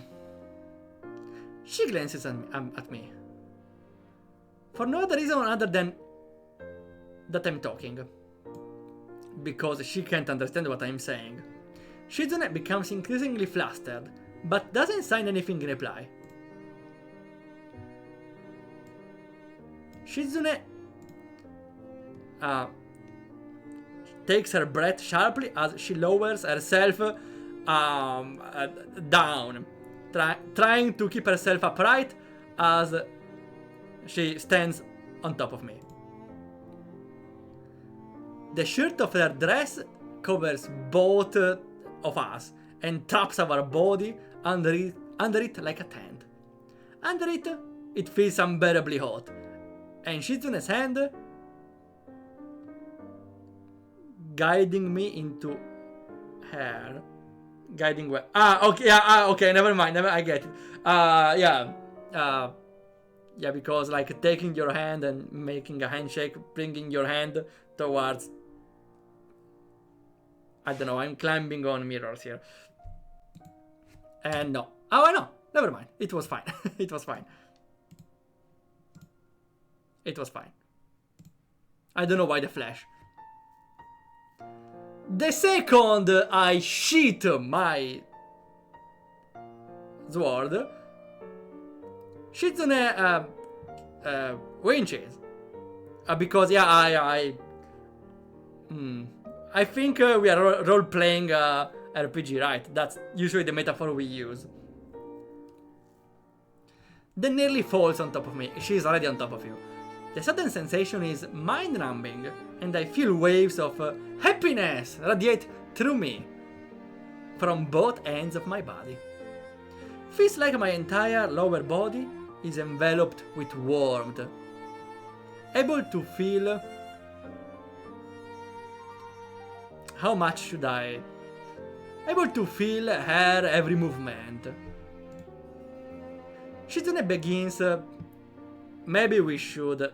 She glances at me. For no other reason other than that I'm talking. Because she can't understand what I'm saying. Shizune becomes increasingly flustered, but doesn't sign anything in reply. Shizune takes her breath sharply as she lowers herself down, trying to keep herself upright as she stands on top of me. The shirt of her dress covers both of us and traps our body under it like a tent. Under it, it feels unbearably hot, and Shizune's hand guiding me into her. Guiding where? Okay, never mind. I get it. Yeah, because like taking your hand and making a handshake, bringing your hand towards... I don't know, I'm climbing on mirrors here. And no. Oh, no, never mind. It was fine. It was fine. It was fine. I don't know why the flash. The second I sheath my sword, Shizune winches. Because, yeah, I think we are role-playing RPG, right? That's usually the metaphor we use. Then nearly falls on top of me. She's already on top of you. The sudden sensation is mind-numbing, and I feel waves of happiness radiate through me from both ends of my body. Feels like my entire lower body is enveloped with warmth. Able to feel... How much should I... Able to feel her every movement. Shizune begins... maybe we should...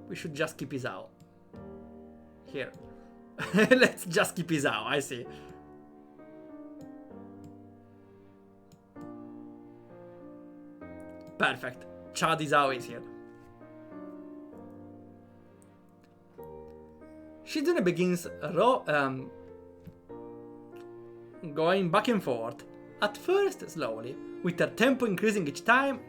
we should just keep his out. Here. Let's just keep his out, I see. Perfect. Chad is out is here. Shizune begins going back and forth. At first slowly, with her tempo increasing each time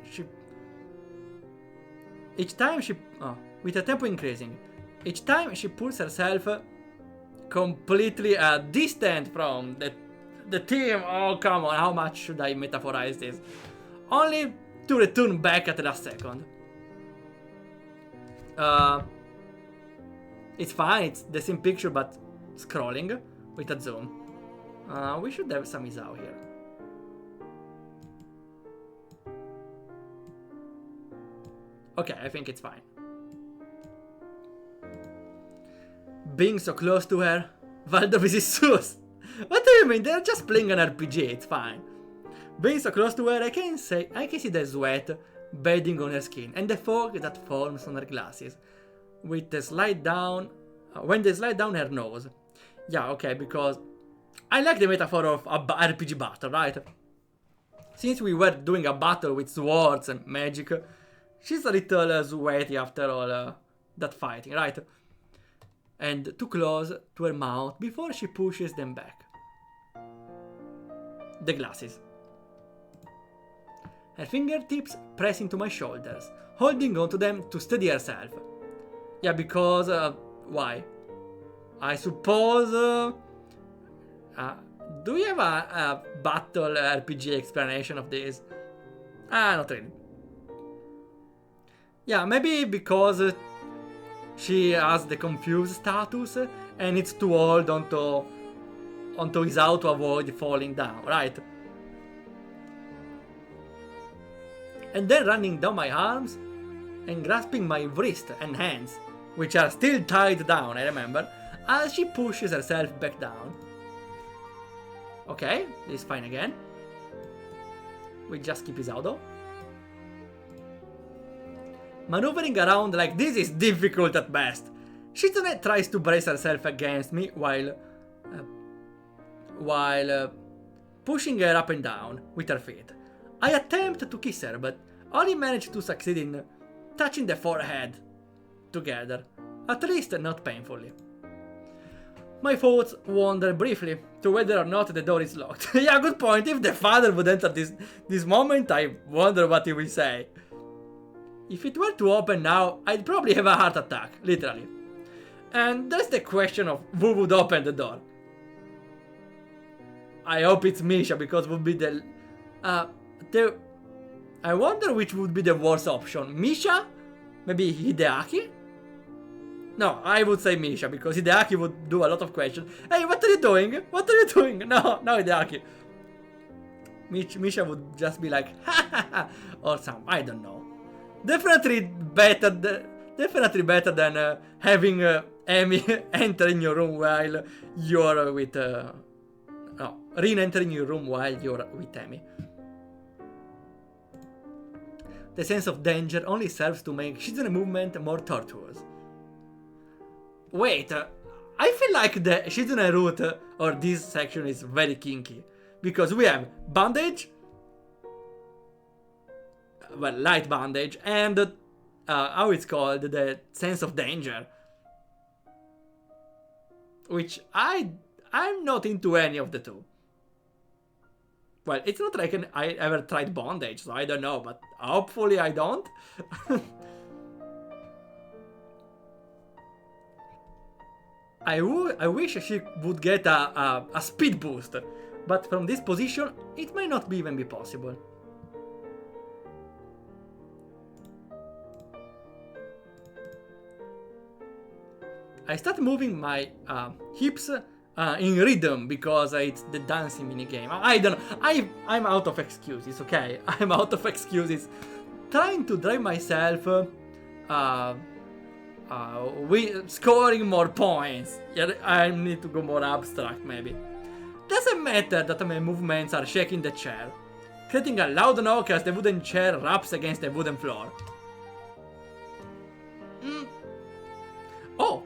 she pulls herself completely distant from the team. Oh, come on, how much should I metaphorize this? Only to return back at the last second. It's fine, it's the same picture but scrolling with a zoom. We should have some Izao here. Okay, I think it's fine. Being so close to her, Valdov is sus. What do you mean? They're just playing an RPG, it's fine. Being so close to her, I can see the sweat beading on her skin and the fog that forms on her glasses. With the slide down, when they slide down her nose. Yeah, okay, because I like the metaphor of a RPG battle, right? Since we were doing a battle with swords and magic, she's a little sweaty after all that fighting, right? And too close to her mouth before she pushes them back. The glasses. Her fingertips press into my shoulders, holding onto them to steady herself. Yeah, because... why? I suppose... do we have a battle RPG explanation of this? Not really. Yeah, maybe because she has the confused status and it's too old onto Izao to avoid falling down, right? And then running down my arms and grasping my wrist and hands, which are still tied down, I remember, as she pushes herself back down. Okay, this is fine again. We just keep his auto. Maneuvering around like this is difficult at best. Shizune tries to brace herself against me while pushing her up and down with her feet. I attempt to kiss her, but only manage to succeed in touching the forehead together, at least not painfully. My thoughts wander briefly to whether or not the door is locked. Yeah, good point. If the father would enter this moment, I wonder what he will say. If it were to open now, I'd probably have a heart attack, literally. And that's the question of who would open the door. I hope it's Misha, because would be the I wonder which would be the worst option. Misha? Maybe Hideaki? No, I would say Misha, because Hideaki would do a lot of questions. Hey, what are you doing? What are you doing? No, Hideaki. Misha would just be like, ha ha ha, or some, I don't know. Definitely better than having Amy enter in your room while you're with... no, Rin entering your room while you're with Amy. The sense of danger only serves to make Shizune movement more tortuous. Wait, I feel like the Shizune Route or this section is very kinky. Because we have bandage, well, light bandage, and how it's called, the sense of danger. Which I'm not into any of the two. Well, it's not like I ever tried bondage, so I don't know, but hopefully I don't. I wish she would get a speed boost, but from this position, it may not even be possible. I start moving my hips in rhythm because it's the dancing minigame. I don't know. I'm out of excuses, okay? I'm out of excuses. Trying to drive myself scoring more points. Yeah, I need to go more abstract, maybe. Doesn't matter that my movements are shaking the chair, creating a loud knock as the wooden chair raps against the wooden floor. Oh!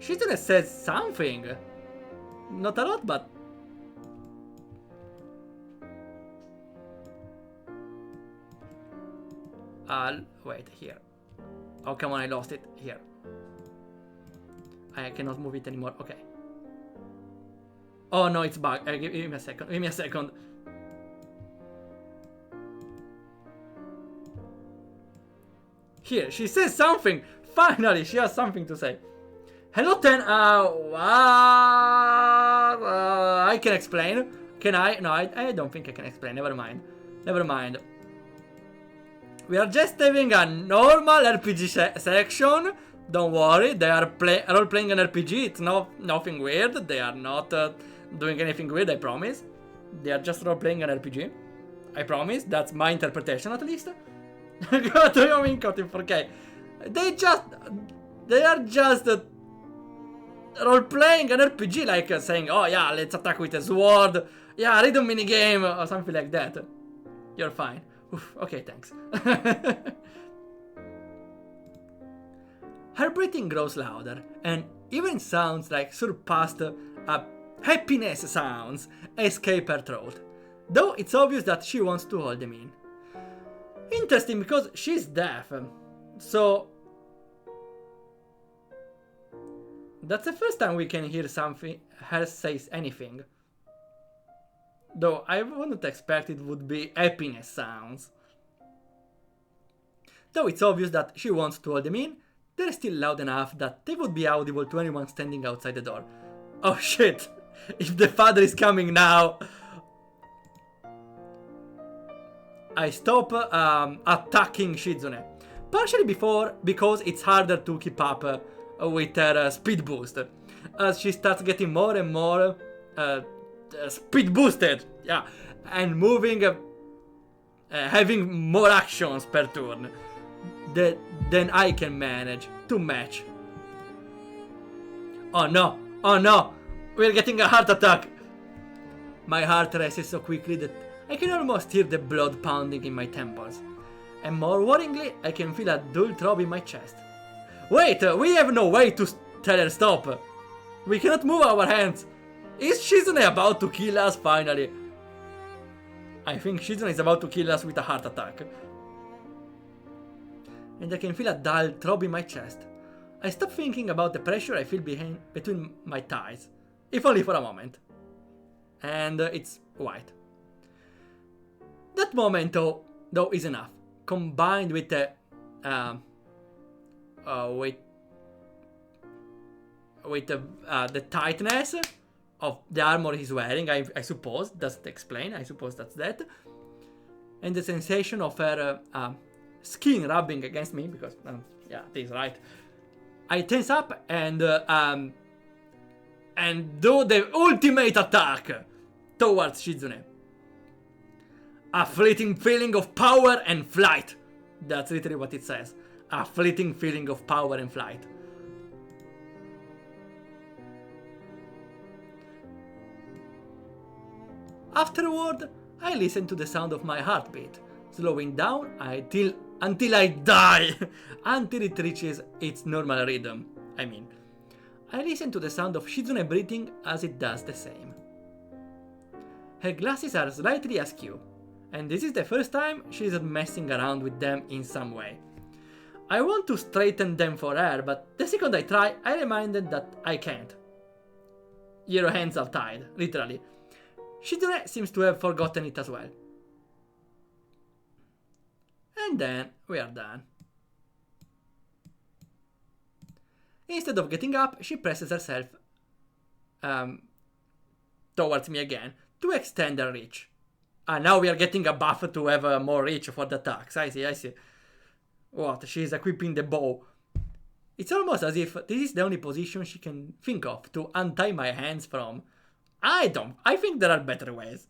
Shizune says something. Not a lot, but... wait, here. Oh, come on, I lost it. Here. I cannot move it anymore. Okay. Oh, no, it's bugged. Give me a second. Give me a second. Here, she says something. Finally, she has something to say. Hello, Ten. I can explain. Can I? No, I don't think I can explain. Never mind. Never mind. We are just having a normal RPG section. Don't worry, they are role-playing an RPG. It's nothing weird. They are not doing anything weird, I promise. They are just role-playing an RPG. I promise. That's my interpretation, at least. What do you mean, Cutting 4K? They are just role-playing an RPG, like saying, oh yeah, let's attack with a sword. Yeah, rhythm minigame, or something like that. You're fine. Oof, okay, thanks. Her breathing grows louder, and even sounds like surpassed happiness sounds escape her throat. Though it's obvious that she wants to hold them in. Interesting, because she's deaf. So... that's the first time we can hear something her says anything. Though I wouldn't expect it would be happiness sounds. Though it's obvious that she wants to hold them in, they're still loud enough that they would be audible to anyone standing outside the door. Oh shit! If the father is coming now... I stop attacking Shizune. Partially because it's harder to keep up with her speed boost. As she starts getting more and more speed boosted, yeah, and moving, having more actions per turn than I can manage to match. Oh no, we're getting a heart attack. My heart races so quickly that I can almost hear the blood pounding in my temples. And more worryingly, I can feel a dull throb in my chest. Wait, we have no way to tell her stop. We cannot move our hands. Is Shizune about to kill us finally? I think Shizune is about to kill us with a heart attack. And I can feel a dull throb in my chest. I stop thinking about the pressure I feel between my thighs, if only for a moment. And it's white. That moment, though, is enough. Combined with the the tightness of the armor he's wearing, I suppose that's to explain. I suppose that's that, and the sensation of her skin rubbing against me, because yeah, this is right. I tense up and do the ultimate attack towards Shizune. A fleeting feeling of power and flight. That's literally what it says. A fleeting feeling of power and flight. Afterward, I listen to the sound of my heartbeat, slowing down until I die, until it reaches its normal rhythm. I listen to the sound of Shizune breathing as it does the same. Her glasses are slightly askew, and this is the first time she isn't messing around with them in some way. I want to straighten them for her, but the second I try, I reminded that I can't. Your hands are tied, literally. Shizune seems to have forgotten it as well. And then we are done. Instead of getting up, she presses herself towards me again to extend her reach. Now we are getting a buff to have more reach for the attacks. I see. What? She's equipping the bow. It's almost as if this is the only position she can think of to untie my hands from. I think there are better ways.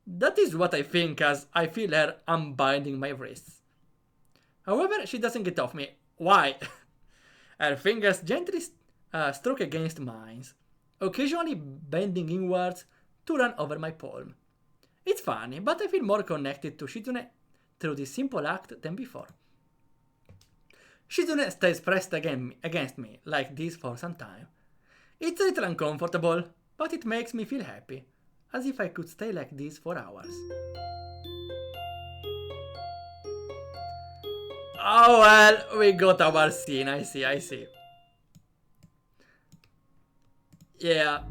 That is what I think as I feel her unbinding my wrists. However, she doesn't get off me. Why? Her fingers gently stroke against mine, occasionally bending inwards to run over my palm. It's funny, but I feel more connected to Shizune through this simple act than before. Shizune stays pressed against me like this for some time. It's a little uncomfortable, but it makes me feel happy, as if I could stay like this for hours. Oh well, we got our scene, I see. Yeah,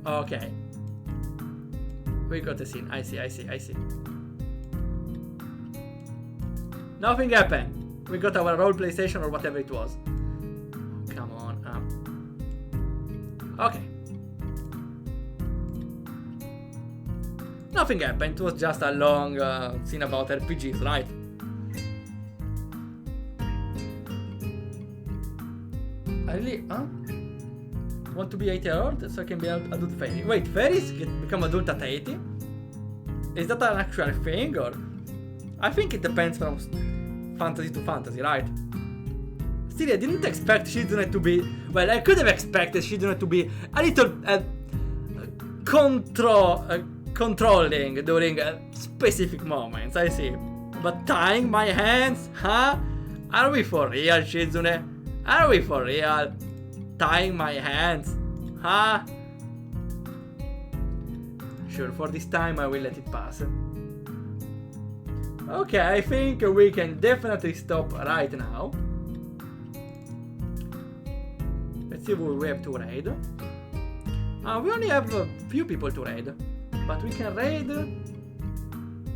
okay. We got the scene, I see. Nothing happened. We got our roleplay session or whatever it was. Come on, okay. Nothing happened, it was just a long scene about RPGs, right? I really, want to be 80 years old so I can be an adult fairy. Wait, fairies become adult at 80? Is that an actual thing, or? I think it depends from fantasy to fantasy, right? Still, I didn't expect Shizune to be... Well, I could have expected Shizune to be a little controlling during specific moments, I see. But tying my hands, huh? Are we for real, Shizune? Are we for real? Tying my hands, huh? Sure, for this time I will let it pass. Okay, I think we can definitely stop right now. Let's see who we have to raid. We only have a few people to raid, but we can raid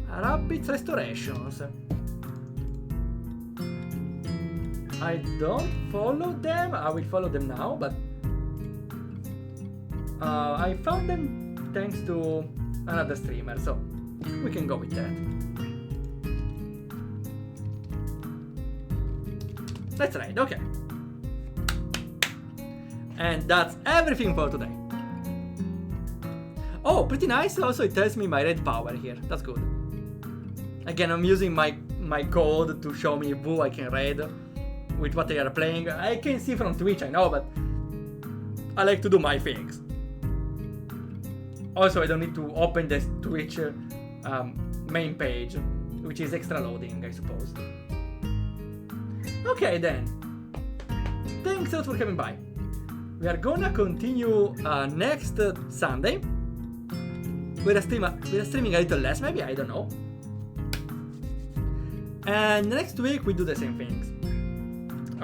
Rabbit's Restorations. I don't follow them. I will follow them now, but I found them thanks to another streamer, so we can go with that. Let's raid, okay. And that's everything for today. Oh, pretty nice. Also, it tells me my raid power here. That's good. Again, I'm using my code to show me who I can raid with what they are playing. I can see from Twitch, I know, but I like to do my things. Also, I don't need to open the Twitch main page, which is extra loading, I suppose. Okay then. Thanks a lot for coming by. We are gonna continue next Sunday. We're streaming a little less, maybe, I don't know. And next week we do the same things.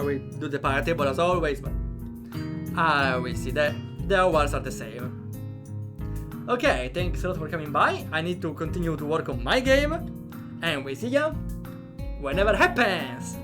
We do the pirate table as always, but we see that the hours are the same. Okay, thanks a lot for coming by. I need to continue to work on my game, and we see ya whenever happens.